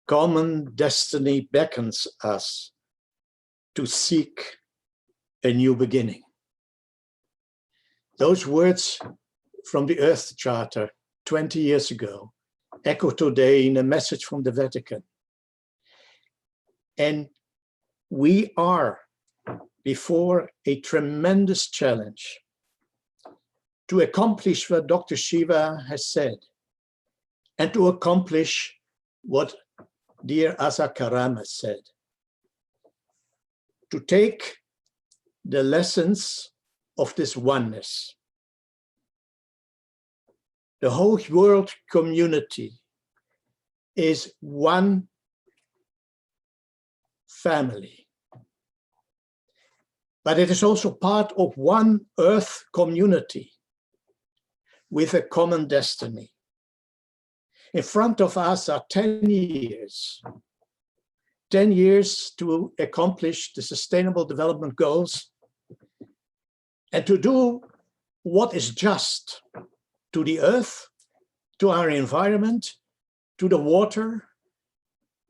common destiny beckons us to seek a new beginning. Those words from the Earth Charter 20 years ago echo today in a message from the Vatican. And we are before a tremendous challenge to accomplish what Dr. Shiva has said, and to accomplish what dear Asa Karam has said. To take the lessons of this oneness. The whole world community is one family. But it is also part of one earth community with a common destiny. In front of us are 10 years. 10 years to accomplish the Sustainable Development Goals and to do what is just to the earth, to our environment, to the water,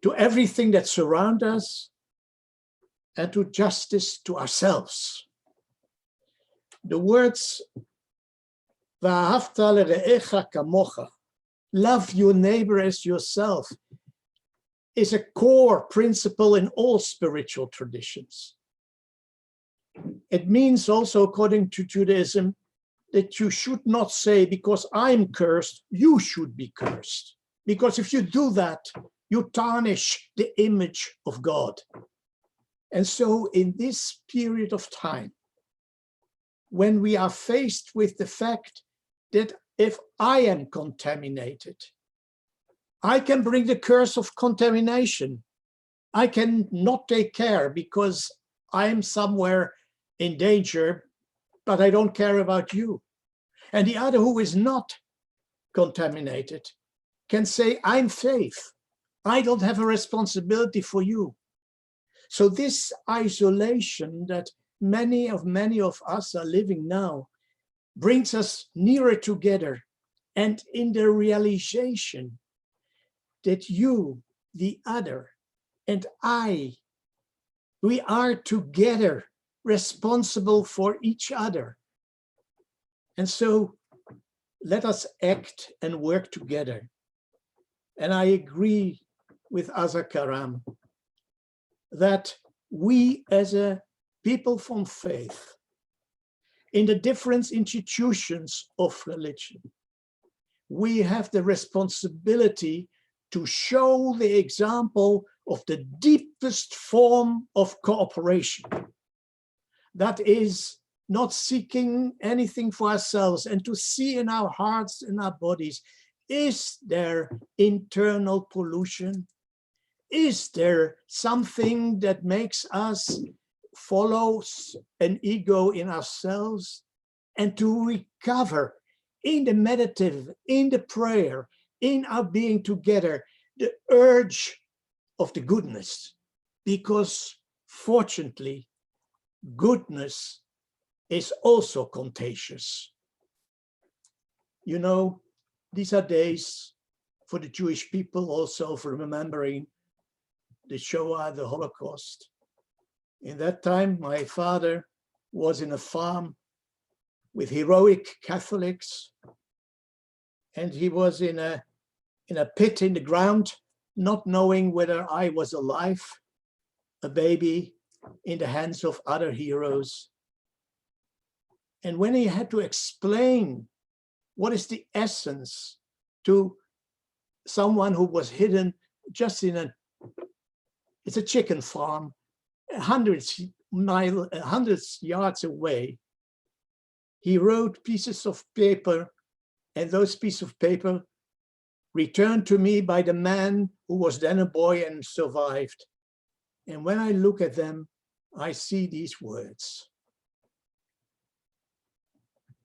to everything that surrounds us, and to justice to ourselves. The words, "V'ahavta l're'echa kamocha," love your neighbor as yourself, is a core principle in all spiritual traditions. It means also, according to Judaism, that you should not say, because I'm cursed, you should be cursed. Because if you do that, you tarnish the image of God. And so in this period of time, when we are faced with the fact that if I am contaminated, I can bring the curse of contamination. I can not take care because I'm somewhere in danger, but I don't care about you. And the other who is not contaminated can say, I'm safe. I don't have a responsibility for you. So this isolation that many of us are living now brings us nearer together, and in the realization that you, the other, and I, we are together responsible for each other. And so let us act and work together. And I agree with Asa Karam that we as a people from faith, in the different institutions of religion, we have the responsibility to show the example of the deepest form of cooperation. That is not seeking anything for ourselves, and to see in our hearts and our bodies, is there internal pollution? Is there something that makes us follow an ego in ourselves? And to recover in the meditative, in the prayer, in our being together, the urge of the goodness, because fortunately, goodness is also contagious. You know, these are days for the Jewish people also for remembering the Shoah, the Holocaust. In that time, my father was in a farm with heroic Catholics, and he was in a pit in the ground, not knowing whether I was alive, a baby in the hands of other heroes. And when he had to explain what is the essence to someone who was hidden just in it's a chicken farm, hundreds yards away, he wrote pieces of paper, and those pieces of paper returned to me by the man who was then a boy and survived. And when I look at them, I see these words.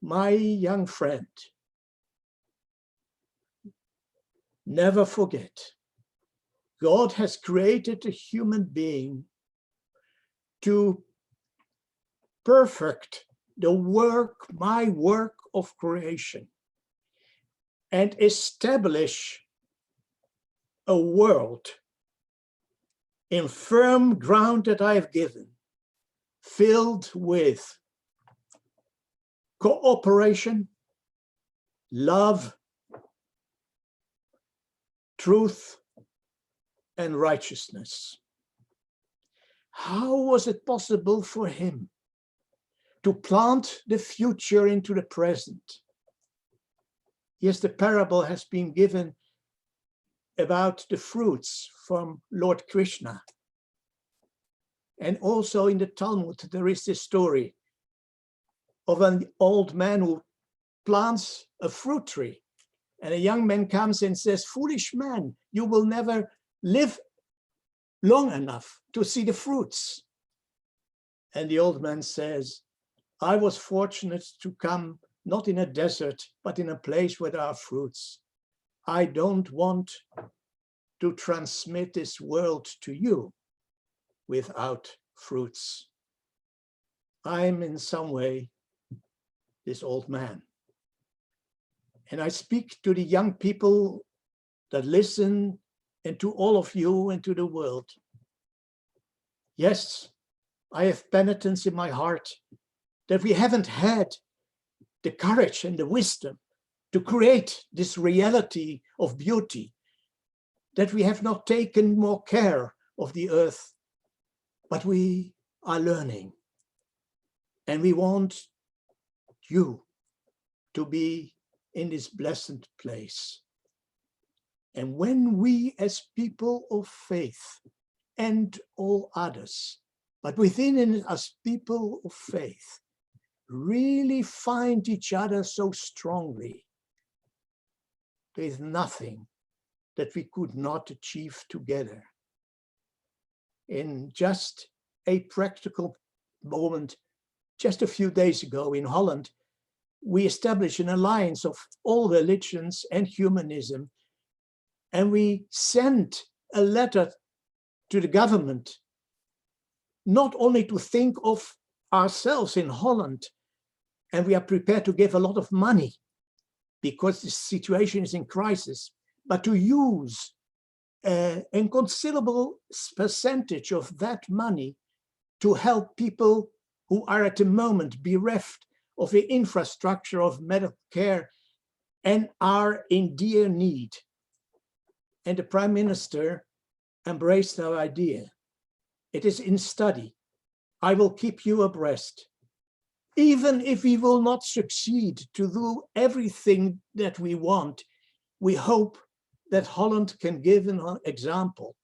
My young friend, never forget, God has created a human being to perfect the work, my work of creation, and establish a world in firm ground that I have given, filled with cooperation, love, truth, and righteousness. How was it possible for him to plant the future into the present? Yes, the parable has been given about the fruits from Lord Krishna. And also in the Talmud, there is this story of an old man who plants a fruit tree. And a young man comes and says, foolish man, you will never live long enough to see the fruits. And the old man says, I was fortunate to come not in a desert, but in a place where there are fruits. I don't want to transmit this world to you without fruits. I'm in some way this old man. And I speak to the young people that listen, and to all of you and to the world. Yes, I have penitence in my heart that we haven't had the courage and the wisdom to create this reality of beauty, that we have not taken more care of the earth, but we are learning. And we want you to be in this blessed place. And when we as people of faith and all others, but within us people of faith, really find each other so strongly, there is nothing that we could not achieve together. In just a practical moment, just a few days ago in Holland, we established an alliance of all religions and humanism, and we sent a letter to the government, not only to think of ourselves in Holland, and we are prepared to give a lot of money because the situation is in crisis, but to use a considerable percentage of that money to help people who are at the moment bereft of the infrastructure of medical care and are in dire need. And the Prime Minister embraced our idea. It is in study. I will keep you abreast. Even if we will not succeed to do everything that we want, we hope that Holland can give an example,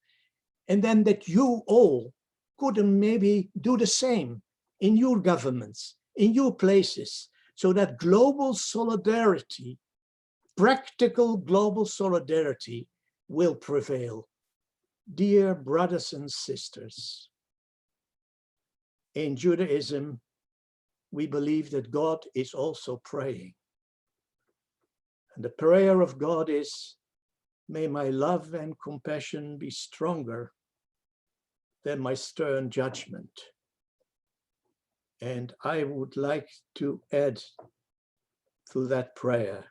and then that you all could maybe do the same in your governments, in your places, so that global solidarity, practical global solidarity, will prevail. Dear brothers and sisters, in Judaism, we believe that God is also praying. And the prayer of God is, may my love and compassion be stronger than my stern judgment. And I would like to add to that prayer,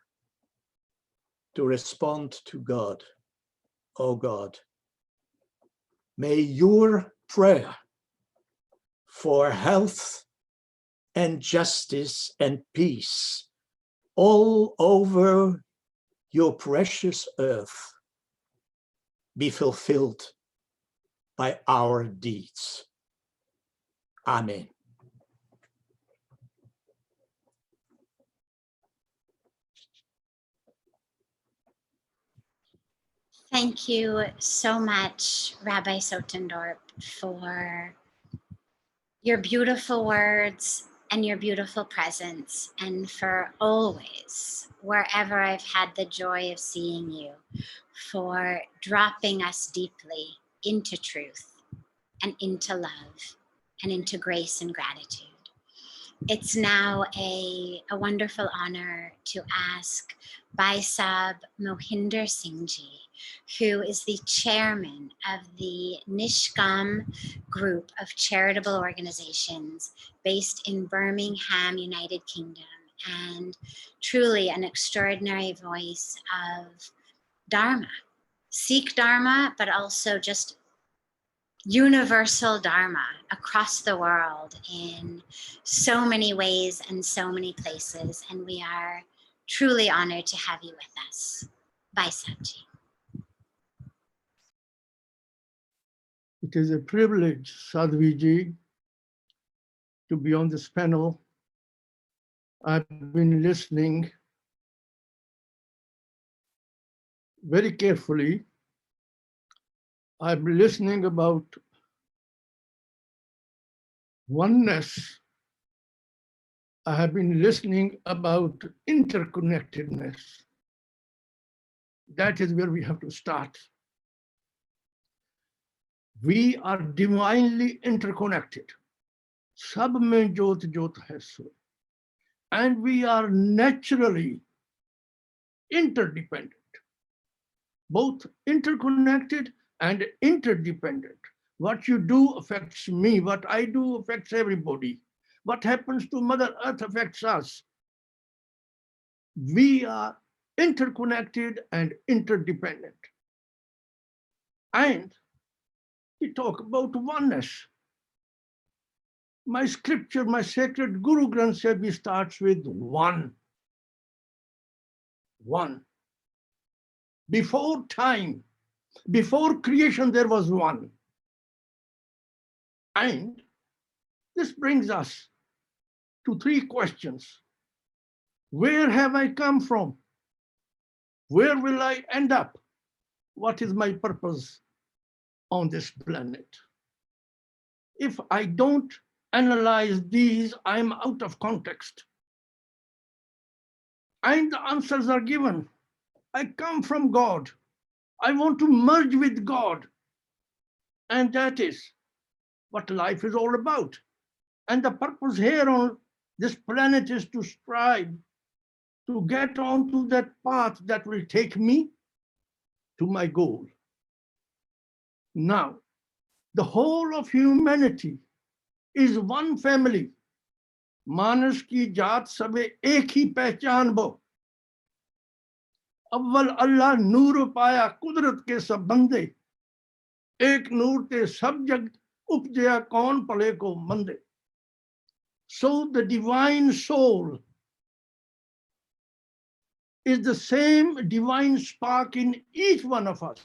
to respond to God. Oh God, may your prayer for health and justice and peace all over your precious earth be fulfilled by our deeds. Amen. Thank you so much, Rabbi Sotendorp, for your beautiful words and your beautiful presence, and for always, wherever I've had the joy of seeing you, for dropping us deeply into truth and into love and into grace and gratitude. It's now a wonderful honor to ask Baisab Mohinder Singh Ji, who is the chairman of the Nishkam group of charitable organizations based in Birmingham, United Kingdom, and truly an extraordinary voice of Dharma, Sikh Dharma, but also just universal Dharma across the world in so many ways and so many places. And we are truly honored to have you with us. Bye, Sabji. It is a privilege, Sadhviji, to be on this panel. I've been listening very carefully. I've been listening about oneness. I have been listening about interconnectedness. That is where we have to start. We are divinely interconnected. Sab mein jyot jyot hai so. And we are naturally interdependent, both interconnected and interdependent. What you do affects me, what I do affects everybody. What happens to Mother Earth affects us. We are interconnected and interdependent. And we talk about oneness. My scripture, my sacred Guru Granth Sahib starts with one. One. Before time, before creation, there was one. And this brings us to three questions. Where have I come from? Where will I end up? What is my purpose on this planet? If I don't analyze these, I'm out of context. And the answers are given. I come from God. I want to merge with God. And that is what life is all about. And the purpose here on this planet is to strive to get onto that path that will take me to my goal. Now, the whole of humanity is one family. मानस की जात सबे एक ही पहचान बो. अव्वल अल्लाह नूर पाया कुदरत के सब बंदे. एक नूर ते सब जग उपजया कौन पले को मंदे. So the divine soul is the same divine spark in each one of us.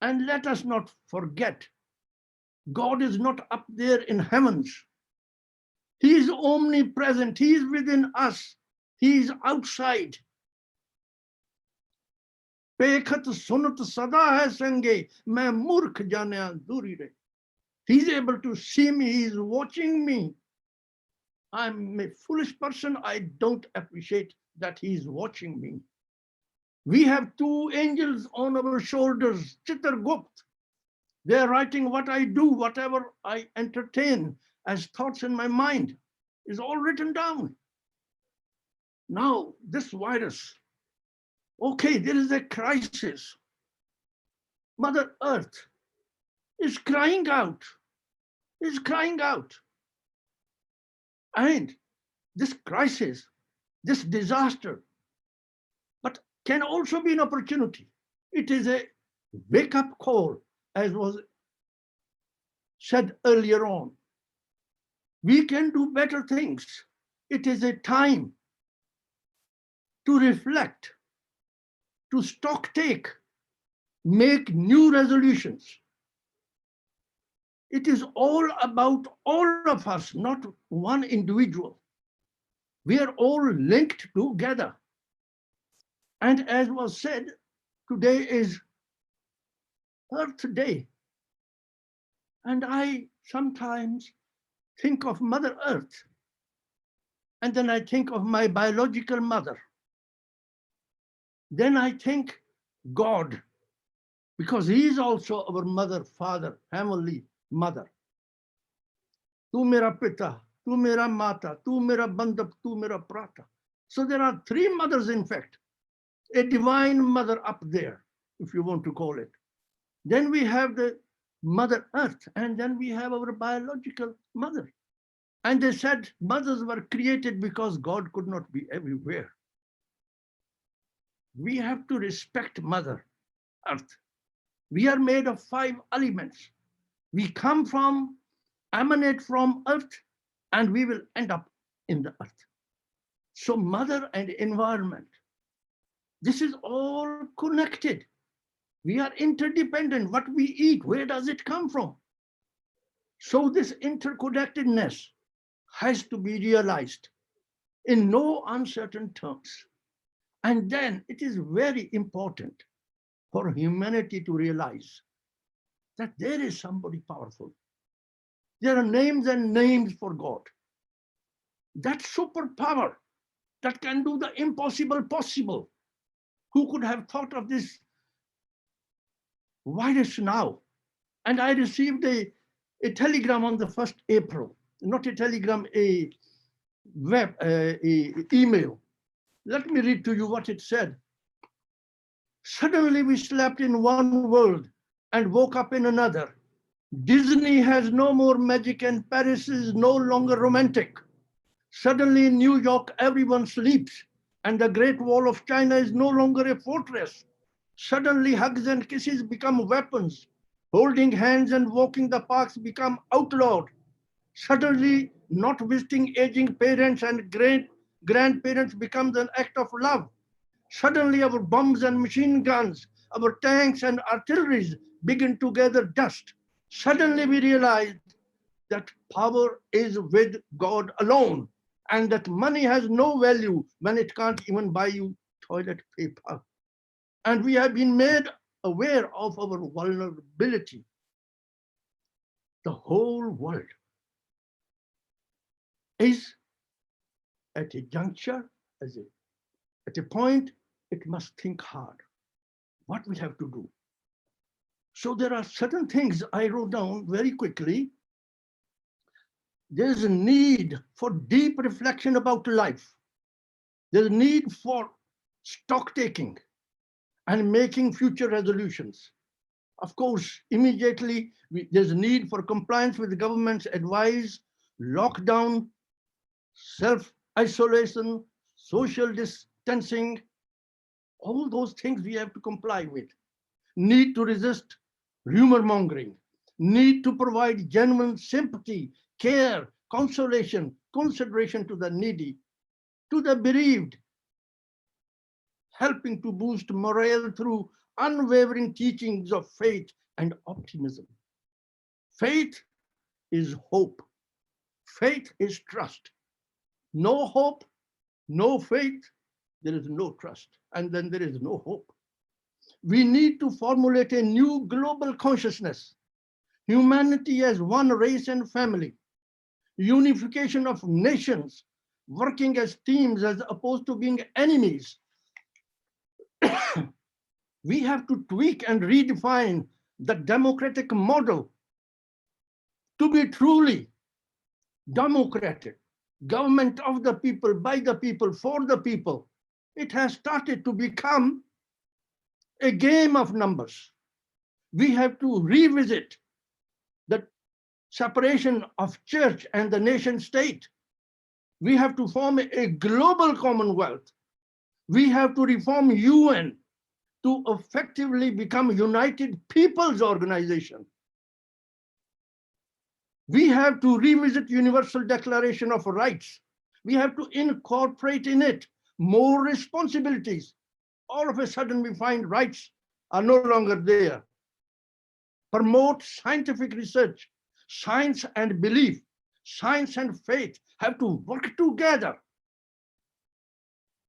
And let us not forget, God is not up there in heavens. He is omnipresent. He is within us. He is outside. Pekhat sunat sada hai sange, main murkh janaya duri re. He is able to see me. He is watching me. I'm a foolish person. I don't appreciate that he's watching me. We have two angels on our shoulders, Chitragupt. They're writing what I do, whatever I entertain as thoughts in my mind is all written down. Now, this virus, okay, there is a crisis. Mother Earth is crying out, is crying out. And this crisis, this disaster, but can also be an opportunity. It is a wake-up call, as was said earlier on. We can do better things. It is a time to reflect, to stocktake, make new resolutions. It is all about all of us, not one individual. We are all linked together. And as was said, today is Earth Day. And I sometimes think of Mother Earth. And then I think of my biological mother. Then I think God, because he is also our mother, father, heavenly mother. Tu mera pita, tu mera mata, tu mera bandhap, tu mera prata. So there are three mothers, in fact, a divine mother up there, if you want to call it. Then we have the Mother Earth, and then we have our biological mother. And they said mothers were created because God could not be everywhere. We have to respect Mother Earth. We are made of 5 elements. We come from, emanate from Earth, and we will end up in the Earth. So mother and environment, this is all connected. We are interdependent. What we eat, where does it come from? So this interconnectedness has to be realized in no uncertain terms. And then it is very important for humanity to realize that there is somebody powerful. There are names and names for God. That superpower that can do the impossible possible. Who could have thought of this virus now? And I received a telegram on the 1st April, not a telegram, a email. Let me read to you what it said. Suddenly we slept in one world and woke up in another. Disney has no more magic and Paris is no longer romantic. Suddenly in New York, everyone sleeps and the Great Wall of China is no longer a fortress. Suddenly hugs and kisses become weapons. Holding hands and walking the parks become outlawed. Suddenly not visiting aging parents and grandparents becomes an act of love. Suddenly our bombs and machine guns, our tanks and artilleries begin to gather dust. Suddenly we realize that power is with God alone and that money has no value when it can't even buy you toilet paper. And we have been made aware of our vulnerability. The whole world is at a juncture, at a point, it must think hard what we have to do. So there are certain things I wrote down very quickly. There's a need for deep reflection about life. There's a need for stock taking and making future resolutions. Of course, immediately there's a need for compliance with the government's advice, lockdown, self-isolation, social distancing, all those things we have to comply with. Need to resist rumor mongering, need to provide genuine sympathy, care, consolation, consideration to the needy, to the bereaved, helping to boost morale through unwavering teachings of faith and optimism. Faith is hope. Faith is trust. No hope, no faith, there is no trust, and then there is no hope. We need to formulate a new global consciousness. Humanity as one race and family. unification of nations, working as teams as opposed to being enemies. We have to tweak and redefine the democratic model to be truly democratic, government of the people, by the people, for the people. It has started to become a game of numbers. We have to revisit the separation of church and the nation state. We have to form a global commonwealth. We have to reform UN to effectively become United Peoples Organization. We have to revisit Universal Declaration of Rights. We have to incorporate in it more responsibilities. All of a sudden we find rights are no longer there. Promote scientific research. Science and belief, science and faith have to work together.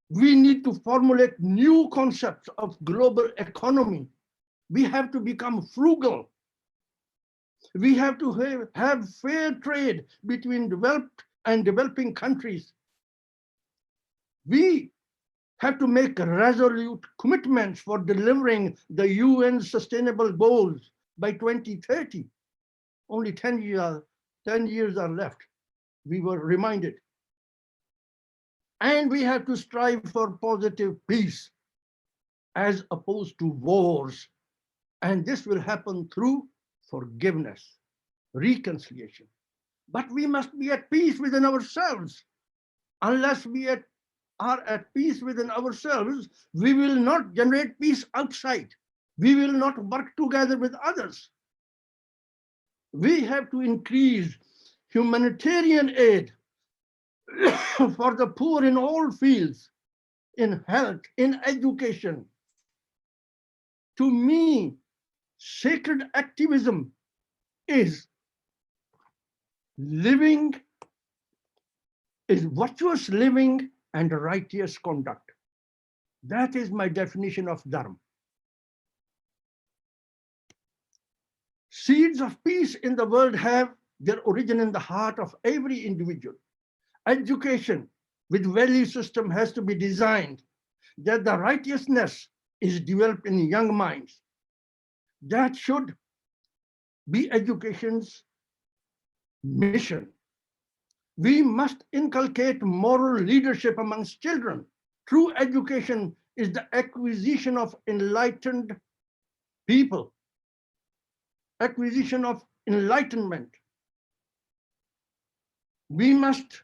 We need to formulate new concepts of global economy. We have to become frugal. We have to have fair trade between developed and developing countries. We have to make resolute commitments for delivering the UN sustainable goals by 2030. Only 10 years are left. We were reminded. And we have to strive for positive peace as opposed to wars. And this will happen through forgiveness, reconciliation. But we must be at peace within ourselves. Unless we are at peace within ourselves, we will not generate peace outside. We will not work together with others. We have to increase humanitarian aid for the poor in all fields, in health, in education. To me, sacred activism is living, is virtuous living and righteous conduct. That is my definition of dharma. Seeds of peace in the world have their origin in the heart of every individual. Education with value system has to be designed that the righteousness is developed in young minds. That should be education's mission. We must inculcate moral leadership amongst children. True education is the acquisition of enlightened people, acquisition of enlightenment. We must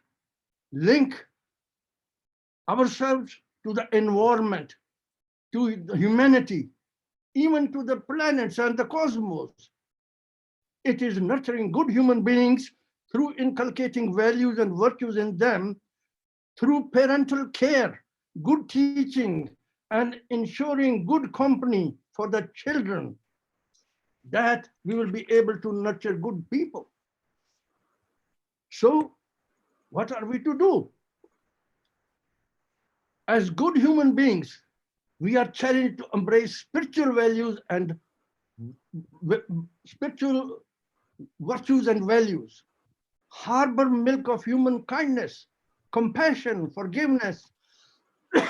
link ourselves to the environment, to the humanity, even to the planets and the cosmos. It is nurturing good human beings through inculcating values and virtues in them, through parental care, good teaching, and ensuring good company for the children, that we will be able to nurture good people. So, what are we to do? As good human beings, we are challenged to embrace spiritual values and spiritual virtues and values. Harbor milk of human kindness, compassion, forgiveness,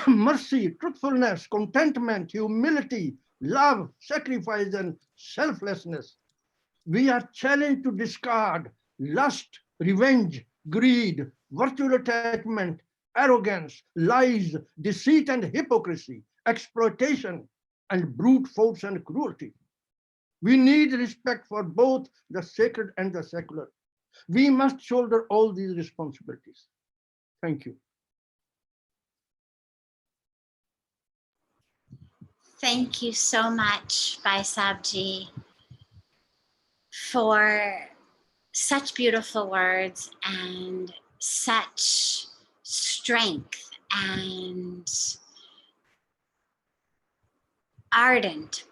mercy, truthfulness, contentment, humility, love, sacrifice, and selflessness. We are challenged to discard lust, revenge, greed, virtual attachment, arrogance, lies, deceit and hypocrisy, exploitation, and brute force and cruelty. We need respect for both the sacred and the secular. We must shoulder all these responsibilities. Thank you. Thank you so much, Bhai Sabji, for such beautiful words and such strength and ardent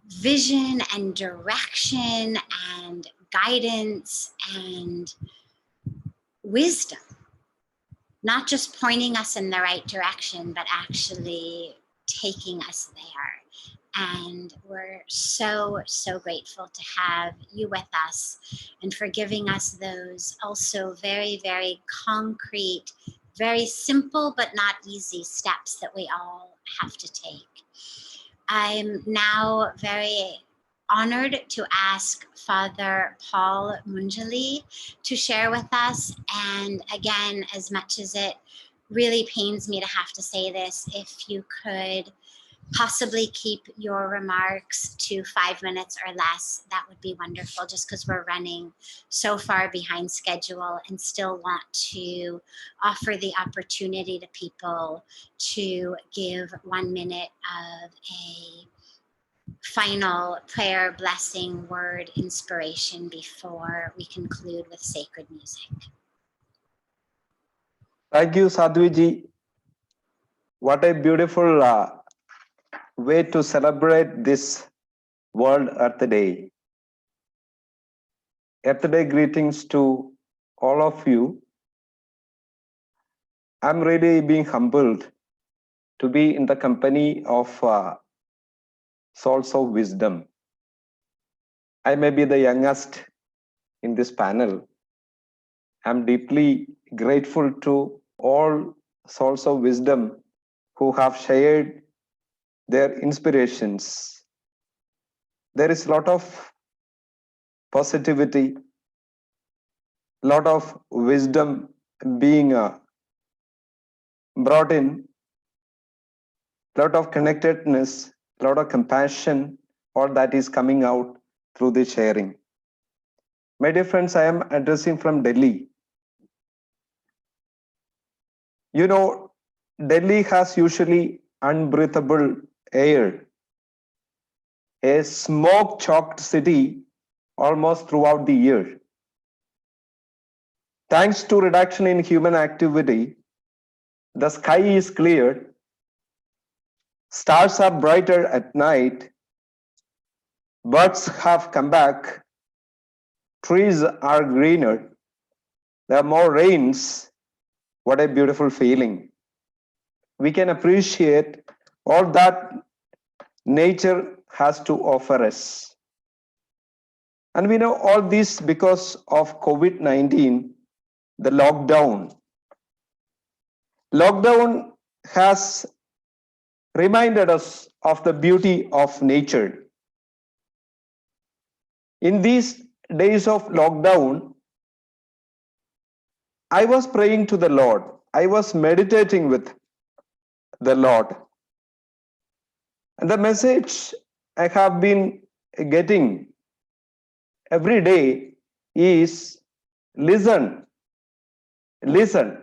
vision and direction and guidance and wisdom. Not just pointing us in the right direction, but actually taking us there. And we're so, so grateful to have you with us and for giving us those also very, very concrete, very simple but not easy steps that we all have to take. I'm now very honored to ask Father Paul Munjali to share with us. And again, as much as it really pains me to have to say this, if you could possibly keep your remarks to 5 minutes or less, that would be wonderful, just because we're running so far behind schedule and still want to offer the opportunity to people to give 1 minute of a final prayer, blessing, word, inspiration before we conclude with sacred music. Thank you, Sadhviji. What a beautiful way to celebrate this World Earth Day. Earth Day greetings to all of you. I'm really being humbled to be in the company of souls of wisdom. I may be the youngest in this panel. I'm deeply grateful to all souls of wisdom who have shared their inspirations. There is a lot of positivity, a lot of wisdom being brought in, a lot of connectedness, a lot of compassion, all that is coming out through the sharing. My dear friends, I am addressing from Delhi. You know, Delhi has usually unbreathable air, a smoke-choked city almost throughout the year. Thanks to reduction in human activity, the sky is cleared, stars are brighter at night, birds have come back, trees are greener, there are more rains. What a beautiful feeling. We can appreciate all that nature has to offer us. And we know all this because of COVID-19, the lockdown. Lockdown has reminded us of the beauty of nature. In these days of lockdown, I was praying to the Lord. I was meditating with the Lord. And the message I have been getting every day is listen, listen,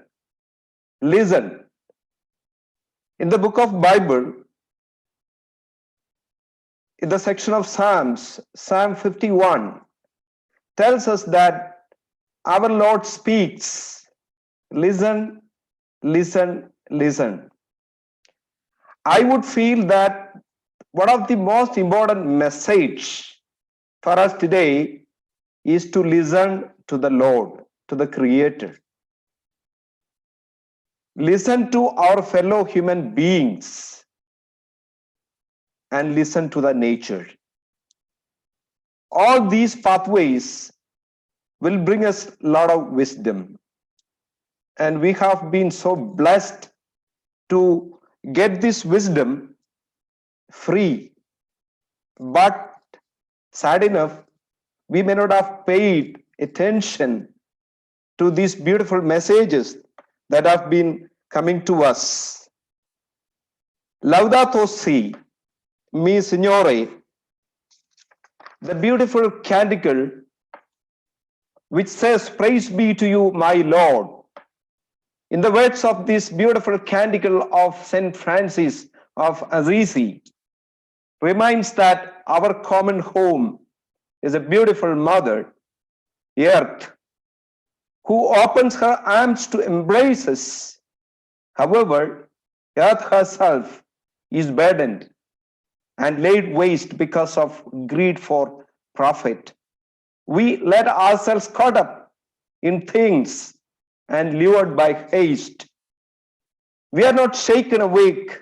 listen. In the book of Bible, in the section of Psalms, Psalm 51 tells us that our Lord speaks, listen, listen, listen. I would feel that one of the most important message for us today is to listen to the Lord, to the Creator. Listen to our fellow human beings and listen to the nature. All these pathways will bring us a lot of wisdom. And we have been so blessed to get this wisdom free. But sad enough, we may not have paid attention to these beautiful messages that have been coming to us. Laudato si, mi Signore, the beautiful canticle which says, praise be to you, my Lord. In the words of this beautiful canticle of Saint Francis of Assisi, reminds that our common home is a beautiful mother, earth, who opens her arms to embrace us. However, earth herself is burdened and laid waste because of greed for profit. We let ourselves caught up in things and lured by haste. We are not shaken awake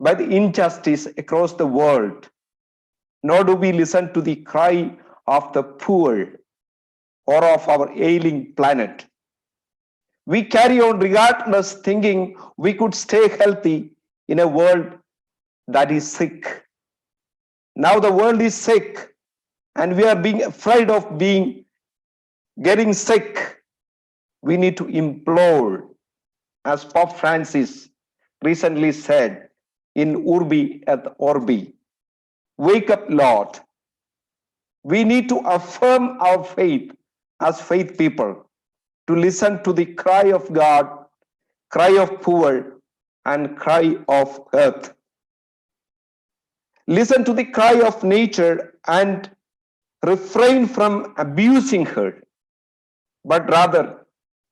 by the injustice across the world, nor do we listen to the cry of the poor or of our ailing planet. We carry on regardless, thinking we could stay healthy in a world that is sick. Now the world is sick, and we are being afraid of getting sick. We need to implore, as Pope Francis recently said in Urbi et Orbi, wake up, Lord. We need to affirm our faith as faith people, to listen to the cry of God, cry of poor, and cry of earth. Listen to the cry of nature and refrain from abusing her, but rather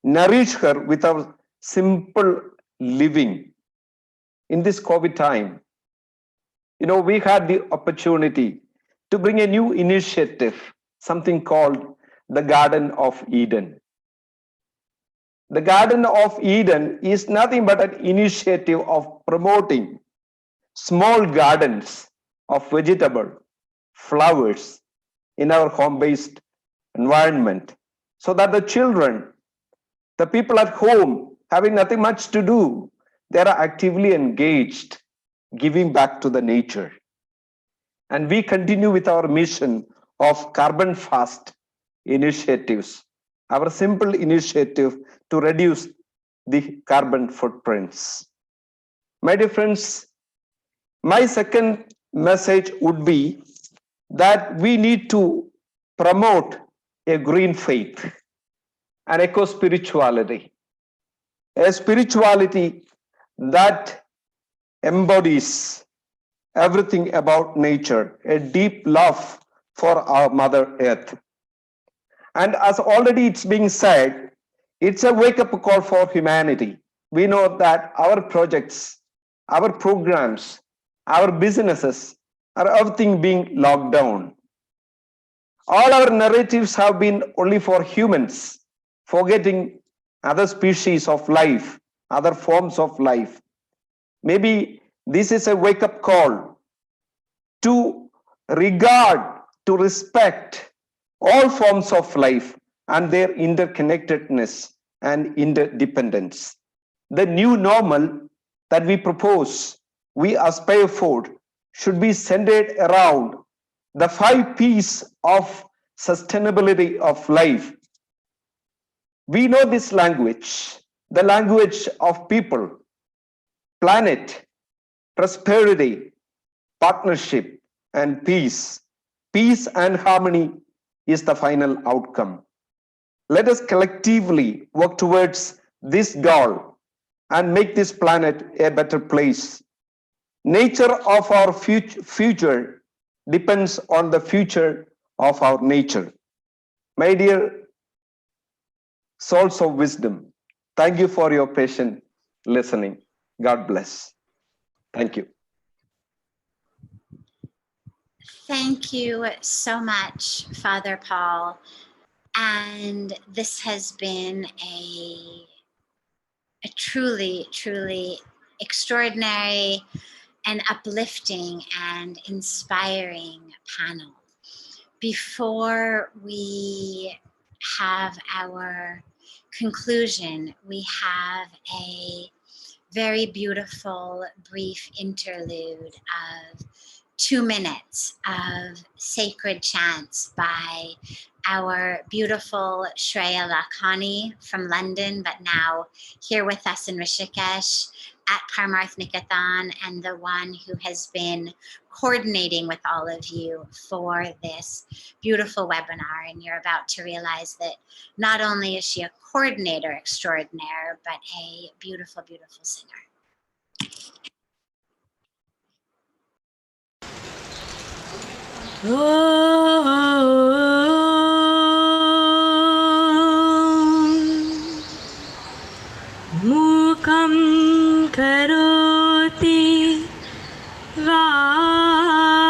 nourish her with our simple living. In this COVID time, we had the opportunity to bring a new initiative, something called the Garden of Eden. The Garden of Eden is nothing but an initiative of promoting small gardens of vegetable, flowers in our home-based environment, so that the children, the people at home having nothing much to do, they are actively engaged, giving back to the nature. And we continue with our mission of carbon fast initiatives, our simple initiative to reduce the carbon footprints. My dear friends, my second message would be that we need to promote a green faith, an eco-spirituality, a spirituality that embodies everything about nature, a deep love for our Mother Earth. And as already it's being said, it's a wake-up call for humanity. We know that our projects, our programs, our businesses are everything being locked down. All our narratives have been only for humans, forgetting other species of life, other forms of life. Maybe this is a wake-up call to regard, to respect all forms of life and their interconnectedness and interdependence. The new normal that we propose, we aspire for, should be centered around the 5 P's of sustainability of life. We know this language, the language of people, planet, prosperity, partnership, and peace. Peace and harmony is the final outcome. Let us collectively work towards this goal and make this planet a better place. Nature of our future depends on the future of our nature. My dear souls of wisdom, thank you for your patient listening. God bless. Thank you. Thank you so much, Father Paul. And this has been a truly, truly extraordinary and uplifting and inspiring panel. Before we have our conclusion, we have a very beautiful brief interlude of 2 minutes of sacred chants by our beautiful Shreya Lakhani from London, but now here with us in Rishikesh at Parmarth Niketan, and the one who has been coordinating with all of you for this beautiful webinar. And you're about to realize that not only is she a coordinator extraordinaire, but a beautiful, beautiful singer. Mukam karoti vachalam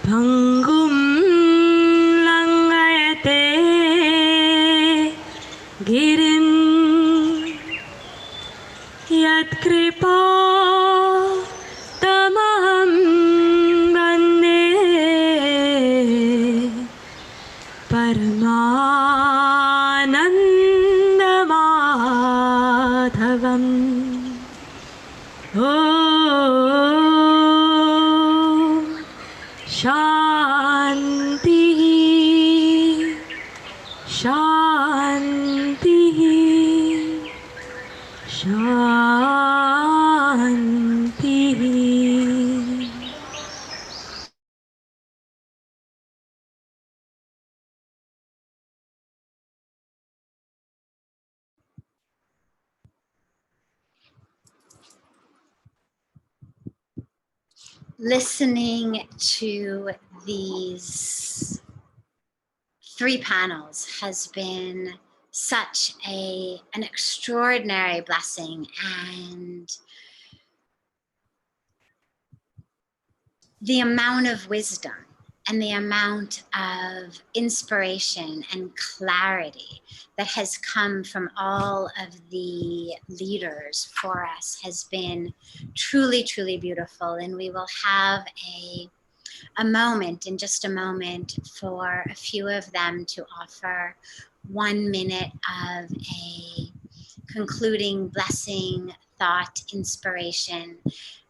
bhangum langayate girim यत्कृपा तमहं वन्दे परमानन्दमाधवम् ॐ शान्तिः शान्तिः शान्तिः. Listening to these 3 panels has been such an extraordinary blessing, and the amount of wisdom and the amount of inspiration and clarity that has come from all of the leaders for us has been truly, truly beautiful. And we will have a moment, in just a moment, for a few of them to offer 1 minute of a concluding blessing, thought, inspiration,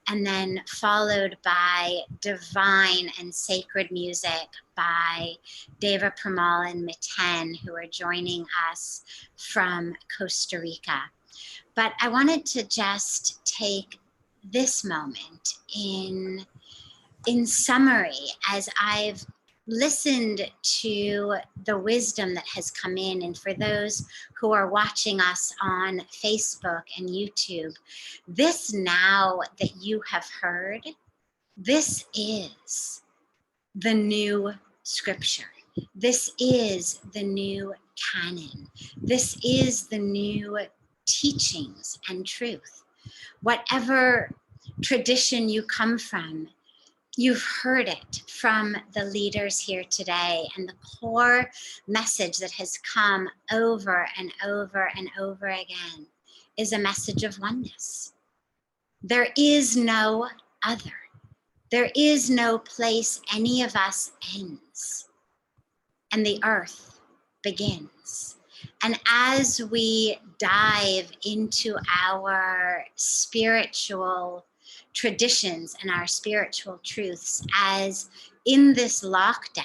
and then followed by divine and sacred music by Deva Pramal and Miten, who are joining us from Costa Rica. But I wanted to just take this moment in summary, as I've listened to the wisdom that has come in, and for those who are watching us on Facebook and YouTube, this now that you have heard, this is the new scripture. This is the new canon. This is the new teachings and truth. Whatever tradition you come from, you've heard it from the leaders here today, and the core message that has come over and over and over again is a message of oneness. There is no other. There is no place any of us ends, and the earth begins. And as we dive into our spiritual traditions and our spiritual truths, as in this lockdown,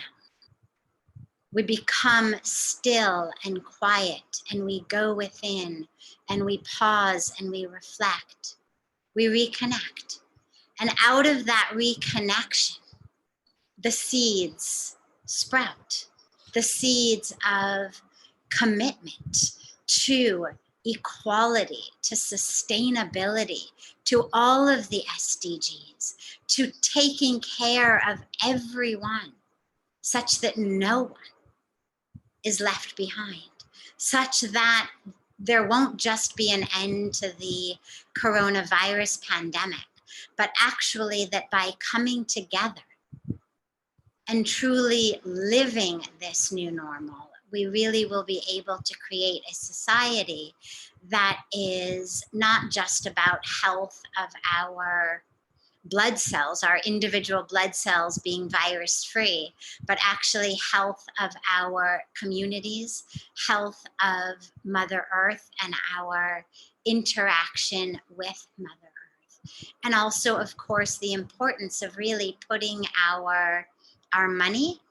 we become still and quiet, and we go within, and we pause, and we reflect, we reconnect. And out of that reconnection, the seeds sprout, the seeds of commitment to equality, to sustainability, to all of the SDGs, to taking care of everyone, such that no one is left behind, such that there won't just be an end to the coronavirus pandemic, but actually that by coming together and truly living this new normal, we really will be able to create a society that is not just about health of our blood cells, our individual blood cells being virus free, but actually health of our communities, health of Mother Earth and our interaction with Mother Earth. And also, of course, the importance of really putting our money,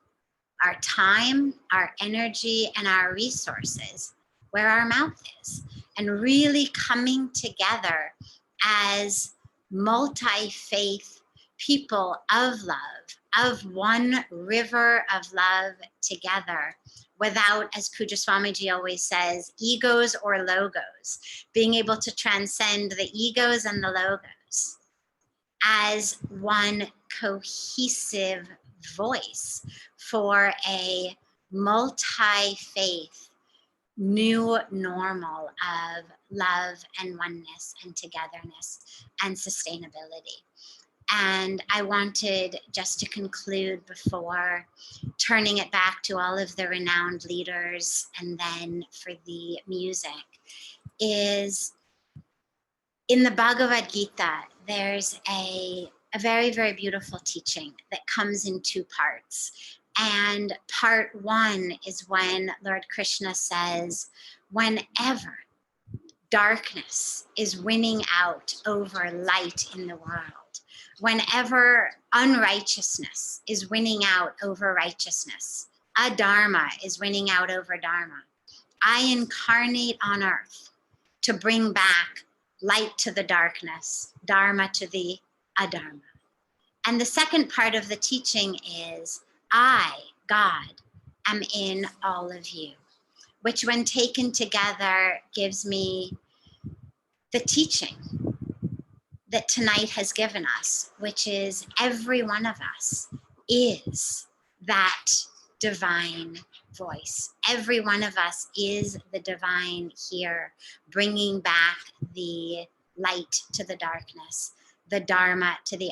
our time, our energy, and our resources where our mouth is, and really coming together as multi-faith people of love, of one river of love together, without, as Pujya Swamiji always says, egos or logos, being able to transcend the egos and the logos as one cohesive voice for a multi-faith new normal of love and oneness and togetherness and sustainability. And I wanted just to conclude before turning it back to all of the renowned leaders and then for the music, is In the Bhagavad Gita, there's a very, very beautiful teaching that comes in two parts. And part one is when Lord Krishna says, whenever darkness is winning out over light in the world, whenever unrighteousness is winning out over righteousness, adharma is winning out over dharma, I incarnate on earth to bring back light to the darkness, dharma to the adharma. And the second part of the teaching is, I, God, am in all of you, which when taken together gives me the teaching that tonight has given us, which is every one of us is that divine voice. Every one of us is the divine here, bringing back the light to the darkness, the dharma to the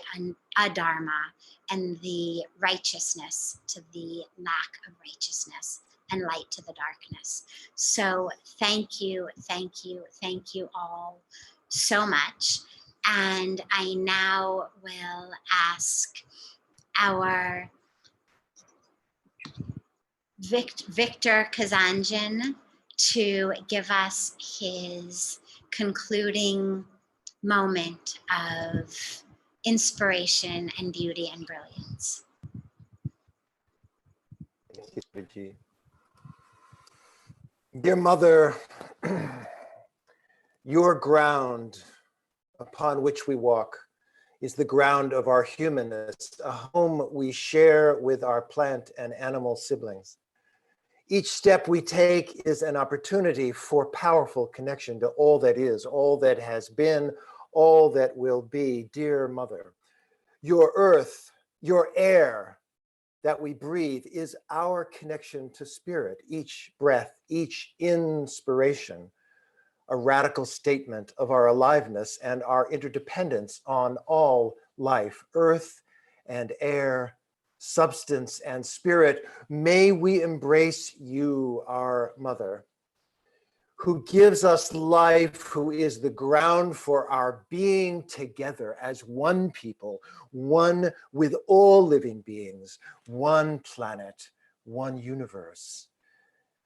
adharma, and the righteousness to the lack of righteousness, and light to the darkness. So thank you, thank you, thank you all so much. And I now will ask our Victor Kazanjian to give us his concluding moment of inspiration and beauty and brilliance. Thank you, Vijay. Dear Mother, your ground upon which we walk is the ground of our humanness, a home we share with our plant and animal siblings. Each step we take is an opportunity for powerful connection to all that is, all that has been, all that will be. Dear Mother, your earth, your air that we breathe is our connection to spirit. Each breath, each inspiration, a radical statement of our aliveness and our interdependence on all life, earth and air, substance and spirit. May we embrace you, our Mother, who gives us life, who is the ground for our being together as one people, one with all living beings, one planet, one universe.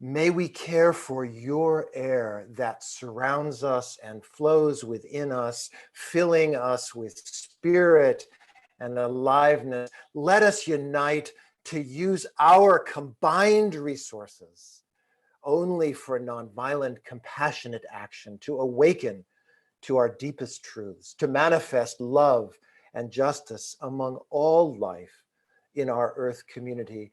May we care for your air that surrounds us and flows within us, filling us with spirit and aliveness. Let us unite to use our combined resources only for nonviolent, compassionate action, to awaken to our deepest truths, to manifest love and justice among all life in our earth community.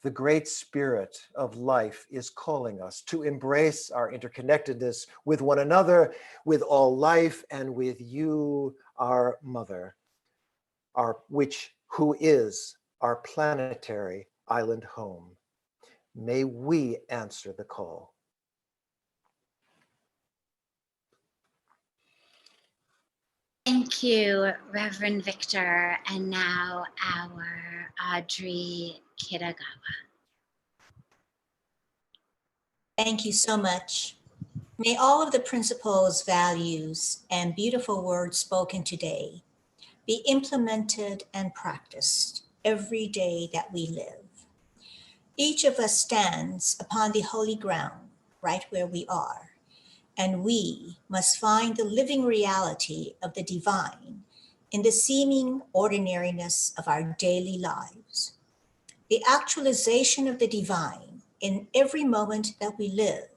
The great spirit of life is calling us to embrace our interconnectedness with one another, with all life, and with you, our Mother, who is our planetary island home. May we answer the call. Thank you, Reverend Victor, and now our Audrey Kitagawa. Thank you so much. May all of the principles, values, and beautiful words spoken today be implemented and practiced every day that we live. Each of us stands upon the holy ground right where we are, and we must find the living reality of the divine in the seeming ordinariness of our daily lives. The actualization of the divine in every moment that we live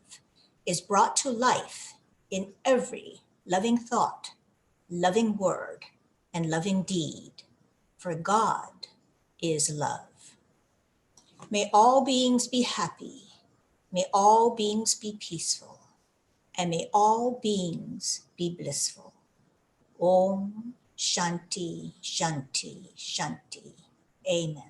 is brought to life in every loving thought, loving word, and loving deed, for God is love. May all beings be happy, may all beings be peaceful, and may all beings be blissful. Om Shanti, Shanti, Shanti. Amen.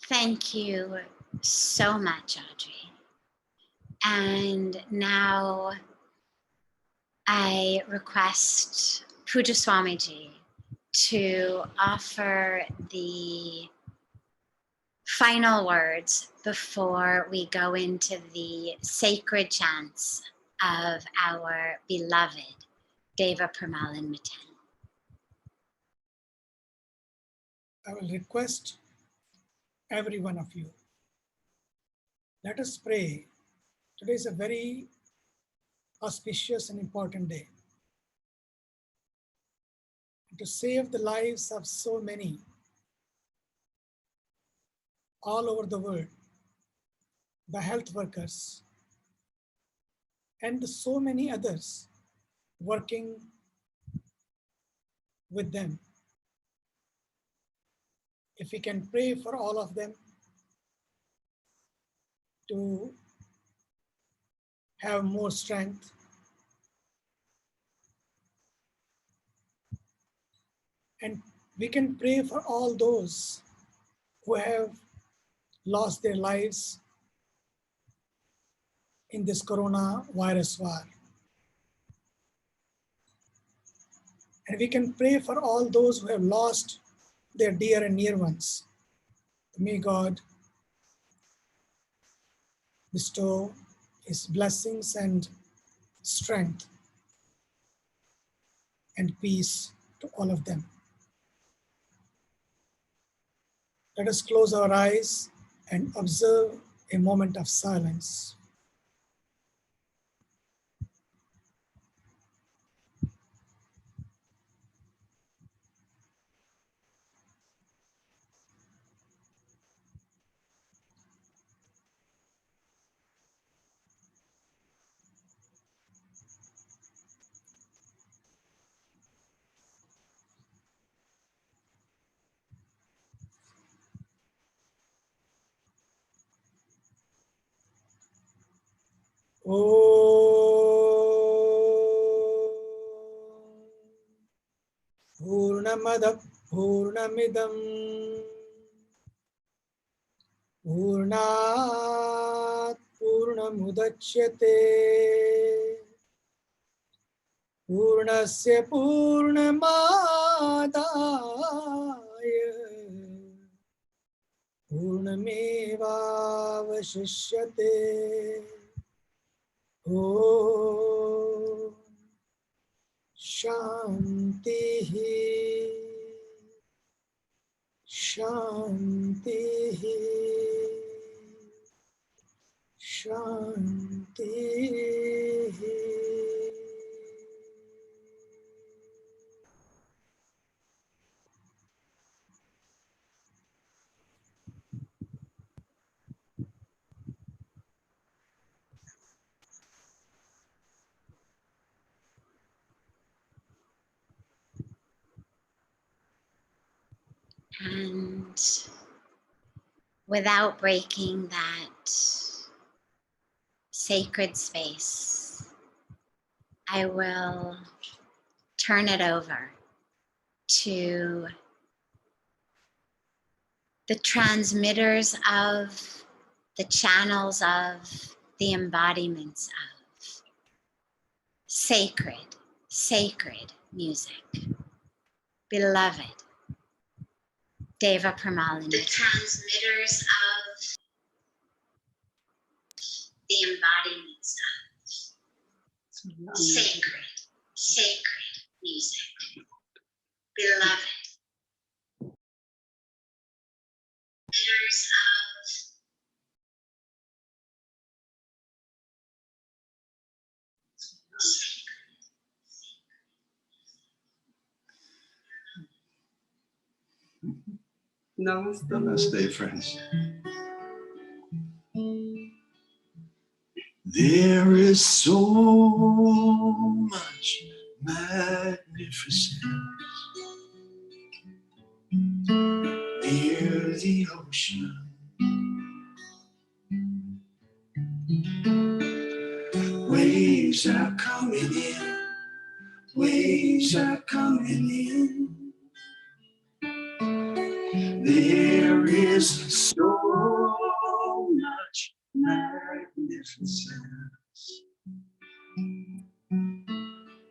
Thank you so much, Audrey. And now I request Puja Swamiji to offer the final words before we go into the sacred chants of our beloved Deva Parmalin Miten. I will request every one of you, let us pray. Today is a very auspicious and important day. To save the lives of so many all over the world, the health workers, and so many others working with them. If we can pray for all of them to have more strength, and we can pray for all those who have lost their lives in this coronavirus war. And we can pray for all those who have lost their dear and near ones. May God bestow His blessings and strength and peace to all of them. Let us close our eyes and observe a moment of silence. Purnamada Purnamidam Purnat Purnamudachyate Purnasya Purnamadaya Purnamevavashishyate. Om Shanti Shanti Shanti. And without breaking that sacred space, I will turn it over to the transmitters of the channels of the embodiments of sacred, sacred music. Beloved Deva Parmalin. The transmitters of the embodiments of sacred, sacred music. Beloved transmitters of Namaste. Namaste, friends. There is so much magnificence near the ocean. Waves are coming in, waves are coming in. There is so much magnificence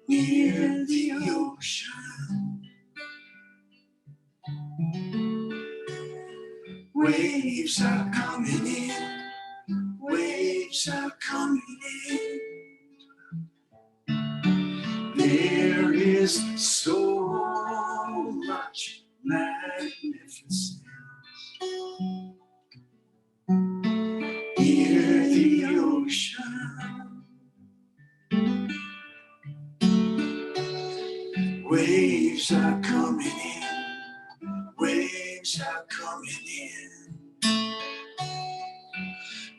near the ocean. Waves waves are coming in. There is so much magnificence. Hear the ocean. Waves are coming in. Waves are coming in.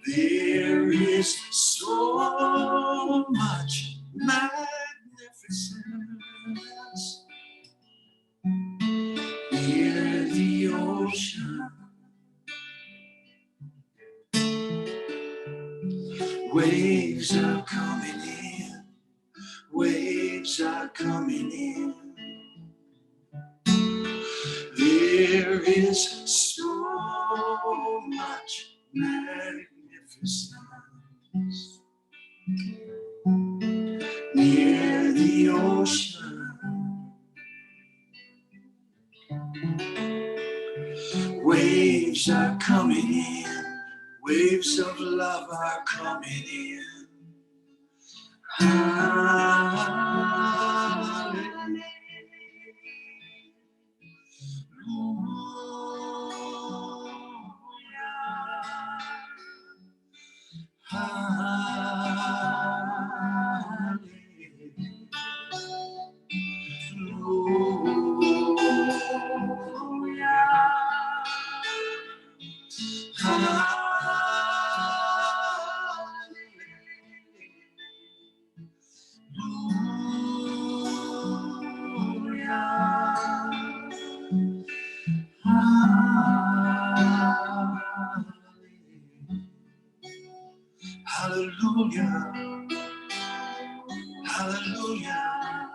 There is so much magnificence. Near the ocean. Waves are coming in. Waves are coming in. There is so much magnificence. Near the ocean. Waves are coming in. Waves of love are coming in. Hallelujah. Hallelujah.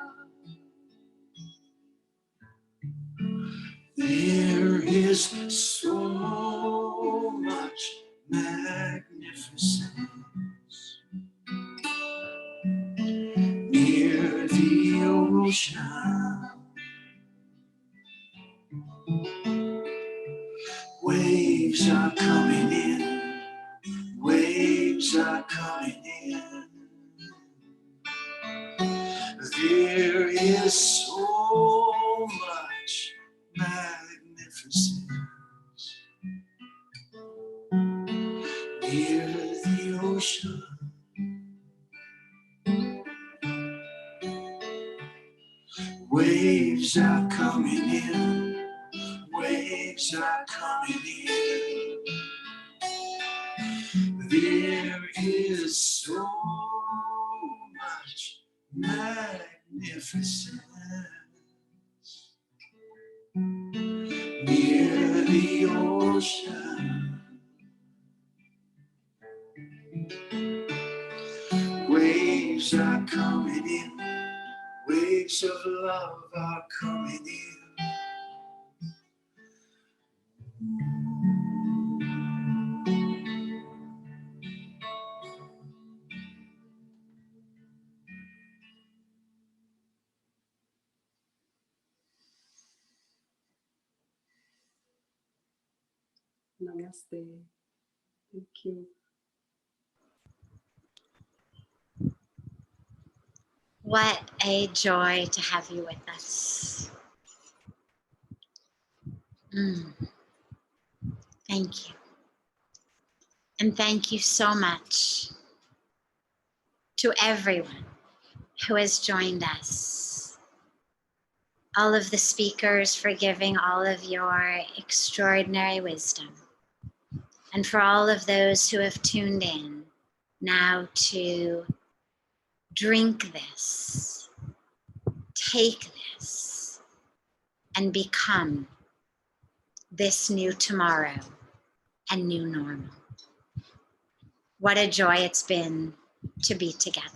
There is so much magnificence near the ocean. Waves are coming in. Waves are coming in. There is so much magnificence near the ocean. Waves are coming in. Waves are coming in. There is so much magnificence near the ocean. Waves are coming in. Waves of love are coming in. Namaste. Thank you. What a joy to have you with us. Thank you. And thank you so much to everyone who has joined us. All of the speakers for giving all of your extraordinary wisdom. And for all of those who have tuned in now to drink this, take this, and become this new tomorrow and new normal. What a joy it's been to be together.